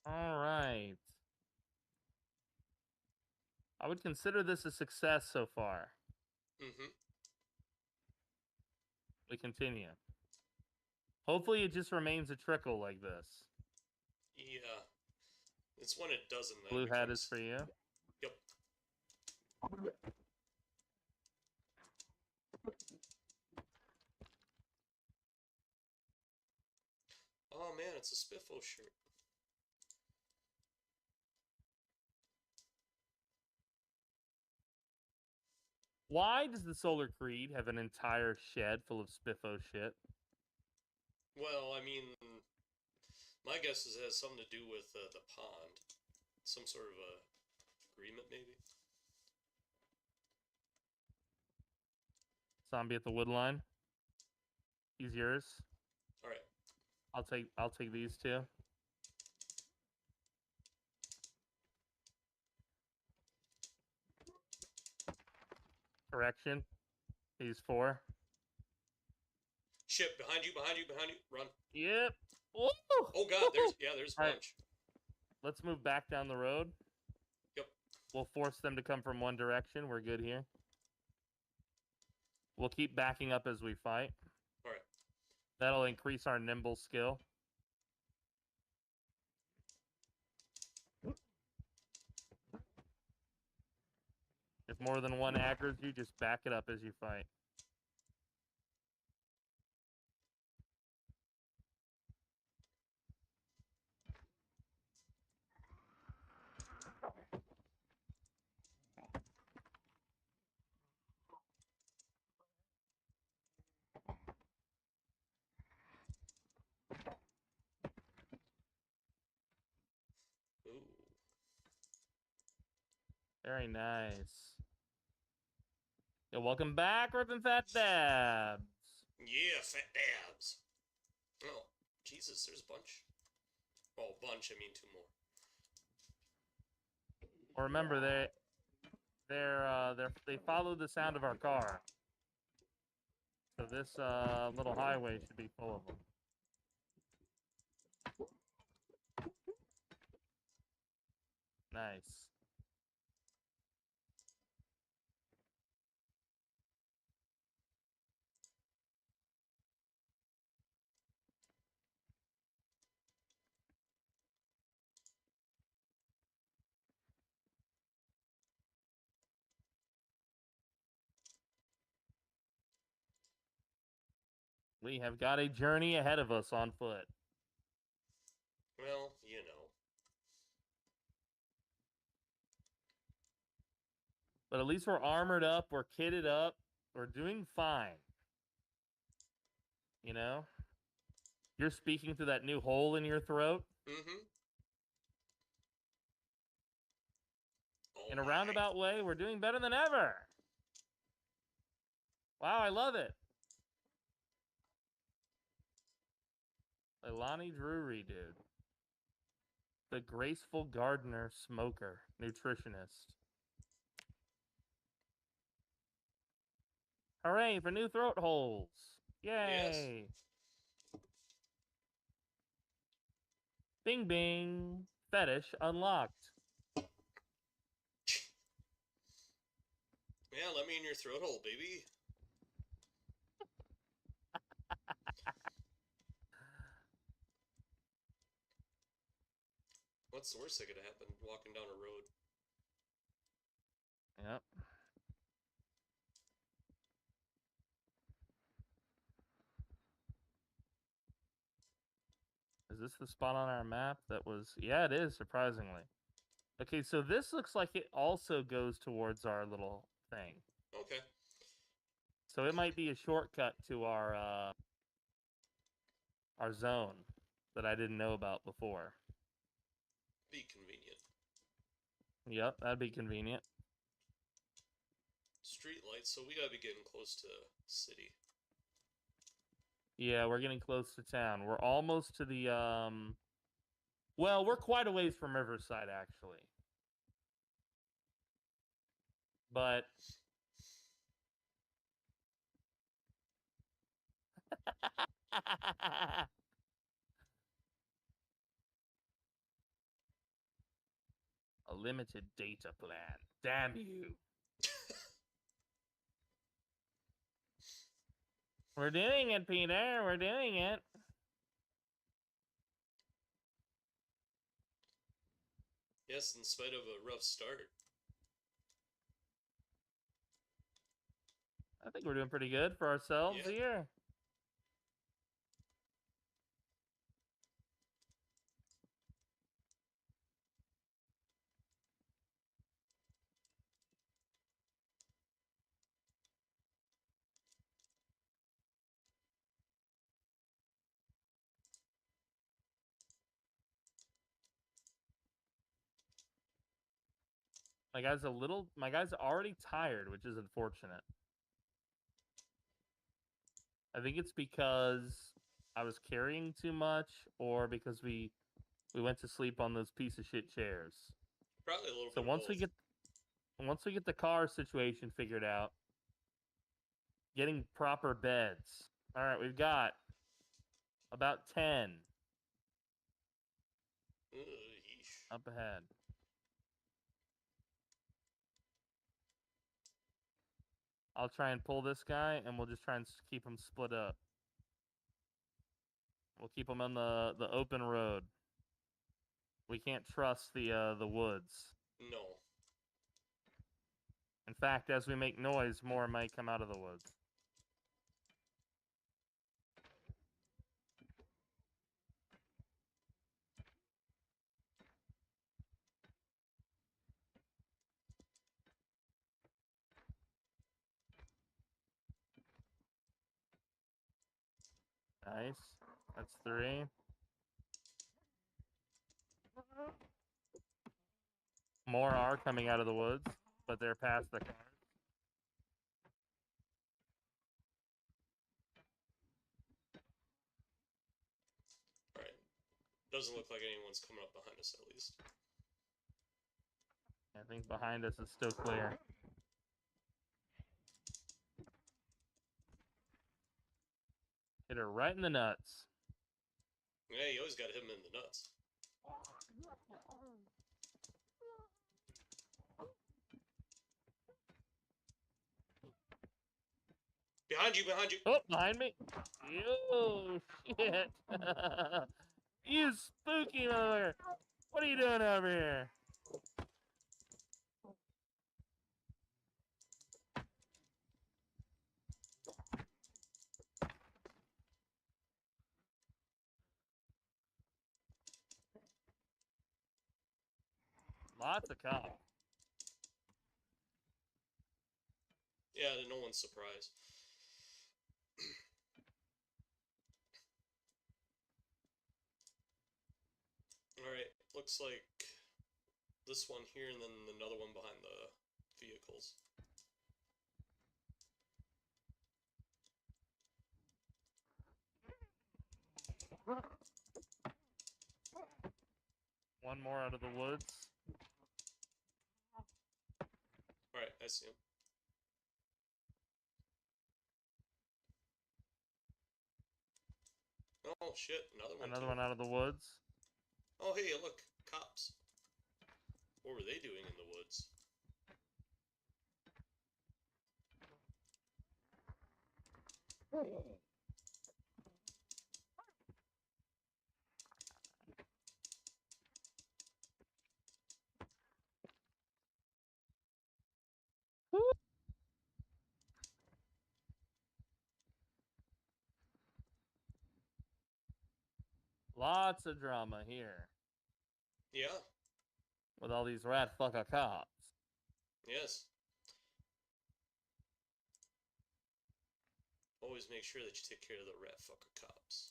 All right. I would consider this a success so far. Mm-hmm. We continue. Hopefully it just remains a trickle like this. Yeah. It's when it doesn't. Blue hat is for you. Yep. Oh man, it's a Spiffo shirt. Why does the Solar Creed have an entire shed full of Spiffo shit? Well, I mean, my guess is it has something to do with the pond. Some sort of a agreement, maybe. Zombie at the wood line. He's yours. All right. I'll take these two. Correction. He's 4. Shit, behind you, behind you, behind you. Run. Yep. Woo! Oh god, there's a All right. bunch. Let's move back down the road. Yep. We'll force them to come from one direction. We're good here. We'll keep backing up as we fight. All right. That'll increase our nimble skill. If more than one aggro's you, just back it up as you fight. Ooh. Very nice. Yo, welcome back, Rippin' Fat Dabs. Yeah, fat dabs. Oh, Jesus, there's a bunch. Oh, bunch, I mean 2 more. Well, remember, they follow the sound of our car. So this little highway should be full of them. Nice. We have got a journey ahead of us on foot. Well, you know. But at least we're armored up, we're kitted up, we're doing fine. You know? You're speaking through that new hole in your throat. Mm-hmm. Oh In a roundabout way, we're doing better than ever. Wow, I love it. Leilani Drury, dude. The graceful gardener smoker, nutritionist. Hooray for new throat holes. Yay. Yes. Bing bing. Fetish unlocked. Yeah, let me in your throat hole, baby. What's the worst that could happen? Walking down a road. Yep. Is this the spot on our map that was... Yeah, it is, surprisingly. Okay, so this looks like it also goes towards our little thing. Okay. So it might be a shortcut to our zone that I didn't know about before. Be convenient. Yep, that'd be convenient. Street lights, so we gotta be getting close to city. Yeah, we're getting close to town. We're almost to the, well, we're quite a ways from Riverside, actually. But... A limited data plan. Damn you. We're doing it, Peter. We're doing it. Yes, in spite of a rough start. I think we're doing pretty good for ourselves here. My guy's already tired, which is unfortunate. I think it's because I was carrying too much, or because we went to sleep on those piece of shit chairs. Probably a little so bit once of we both. once we get the car situation figured out, getting proper beds. All right, we've got about 10 Yeesh. up ahead. I'll try and pull this guy, and we'll just try and keep him split up. We'll keep him on the open road. We can't trust the woods. No. In fact, as we make noise, more might come out of the woods. Nice. That's 3. More are coming out of the woods, but they're past the cars. Alright. Doesn't look like anyone's coming up behind us, at least. I think behind us is still clear. Hit her right in the nuts. Yeah, you always got to hit him in the nuts. Behind you, behind you! Oh, behind me! Oh, shit! You spooky mother! What are you doing over here? Lots of cops. Yeah, no one's surprised. Alright, looks like this one here and then another one behind the vehicles. One more out of the woods. Alright, I see him. Oh shit, Another one out of the woods. Oh hey, look, cops. What were they doing in the woods? Lots of drama here. Yeah. With all these rat fucker cops. Yes. Always make sure that you take care of the rat fucker cops.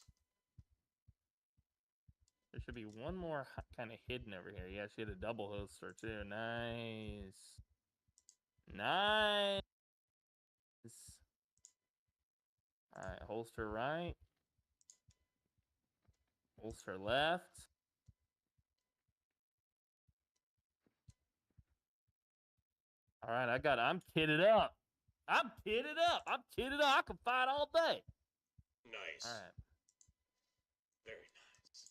There should be one more kind of hidden over here. Yeah, she had a double holster too. Nice. Nice. Alright, holster right. Holster left. Alright, I'm kitted up. I'm kitted up. I can fight all day. Nice. Alright. Very nice.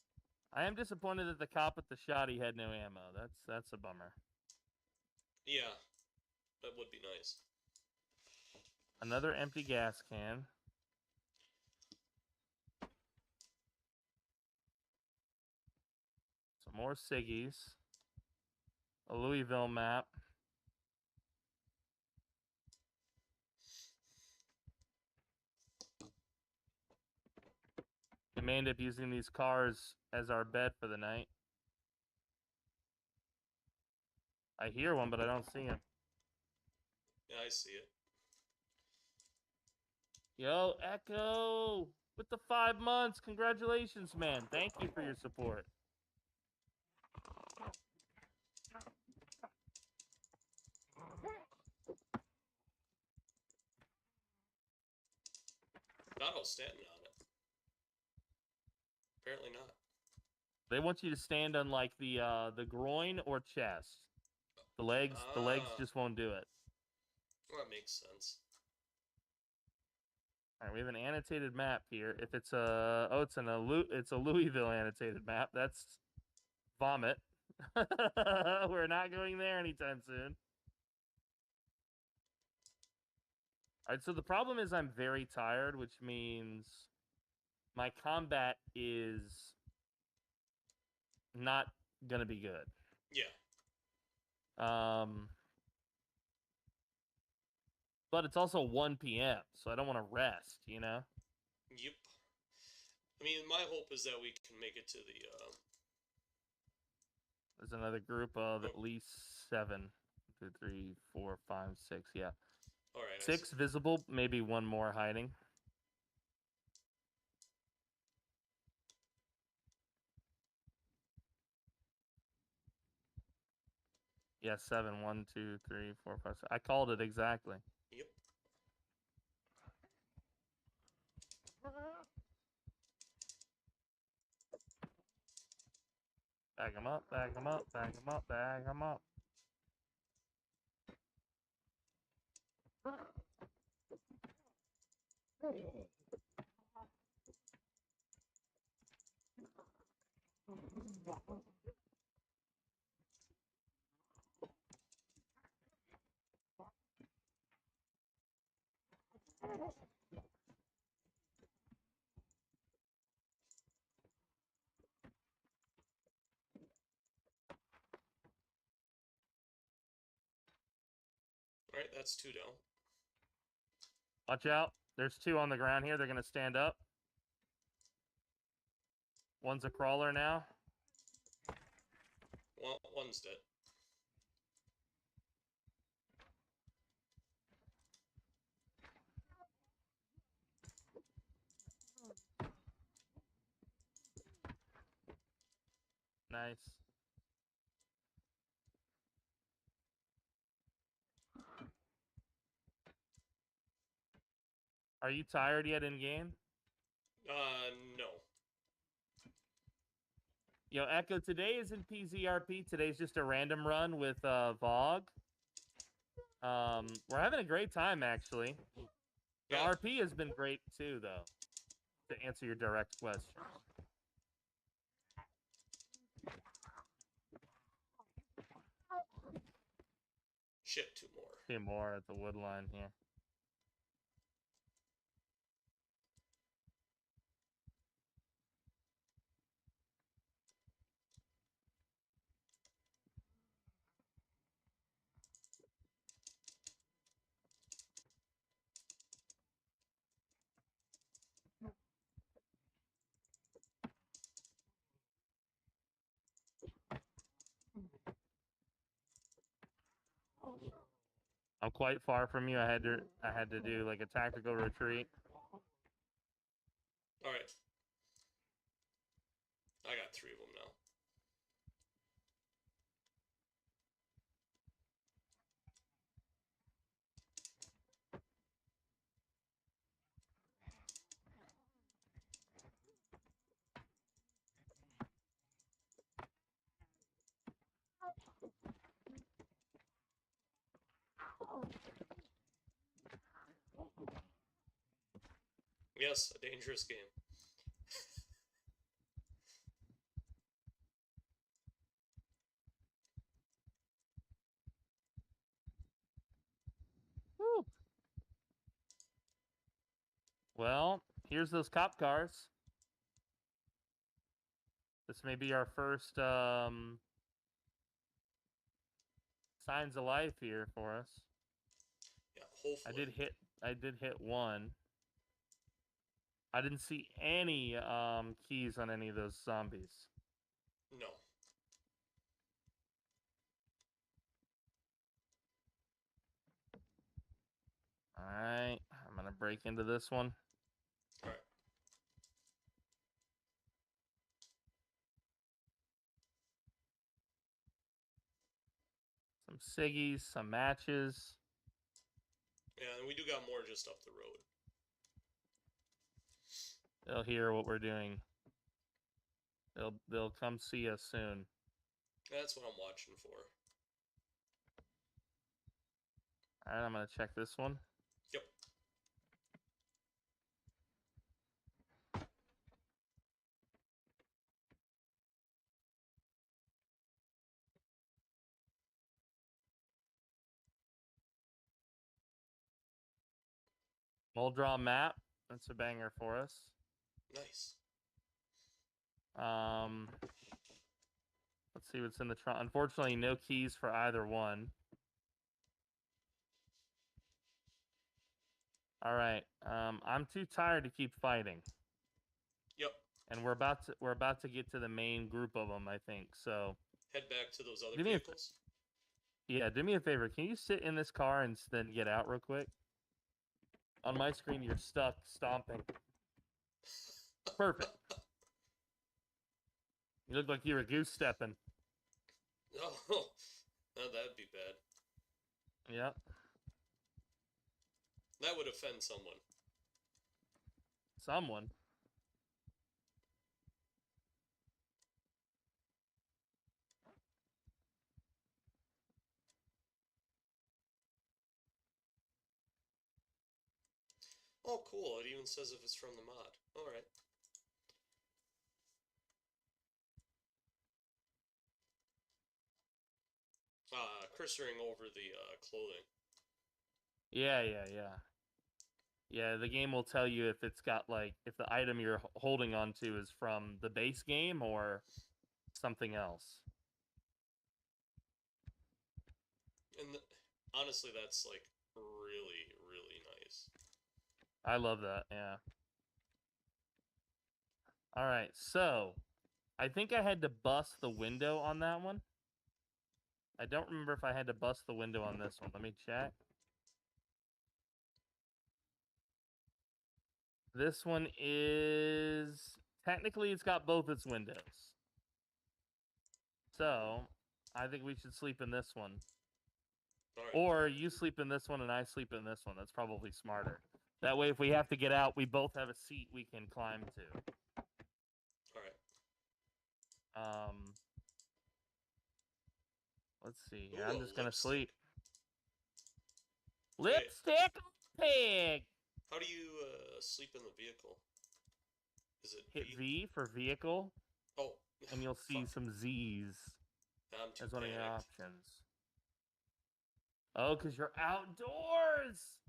I am disappointed that the cop with the shotty had no ammo. That's a bummer. Yeah. That would be nice. Another empty gas can. Some more ciggies. A Louisville map. We may end up using these cars as our bed for the night. I hear one, but I don't see him. Yeah, I see it. Yo, Echo! With the 5 months. Congratulations, man. Thank you for your support. not outstanding on it. Apparently not. They want you to stand on like the groin or chest. The legs just won't do it. Well, that makes sense. All right, we have an annotated map here. If it's a it's a Louisville annotated map. That's vomit. We're not going there anytime soon. All right, so the problem is I'm very tired, which means my combat is not gonna be good. Yeah. But it's also 1 p.m., so I don't want to rest, you know? Yep. I mean, my hope is that we can make it to the, There's another group of at least 7. 2, 3, 4, 5, 6, yeah. All right. 6 visible, maybe 1 more hiding. Yeah, 7. 1, 2, 3, 4, 5, 6. I called it exactly. Yep. Bag them up, bag them up, bag them up, bag them up. All right, that's 2 down. Watch out. There's 2 on the ground here. They're going to stand up. One's a crawler now. Well, one's dead. Nice. Are you tired yet in game? No. Yo, Echo, today isn't PZRP. Today's just a random run with Vog. We're having a great time, actually. The Yeah. RP has been great, too, though, to answer your direct question. Shit, 2 more. 2 more at the wood line here. I'm quite far from you. I had to do like a tactical retreat. All right. I got 3 of them now. Yes, a dangerous game. Woo. Well, here's those cop cars. This may be our first signs of life here for us. Yeah, hopefully. I did hit 1. I didn't see any keys on any of those zombies. No. Alright, I'm gonna break into this one. All right. Some ciggies, some matches. Yeah, and we do got more just up the road. They'll hear what we're doing. They'll come see us soon. That's what I'm watching for. All right, I'm gonna check this one. Yep. Mold draw map. That's a banger for us. Nice. Let's see what's in the trunk. Unfortunately, no keys for either one. All right. I'm too tired to keep fighting. Yep. And we're about to get to the main group of them, I think. So head back to those other vehicles. Yeah, do me a favor. Can you sit in this car and then get out real quick? On my screen, you're stuck stomping. Perfect. You look like you were goose stepping. Oh, that'd be bad. Yep. That would offend someone. Someone. Oh, cool. It even says if it's from the mod. All right. Cursoring over the clothing. Yeah. Yeah, the game will tell you if it's got, like, if the item you're holding onto is from the base game or something else. And honestly, that's, like, really, really nice. I love that, yeah. All right, so I think I had to bust the window on that one. I don't remember if I had to bust the window on this one. Let me check. This one is... Technically, it's got both its windows. So, I think we should sleep in this one. All right. Or you sleep in this one and I sleep in this one. That's probably smarter. That way, if we have to get out, we both have a seat we can climb to. All right. Let's see. Ooh, I'm just gonna sleep. Okay. Lipstick pig. How do you sleep in the vehicle? Is it Hit V for vehicle, Oh. and you'll see some Z's I'm too as one of your panicked. options. Oh, because you're outdoors.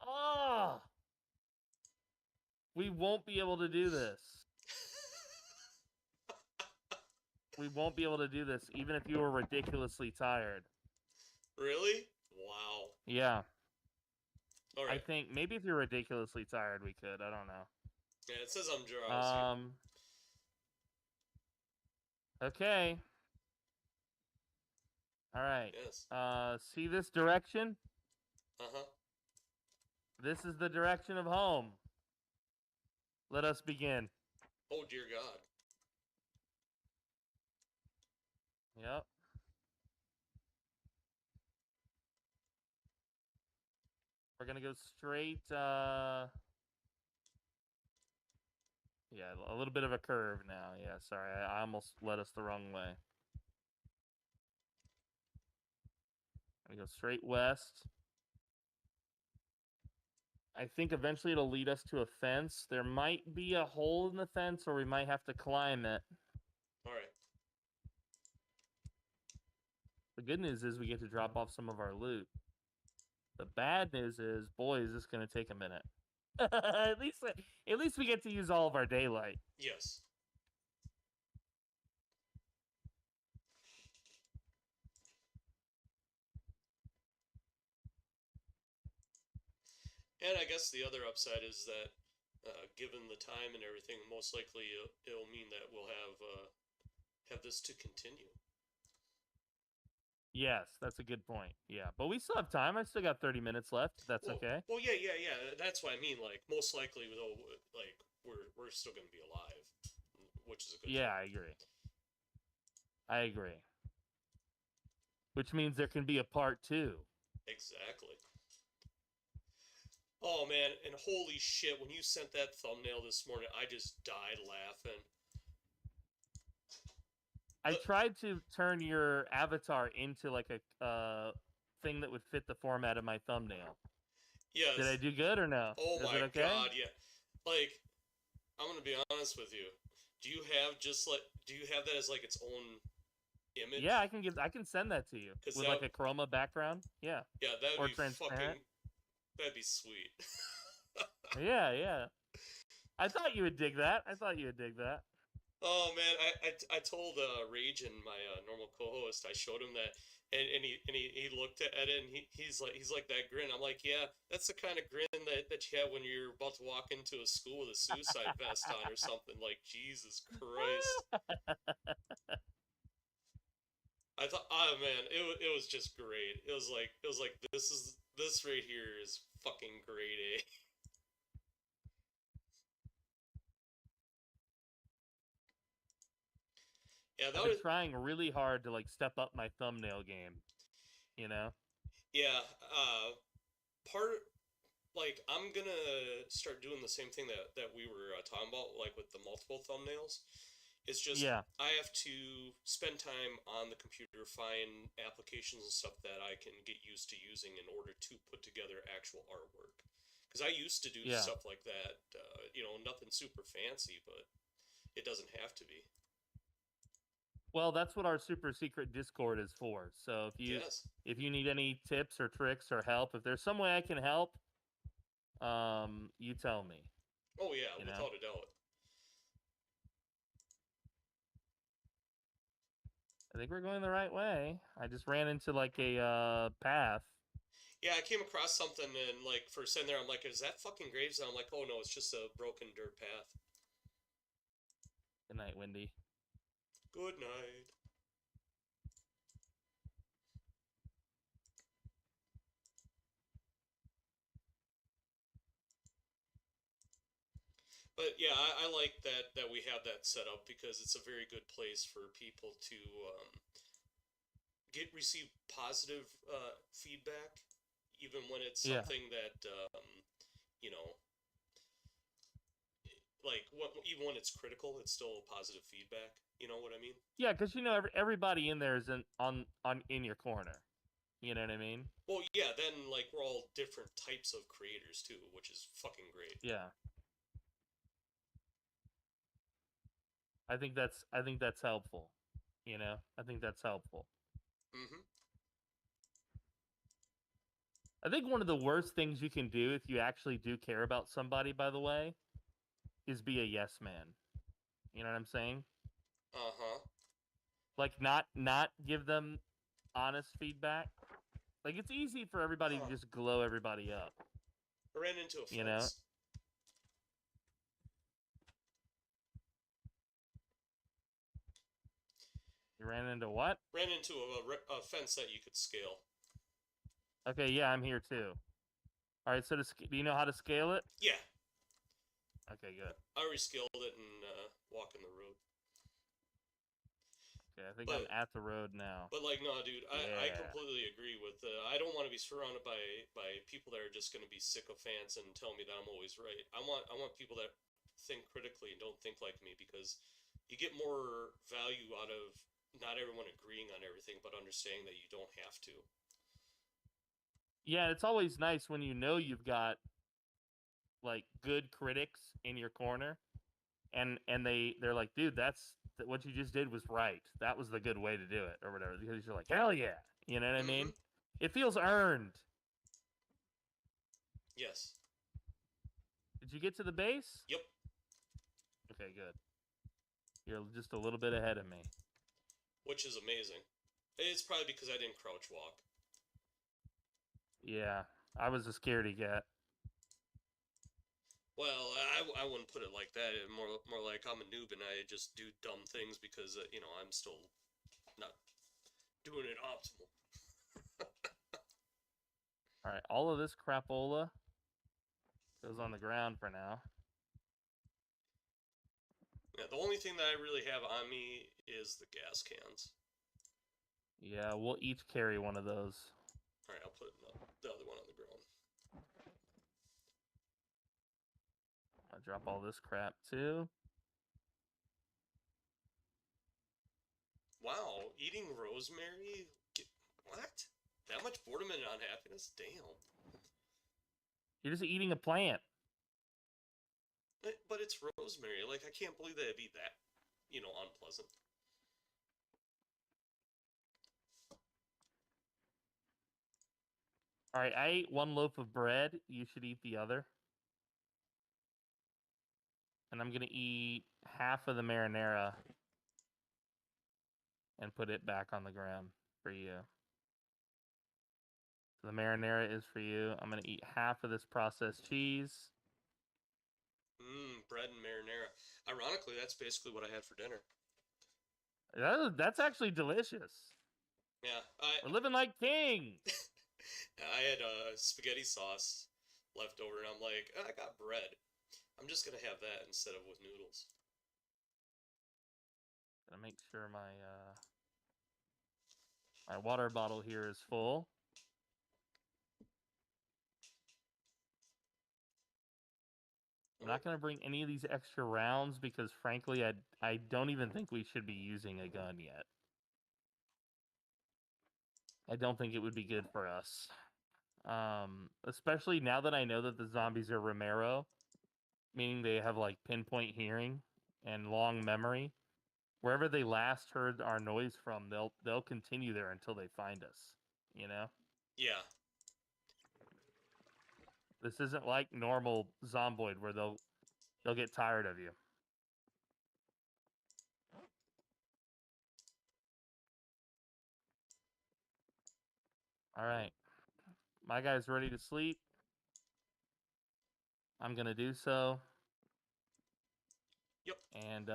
Oh, we won't be able to do this. We won't be able to do this, even if you were ridiculously tired. Really? Wow. Yeah. All right. I think maybe if you're ridiculously tired, we could. I don't know. Yeah, it says I'm drowsy. Okay. All right. Yes. See this direction? Uh-huh. This is the direction of home. Let us begin. Oh, dear God. Yep. We're gonna go straight, yeah, a little bit of a curve now. Yeah, sorry, I almost led us the wrong way. Gonna go straight west. I think eventually it'll lead us to a fence. There might be a hole in the fence, or we might have to climb it. All right. The good news is we get to drop off some of our loot. The bad news is, boy, is this going to take a minute. at least we get to use all of our daylight. Yes. And I guess the other upside is that, given the time and everything, most likely it'll mean that we'll have this to continue. Yes, that's a good point. Yeah, but we still have time. I still got 30 minutes left. That's okay. Well, yeah. That's what I mean. Like, most likely, though, like we're still going to be alive, which is a good. Yeah, thing. I agree. Which means there can be a part 2. Exactly. Oh man, and holy shit, when you sent that thumbnail this morning, I just died laughing. I tried to turn your avatar into like a thing that would fit the format of my thumbnail. Yes. Did I do good or no? Oh Is my it okay? god, yeah. Like, I'm gonna be honest with you. Do you have that as like its own image? Yeah, I can send that to you with like a chroma background. Yeah. Yeah, that would or be transparent. that'd be sweet. Yeah. I thought you would dig that. Oh man, I told Rage and my normal co-host, I showed him that, and he looked at it, and he's like that grin. I'm like, yeah, that's the kind of grin that you have when you're about to walk into a school with a suicide vest on or something. Like, Jesus Christ. I thought, oh man, it was just great. It was like this right here is fucking grade A. Yeah, I've been trying really hard to like step up my thumbnail game. You know? Yeah, like I'm gonna start doing the same thing that we were talking about, like with the multiple thumbnails. It's just I have to spend time on the computer, find applications and stuff that I can get used to using in order to put together actual artwork. Because I used to do stuff like that, nothing super fancy, but it doesn't have to be. Well, that's what our super secret Discord is for. So if you need any tips or tricks or help, if there's some way I can help, you tell me. Oh yeah, without a doubt. I think we're going the right way. I just ran into like a path. Yeah, I came across something, and like for sitting there, I'm like, is that fucking graves? And I'm like, oh no, it's just a broken dirt path. Good night, Wendy. Good night. But yeah, I like that we have that set up because it's a very good place for people to receive positive feedback, even when it's something that like even when it's critical, it's still positive feedback. You know what I mean? Yeah, because everybody in there is in your corner. You know what I mean? Well, yeah. Then like we're all different types of creators too, which is fucking great. Yeah. I think that's helpful. I think that's helpful. Mm-hmm. I think one of the worst things you can do if you actually do care about somebody, by the way, is be a yes man. You know what I'm saying? Uh-huh. Like not give them honest feedback. Like it's easy for everybody to just glow everybody up. I ran into a fence. You know? You ran into what? Ran into a fence that you could scale. Okay, yeah, I'm here too. All right, so do you know how to scale it? Yeah. Okay, good. I rescaled it and walking the road. Okay, I think I'm at the road now. But like, no, dude, I completely agree with. I don't want to be surrounded by people that are just going to be sycophants and tell me that I'm always right. I want people that think critically and don't think like me, because you get more value out of not everyone agreeing on everything, but understanding that you don't have to. Yeah, it's always nice when you've got like good critics in your corner, and they're like, dude, that's what you just did was right. That was the good way to do it, or whatever. Because you're like, hell yeah, you know what I mean? It feels earned. Yes. Did you get to the base? Yep. Okay, good. You're just a little bit ahead of me. Which is amazing. It's probably because I didn't crouch walk. Yeah, I was a scaredy cat. Well, I wouldn't put it like that. More like I'm a noob and I just do dumb things because I'm still not doing it optimal. All right, all of this crapola goes on the ground for now. Yeah, the only thing that I really have on me is the gas cans. Yeah, we'll each carry one of those. All right, I'll put the other one on the ground. Drop all this crap too. Wow, eating rosemary? What? That much boredom and unhappiness? Damn. You're just eating a plant. But it's rosemary. Like, I can't believe that it'd be that, unpleasant. All right, I ate one loaf of bread. You should eat the other. And I'm going to eat half of the marinara and put it back on the ground for you. So the marinara is for you. I'm going to eat half of this processed cheese. Bread and marinara. Ironically, that's basically what I had for dinner. That's actually delicious. Yeah. We're living like kings. I had spaghetti sauce left over, and I'm like, I got bread. I'm just going to have that instead of with noodles. Gotta make sure my water bottle here is full. I'm not going to bring any of these extra rounds because, frankly, I don't even think we should be using a gun yet. I don't think it would be good for us. Especially now that I know that the zombies are Romero, meaning they have, like, pinpoint hearing and long memory. Wherever they last heard our noise from, they'll continue there until they find us, you know? Yeah. This isn't like normal Zomboid where they'll get tired of you. All right. My guy's ready to sleep. I'm going to do so. Yep. And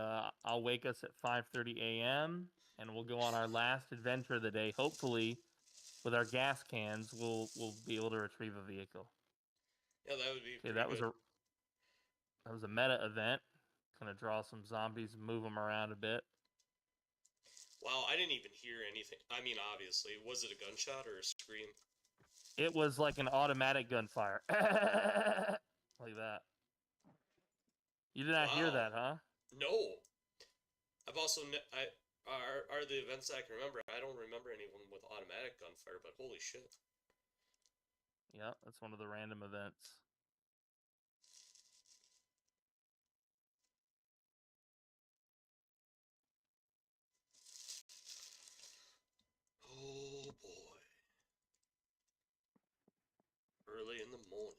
I'll wake us at 5:30 a.m. and we'll go on our last adventure of the day. Hopefully, with our gas cans, we'll be able to retrieve a vehicle. Yeah, that would be pretty that good. was a meta event. Gonna draw some zombies, move them around a bit. Wow, I didn't even hear anything. I mean, obviously, was it a gunshot or a scream? It was like an automatic gunfire. Like that. You did not hear that, huh? No. I've also are the events that I can remember. I don't remember anyone with automatic gunfire, but holy shit. Yeah, that's one of the random events. Oh boy. Early in the morning.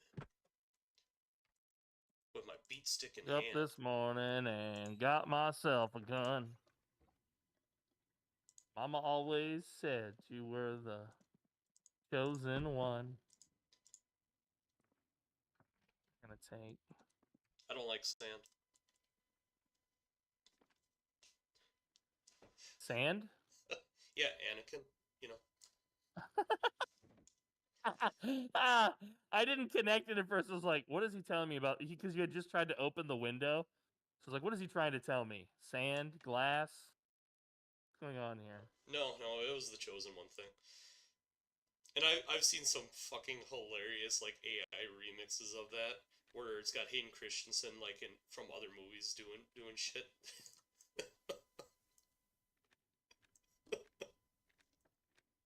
With my beat stick in Up hand. this morning and got myself a gun. Mama always said you were the chosen one. Gonna take. I don't like sand. Sand? Yeah, Anakin, you know. I didn't connect it at first. I was like, what is he telling me about? Because you had just tried to open the window. So I was like, what is he trying to tell me? Sand? Glass? What's going on here? No, it was the chosen one thing. And I've seen some fucking hilarious like AI remixes of that where it's got Hayden Christensen like from other movies doing shit.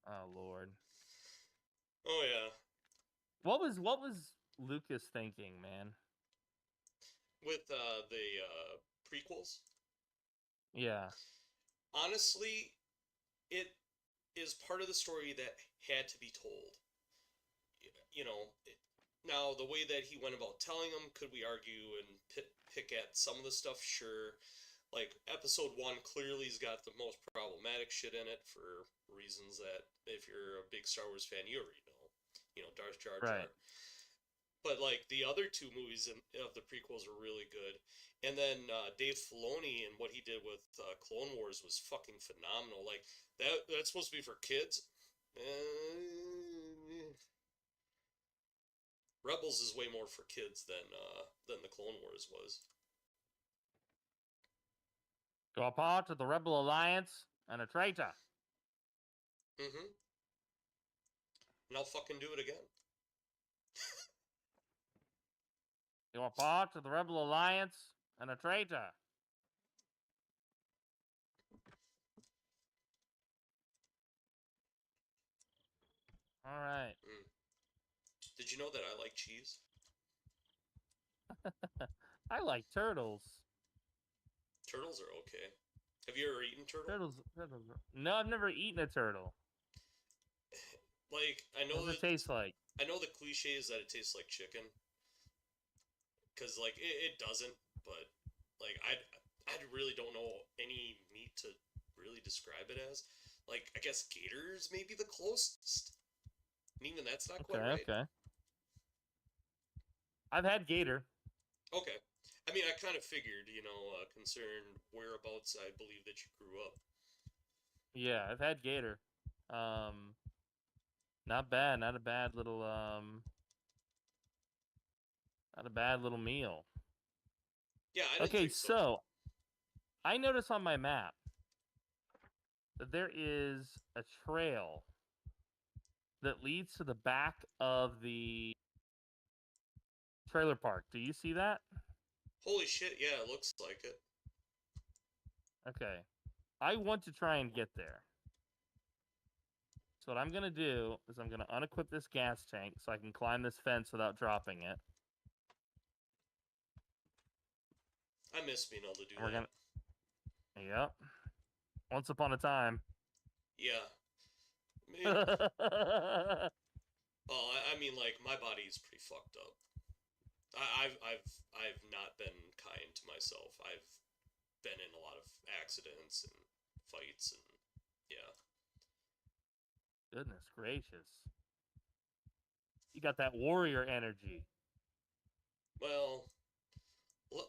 Oh Lord. Oh yeah. What was Lucas thinking, man? With the prequels? Yeah. Honestly, it is part of the story that had to be told. You know, now the way that he went about telling them, could we argue and pick at some of the stuff? Sure. Like, episode 1 clearly has got the most problematic shit in it for reasons that, if you're a big Star Wars fan, you already know. You know, Darth Jar Jar. Right. But, like, the other 2 movies of the prequels are really good. And then Dave Filoni and what he did with Clone Wars was fucking phenomenal. Like, that's supposed to be for kids. Rebels is way more for kids than the Clone Wars was. To a part of the Rebel Alliance and a traitor. Mm-hmm. And I'll fucking do it again. You are part of the Rebel Alliance and a traitor. All right. Did you know that I like cheese? I like turtles. Turtles are okay. Have you ever eaten turtle? Turtles. No, I've never eaten a turtle. Like, I know What does it taste like? I know the cliche is that it tastes like chicken. Because, like, it doesn't, but, like, I really don't know any meat to really describe it as. Like, I guess gator's maybe the closest. And even that's not quite right. Okay. I've had gator. Okay. I mean, I kind of figured, considering whereabouts I believe that you grew up. Yeah, I've had gator. Not bad. Not a bad little meal. Yeah, I didn't think so. So I notice on my map that there is a trail that leads to the back of the trailer park. Do you see that? Holy shit, yeah, it looks like it. Okay. I want to try and get there. So what I'm going to do is I'm going to unequip this gas tank so I can climb this fence without dropping it. I miss being able to do that. Yep. Once upon a time. Yeah. Well, I mean, like, my body's pretty fucked up. I've not been kind to myself. I've been in a lot of accidents and fights, and yeah. Goodness gracious. You got that warrior energy. Well,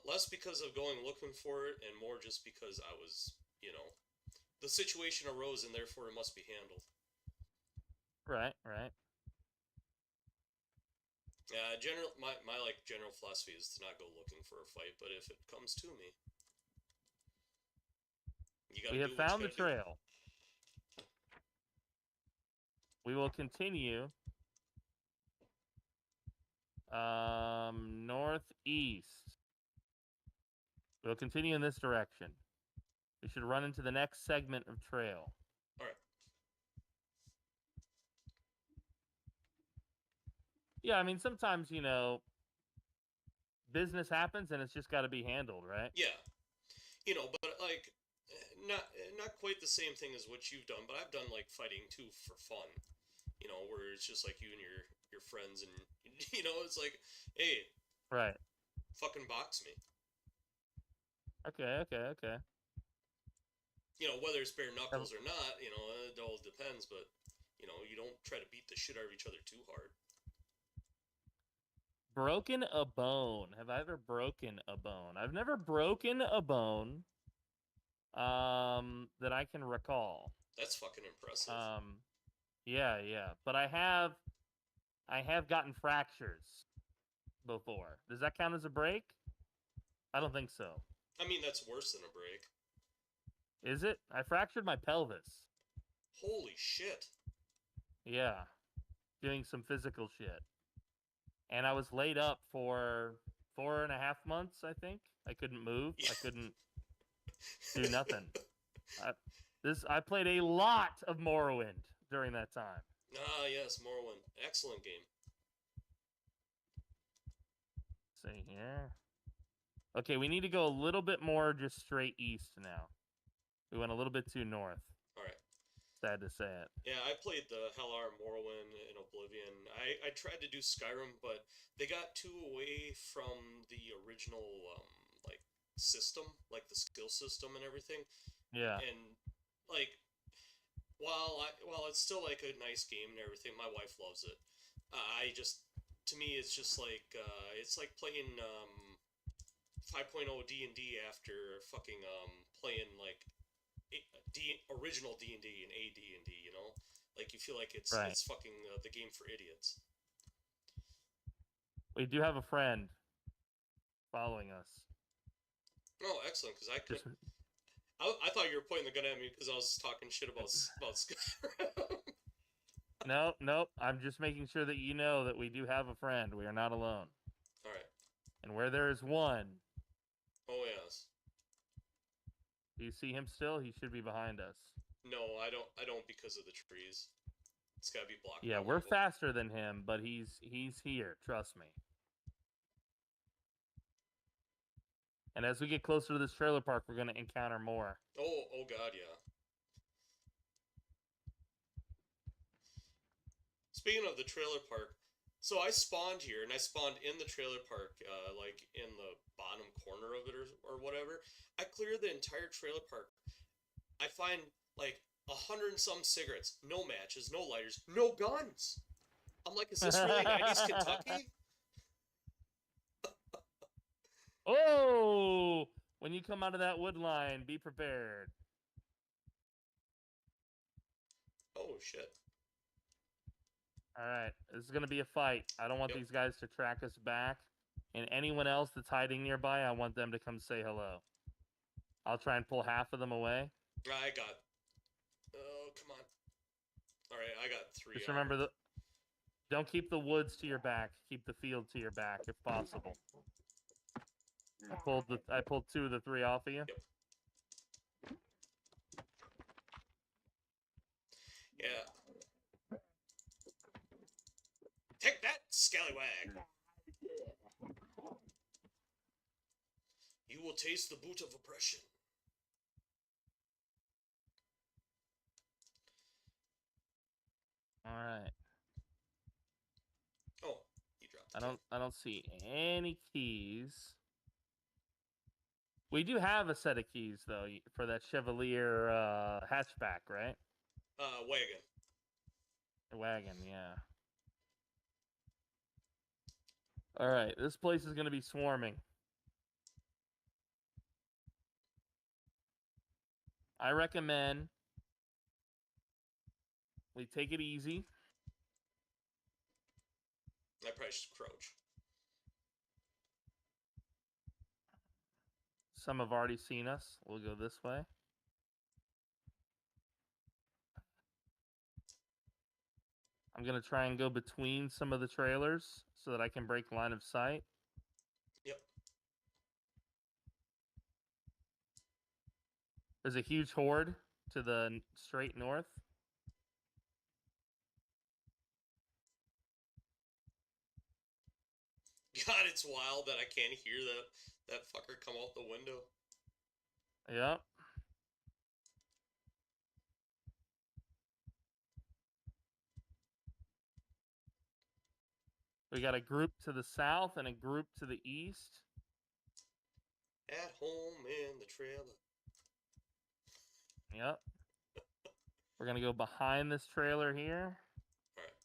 less because of going looking for it, and more just because I was, the situation arose, and therefore it must be handled. Right. Yeah, my general philosophy is to not go looking for a fight, but if it comes to me, you gotta we have found the trail. We will continue northeast. We'll continue in this direction. We should run into the next segment of trail. All right. Yeah, I mean, sometimes, business happens and it's just got to be handled, right? Yeah. But, like, not quite the same thing as what you've done, but I've done, like, fighting, too, for fun. Where it's just, like, you and your friends, and, it's like, hey. Right. Fucking box me. Okay. Whether it's bare knuckles or not, it all depends, but, you don't try to beat the shit out of each other too hard. Broken a bone. Have I ever broken a bone? I've never broken a bone that I can recall. That's fucking impressive. Yeah. But I have gotten fractures before. Does that count as a break? I don't think so. I mean, that's worse than a break. Is it? I fractured my pelvis. Holy shit. Yeah. Doing some physical shit. And I was laid up for 4.5 months, I think. I couldn't move. I couldn't do nothing. I played a lot of Morrowind during that time. Ah, yes, Morrowind. Excellent game. Let's see here. Okay, we need to go a little bit more just straight east now. We went a little bit too north. All right. Sad to say it. Yeah, I played the hell out of Morrowind and Oblivion. I tried to do Skyrim, but they got too away from the original system, like the skill system and everything. Yeah. And like, while it's still like a nice game and everything, my wife loves it. To me, it's just like it's like playing 5.0 D&D after fucking playing like original D&D and AD&D, like you feel like it's fucking the game for idiots. We do have a friend following us. Oh, excellent! Because I thought you were pointing the gun at me because I was talking shit about Skyrim. Nope. I'm just making sure that you know that we do have a friend. We are not alone. All right. And where there is one, Oh yes. do you see him still? He should be behind us. No, I don't. I don't because of the trees. It's gotta be blocked. Yeah, by we're one of them. faster than him, but he's here. Trust me. And as we get closer to this trailer park, we're gonna encounter more. Oh God, yeah. Speaking of the trailer park, so I spawned here, and I spawned in the trailer park, like in the bottom corner of it or whatever. I clear the entire trailer park. I find like 100 and some cigarettes, no matches, no lighters, no guns. I'm like, is this really 90s Kentucky? Oh! When you come out of that wood line, be prepared. Oh shit. All right, this is going to be a fight. I don't want these guys to track us back. And anyone else that's hiding nearby, I want them to come say hello. I'll try and pull half of them away. I got... Oh, come on. Alright, I got 3. Just remember, don't keep the woods to your back. Keep the field to your back, if possible. I pulled 2 of the 3 off of you. Yep. Yeah. Take that, scallywag! You will taste the boot of oppression. All right. Oh, he dropped. I don't see any keys. We do have a set of keys though for that Chevalier hatchback, right? Wagon. Wagon, yeah. All right, this place is going to be swarming. I recommend we take it easy. I probably should crouch. Some have already seen us. We'll go this way. I'm going to try and go between some of the trailers so that I can break line of sight. Yep. There's a huge horde to the straight north. God, it's wild that I can't hear that fucker come out the window. Yep. We got a group to the south and a group to the east. At home in the trailer. Yep. We're going to go behind this trailer here. Alright.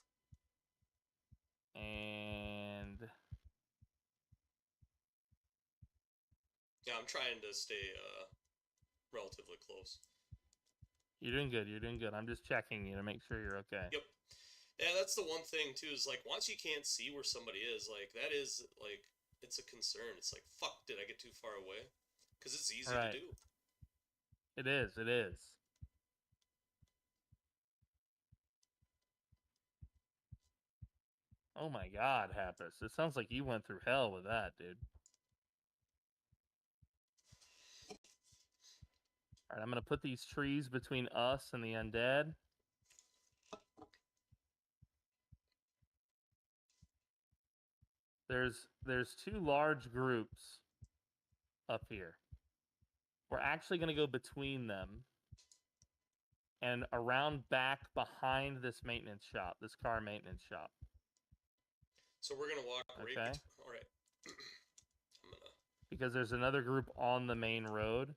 And... Yeah, I'm trying to stay relatively close. You're doing good. You're doing good. I'm just checking you to make sure you're okay. Yep. Yeah, that's the one thing, too, is, like, once you can't see where somebody is, like, that is, like, it's a concern. It's like, fuck, did I get too far away? Because it's easy to do. It is. It is. Oh my God, Happus. It sounds like you went through hell with that, dude. Alright, I'm going to put these trees between us and the undead. There's 2 large groups up here. We're actually going to go between them and around back behind this maintenance shop, this car maintenance shop. So we're going to walk right... Okay. All right. Because there's another group on the main road.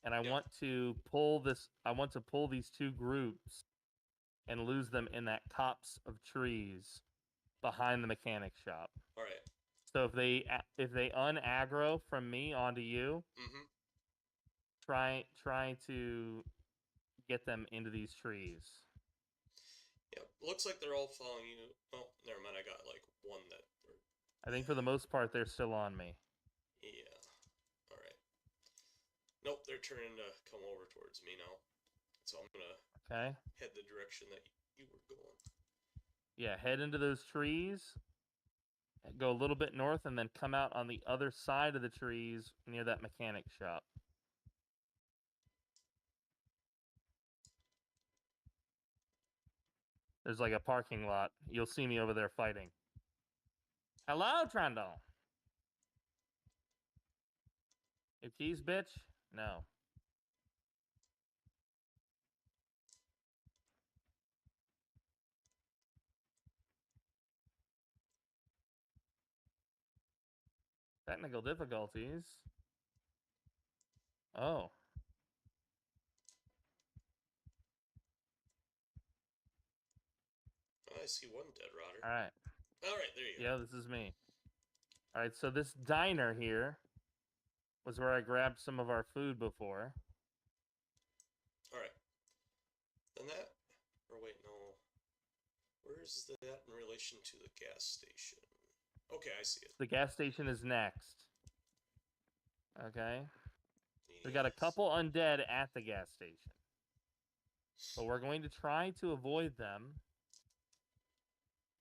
And I want to pull these 2 groups and lose them in that copse of trees behind the mechanic shop. All right. So if they unaggro from me onto you, try to get them into these trees. Yeah, looks like they're all following you. Oh, never mind. I got like one that. I think for the most part they're still on me. Yeah. All right. Nope, they're turning to come over towards me now. So I'm gonna head the direction that you were going. Yeah, head into those trees. go a little bit north, and then come out on the other side of the trees near that mechanic shop. There's like a parking lot. You'll see me over there fighting. Hello, Trundle. Your keys, bitch? No. Technical difficulties. Oh. I see one dead rotter. All right. All right, there you go. Yeah, this is me. All right, so this diner here was where I grabbed some of our food before. All right. And that, or wait, no. Where's that in relation to the gas station? Okay, I see it. The gas station is next. Okay. Yes. We got a couple undead at the gas station. But we're going to try to avoid them.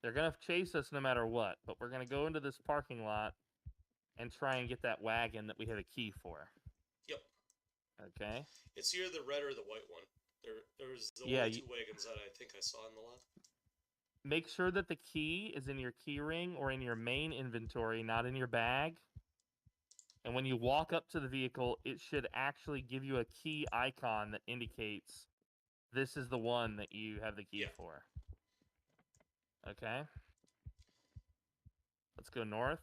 They're going to chase us no matter what, but we're going to go into this parking lot and try and get that wagon that we have a key for. Yep. Okay. It's either the red or the white one. There's the only two wagons that I think I saw in the lot. Make sure that the key is in your key ring or in your main inventory, not in your bag. And when you walk up to the vehicle, it should actually give you a key icon that indicates this is the one that you have the key for. Okay. Let's go north.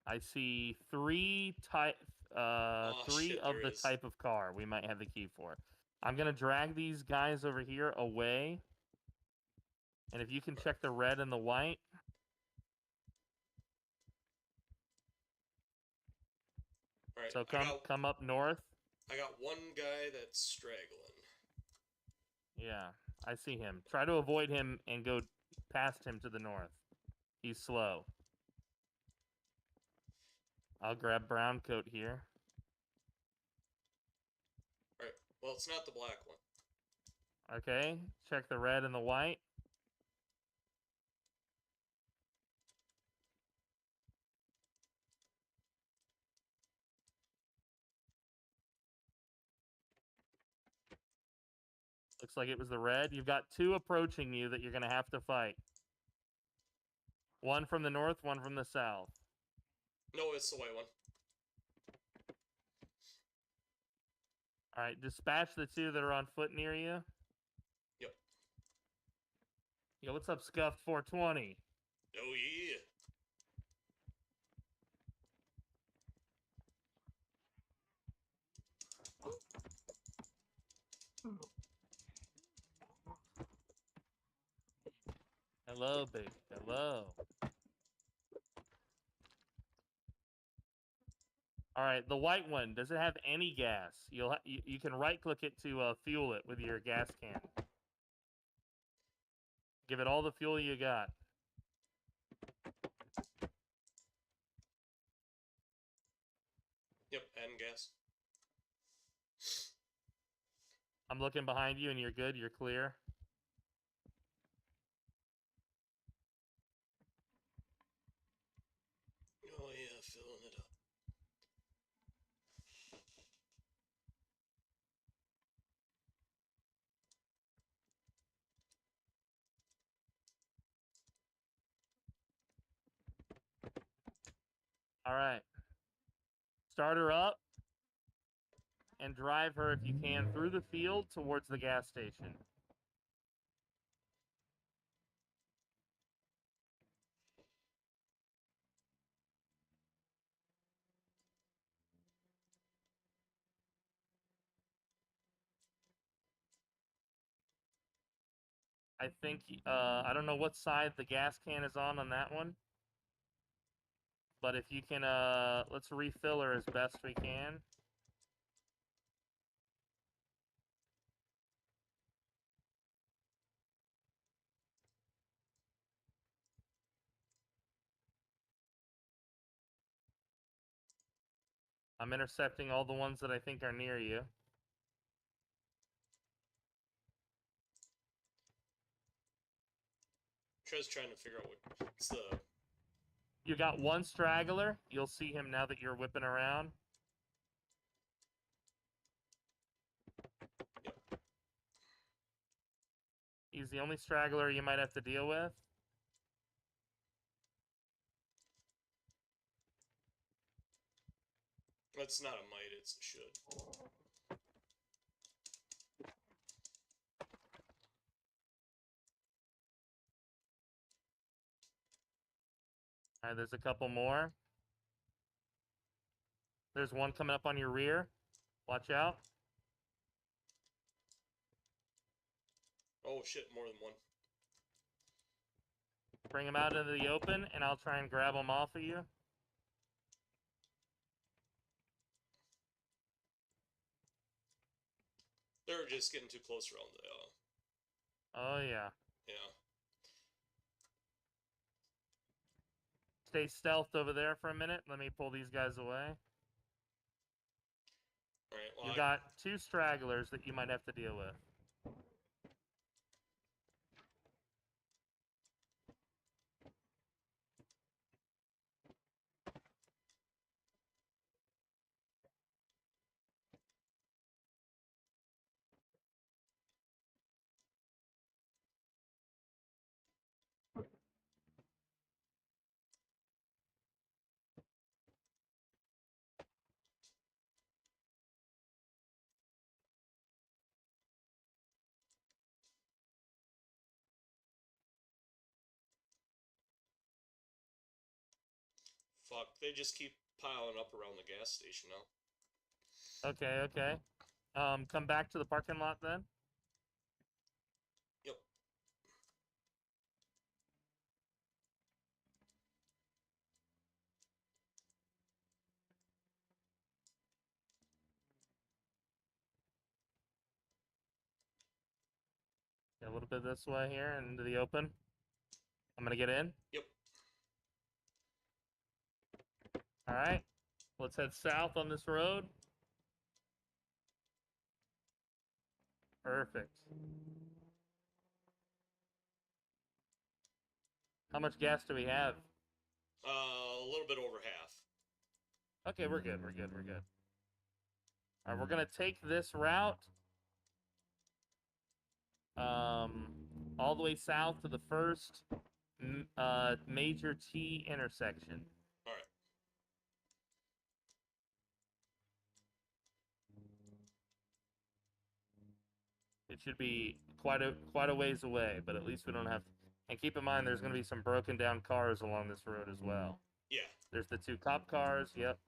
I see three of the type of car we might have the key for. I'm going to drag these guys over here away. And if you can check the red and the white. All right, So come up north. I got one guy that's straggling. Yeah, I see him. Try to avoid him and go past him to the north. He's slow. I'll grab brown coat here. All right, well, it's not the black one. Okay, check the red and the white. Looks like it was the red. You've got two approaching you that you're going to have to fight. One from the north, one from the south. No, it's the white one. All right, dispatch the two that are on foot near you. Yep. Yo, what's up, Scuffed 420? Oh, yeah. Hello, baby. Hello. All right, the white one, does it have any gas? You can right-click it to fuel it with your gas can. Give it all the fuel you got. Yep, and gas. I'm looking behind you, and you're good. You're clear. Oh, yeah, filling it up. All right. Start her up and drive her, if you can, through the field towards the gas station. I think, I don't know what side the gas can is on that one. But if you can, let's refill her as best we can. I'm intercepting all the ones that I think are near you. Trez trying to figure out what's the... You got one straggler. You'll see him now that you're whipping around. Yep. He's the only straggler you might have to deal with. That's not a might, it's a should. Alright, there's a couple more. There's one coming up on your rear. Watch out. Oh shit, more than one. Bring him out into the open, and I'll try and grab him off of you. They're just getting too close around the, Oh, yeah. yeah. Stay stealthed over there for a minute. Let me pull these guys away. Alright, well, You got two stragglers that you might have to deal with. fuck, they just keep piling up around the gas station now. Okay, okay. Come back to the parking lot then. Yep. A little bit this way here into the open. I'm gonna get in. Yep. All right. Let's head south on this road. Perfect. How much gas do we have? A little bit over half. Okay, we're good. We're good. We're good. All right, we're gonna take this route, all the way south to the first major T intersection. All right. It should be quite a ways away, but at least we don't have. And keep in mind, there's going to be some broken down cars along this road as well. Yeah. There's the two cop cars. Yep.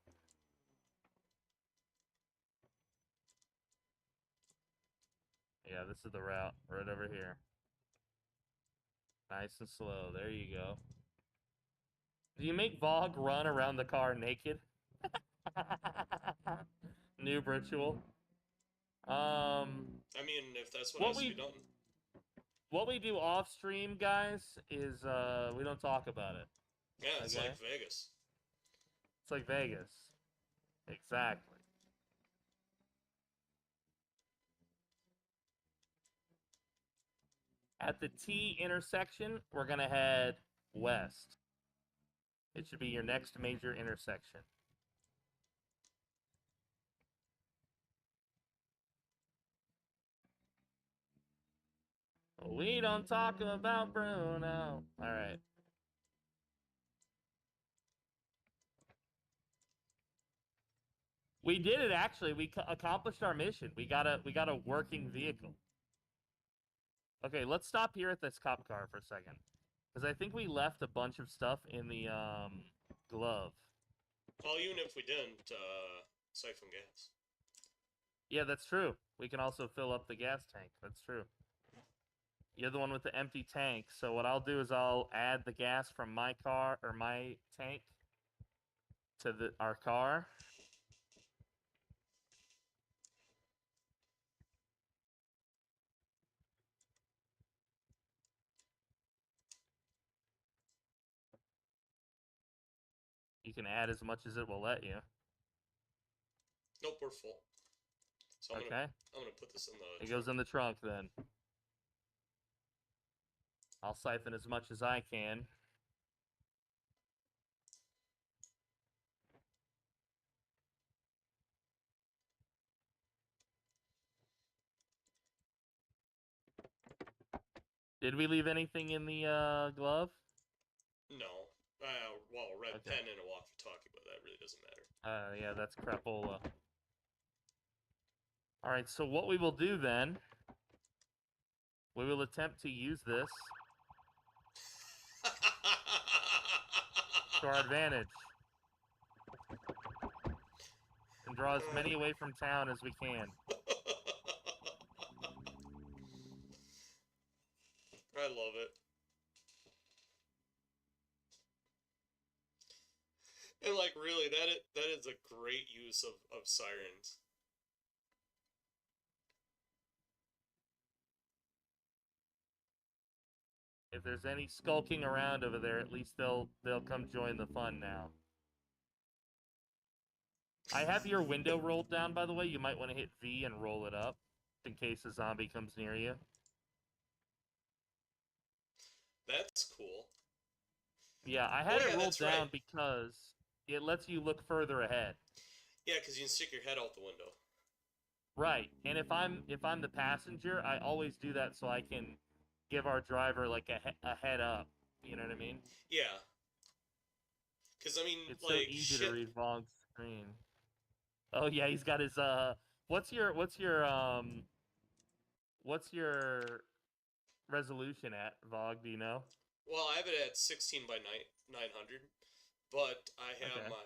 Yeah, this is the route right over here. Nice and slow. There you go. Do you make Vogue run around the car naked? Noob ritual. I mean, if that's what has to be done. What we do off stream, guys, is we don't talk about it. Yeah, it's like Vegas. It's like Vegas. Exactly. At the T intersection, we're gonna head west. It should be your next major intersection. We don't talk about Bruno. All right. We did it actually. We accomplished our mission. We got a working vehicle. Okay, let's stop here at this cop car for a second, because I think we left a bunch of stuff in the glove. Well, even if we didn't, siphon gas. Yeah, that's true. We can also fill up the gas tank. That's true. You're the one with the empty tank. So what I'll do is I'll add the gas from my car or my tank to our car. You can add as much as it will let you. Nope, we're full. So I'm gonna put this in the It goes in the trunk then. I'll siphon as much as I can. Did we leave anything in the glove? No. Well, a red pen and a walkie-talkie, but that really doesn't matter. Yeah, that's crapola. Alright, so what we will do then, we will attempt to use this to our advantage. And draw as many away from town as we can. I love it. And like really, that is a great use of sirens. If there's any skulking around over there, at least they'll come join the fun now. I have your window rolled down, by the way. You might want to hit V and roll it up in case a zombie comes near you. That's cool. Yeah, I had it rolled down because it lets you look further ahead. Yeah, because you can stick your head out the window. Right, and if I'm the passenger, I always do that so I can give our driver like a head up. You know what I mean? Yeah. Because I mean, it's like, so easy to read Vog's screen. Oh yeah, he's got his What's your resolution at, Vog? Do you know? Well, I have it at 16 by 900, but I have my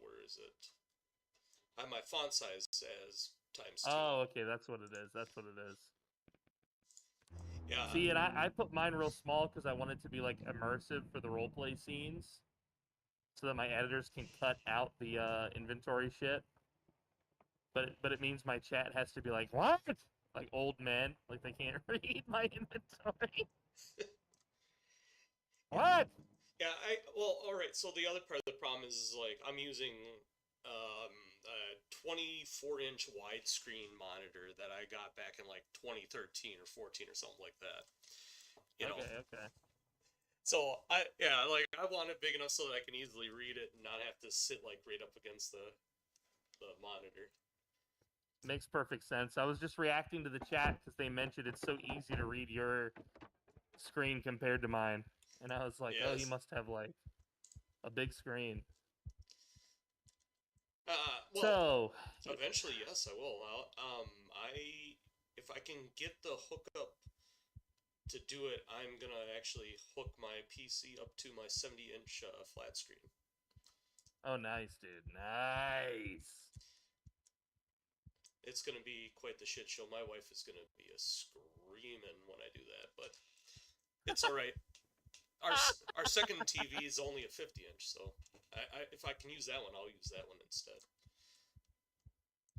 where is it? I have my font size as ×2. Oh, okay, that's what it is. That's what it is. Yeah. See, and I put mine real small because I want it to be like immersive for the roleplay scenes, so that my editors can cut out the inventory shit. But it means my chat has to be like, what? Like old men, like they can't read my inventory. What? Yeah, well, all right. So the other part of the problem is like I'm using a 24-inch widescreen monitor that I got back in like 2013 or 14 or something like that. You know. Okay. So I want it big enough so that I can easily read it and not have to sit like right up against the monitor. Makes perfect sense. I was just reacting to the chat because they mentioned it's so easy to read your screen compared to mine. And I was like, yes. Oh, he must have, like, a big screen. Well, eventually, yes, I will. If I can get the hookup to do it, I'm going to actually hook my PC up to my 70-inch flat screen. Oh, nice, dude. Nice. It's going to be quite the shit show. My wife is going to be screaming when I do that, but it's all right. Our second TV is only a 50-inch, so if I can use that one, I'll use that one instead.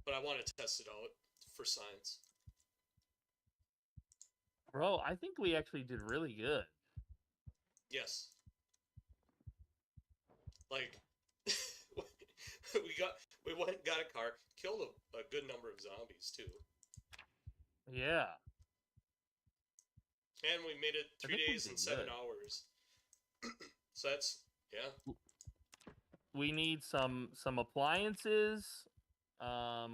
But I want to test it out for science. Bro, I think we actually did really good. Yes. Like, we went and got a car, killed a good number of zombies too. Yeah. And we made it 3 days and 7 hours. So that's, yeah. We need some appliances, a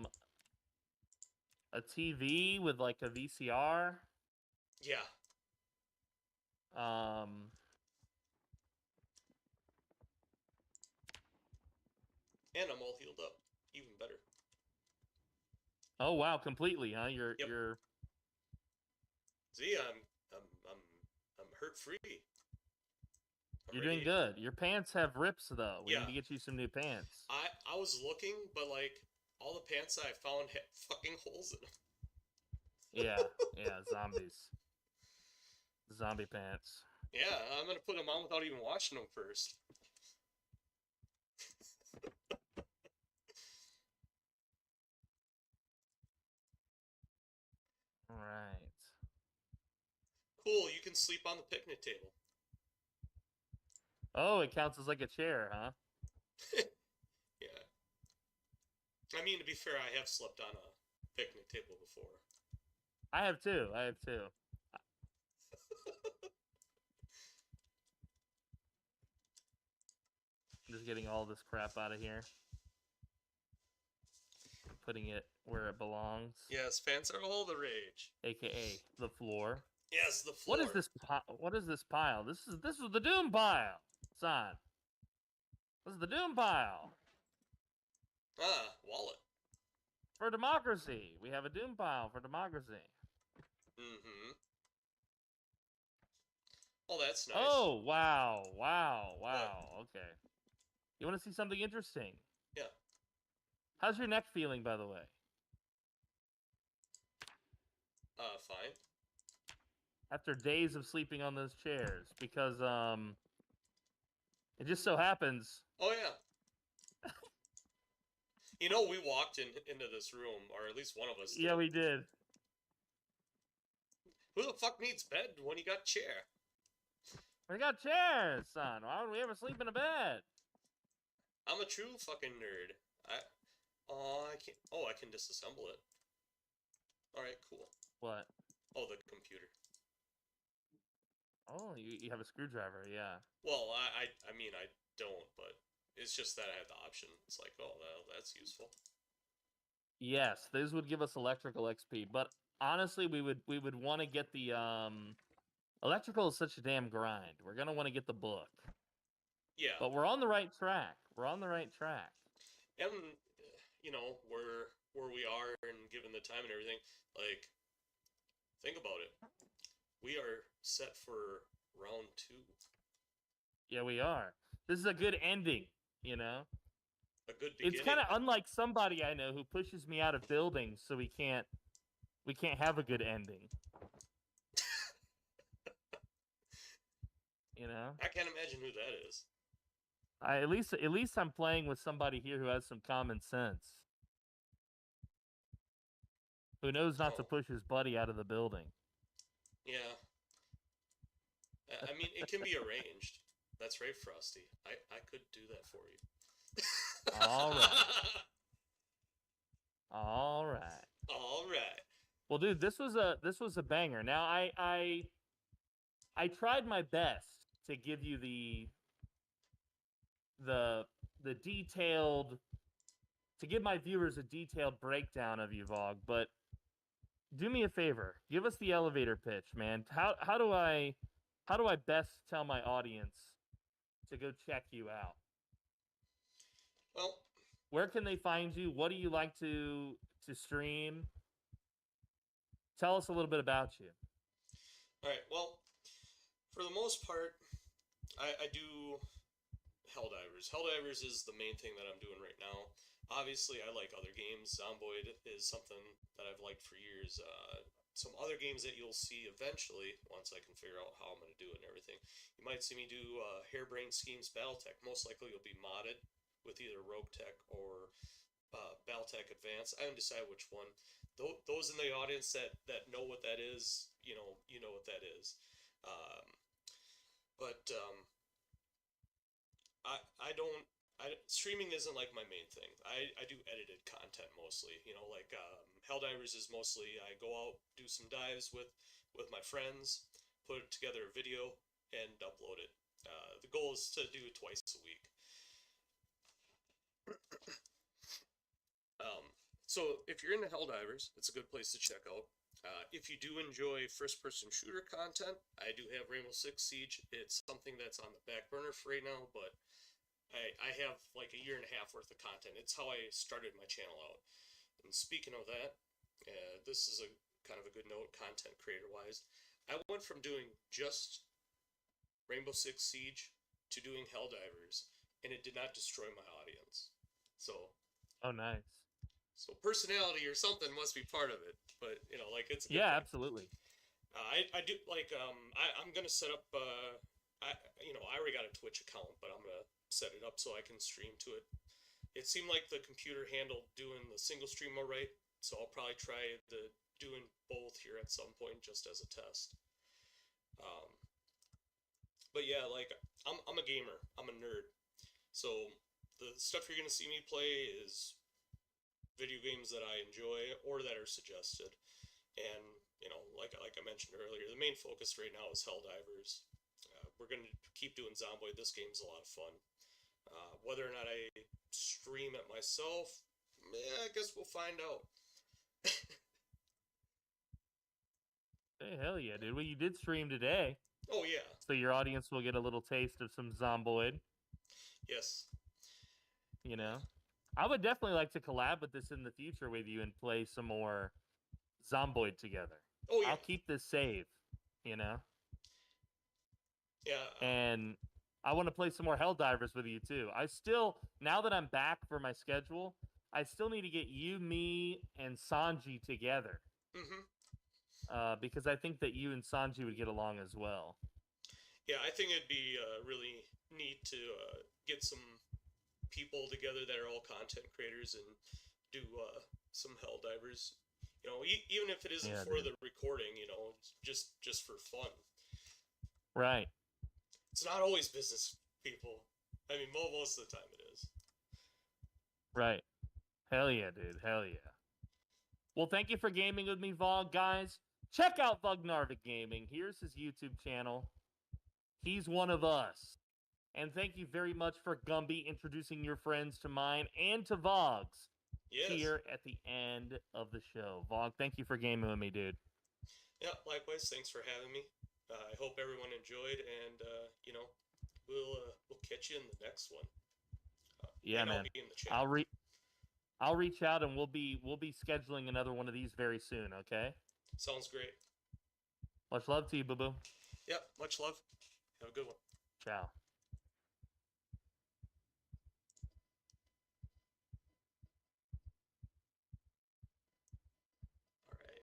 TV with like a VCR. Yeah. And I'm all healed up, even better. Oh wow, completely, huh? You're See, I'm hurt free. You're doing good. Your pants have rips though. We need to get you some new pants. I was looking, but like all the pants I found had fucking holes in them. Yeah, zombies. Zombie pants. Yeah, I'm gonna put them on without even washing them first. Right. Cool, you can sleep on the picnic table. Oh, it counts as like a chair, huh? Yeah. I mean, to be fair, I have slept on a picnic table before. I have too. Just getting all this crap out of here. Putting it where it belongs. Yes, pants are all the rage. AKA the floor. Yes, the floor. What is this? What is this pile? This is the doom pile, son. This is the doom pile. Ah, wallet. For democracy, we have a doom pile for democracy. Mm-hmm. Oh, that's nice. Oh, wow. Okay. You want to see something interesting? Yeah. How's your neck feeling, by the way? Fine. After days of sleeping on those chairs, because it just so happens. Oh yeah. You know, we walked into this room, or at least one of us did. Yeah, we did. Who the fuck needs bed when you got chair? We got chairs, son. Why would we ever sleep in a bed? I'm a true fucking nerd. I can't. Oh, I can disassemble it. All right, cool. What? Oh, the computer. Oh, you have a screwdriver, yeah. Well, I mean, I don't, but it's just that I have the option. It's like, oh, that's useful. Yes, those would give us electrical XP, but honestly, we would want to get the electrical is such a damn grind. We're gonna want to get the book. Yeah. But we're on the right track. We're on the right track. And you know where we are, and given the time and everything, like, think about it. We are set for round 2. Yeah, we are. This is a good ending, you know? A good beginning. It's kind of unlike somebody I know who pushes me out of buildings so we can't have a good ending. You know? I can't imagine who that is. At least I'm playing with somebody here who has some common sense. Who knows not to push his buddy out of the building. Yeah. I mean, it can be arranged. That's right, Frosty. I could do that for you. All right. All right. All right. Well, dude, this was a banger. Now, I tried my best to give you the detailed, to give my viewers a detailed breakdown of you, Vog, but do me a favor. Give us the elevator pitch, man. How do I best tell my audience to go check you out? Well, where can they find you? What do you like to stream? Tell us a little bit about you. All right. Well, for the most part, I do Helldivers. Helldivers is the main thing that I'm doing right now. Obviously, I like other games. Zomboid is something that I've liked for years. Some other games that you'll see eventually, once I can figure out how I'm going to do it and everything. You might see me do Hairbrained Schemes Battletech. Most likely you'll be modded with either Rogue Tech or Battletech Advanced. I haven't decided which one. Those in the audience that know what that is, you know what that is. Streaming isn't like my main thing. I do edited content mostly. You know, like Helldivers is mostly I go out, do some dives with my friends, put together a video, and upload it. The goal is to do it twice a week. So if you're into Helldivers, it's a good place to check out. If you do enjoy first-person shooter content, I do have Rainbow Six Siege. It's something that's on the back burner for right now, but I have like a year and a half worth of content. It's how I started my channel out. And speaking of that, this is a kind of a good note, content creator-wise. I went from doing just Rainbow Six Siege to doing Helldivers, and it did not destroy my audience. So. Oh, nice. So personality or something must be part of it, but you know, like it's. Yeah, absolutely. I do like I'm gonna set up I already got a Twitch account, but I'm gonna set it up so I can stream to it. It seemed like the computer handled doing the single stream all right, so I'll probably try doing both here at some point just as a test. But yeah, like I'm a gamer, I'm a nerd, so the stuff you're gonna see me play is video games that I enjoy or that are suggested. And, you know, like I mentioned earlier, the main focus right now is Helldivers. We're going to keep doing Zomboid. This game's a lot of fun. Whether or not I stream it myself, I guess we'll find out. Hey, hell yeah, dude. Well, you did stream today. Oh, yeah. So your audience will get a little taste of some Zomboid. Yes. You know? I would definitely like to collab with this in the future with you and play some more Zomboid together. Oh, yeah. I'll keep this save, you know? Yeah. And I want to play some more Helldivers with you, too. Now that I'm back for my schedule, I still need to get you, me, and Sanji together. Mm-hmm. Because I think that you and Sanji would get along as well. Yeah, I think it'd be really neat to get some people together that are all content creators and do some Helldivers. You know, even if it isn't for the recording, you know, just for fun. Right. It's not always business, people. I mean, most of the time it is. Right. Hell yeah, dude. Hell yeah. Well, thank you for gaming with me, Vog. Guys, check out Vognarvik Gaming. Here's his YouTube channel. He's one of us. And thank you very much for Gumby introducing your friends to mine and to Vog's here at the end of the show. Vog, thank you for gaming with me, dude. Yeah, likewise. Thanks for having me. I hope everyone enjoyed, and you know, we'll catch you in the next one. Yeah, man. I'll be in the chat. I'll reach out, and we'll be scheduling another one of these very soon. Okay. Sounds great. Much love to you, boo boo. Yep. Much love. Have a good one. Ciao.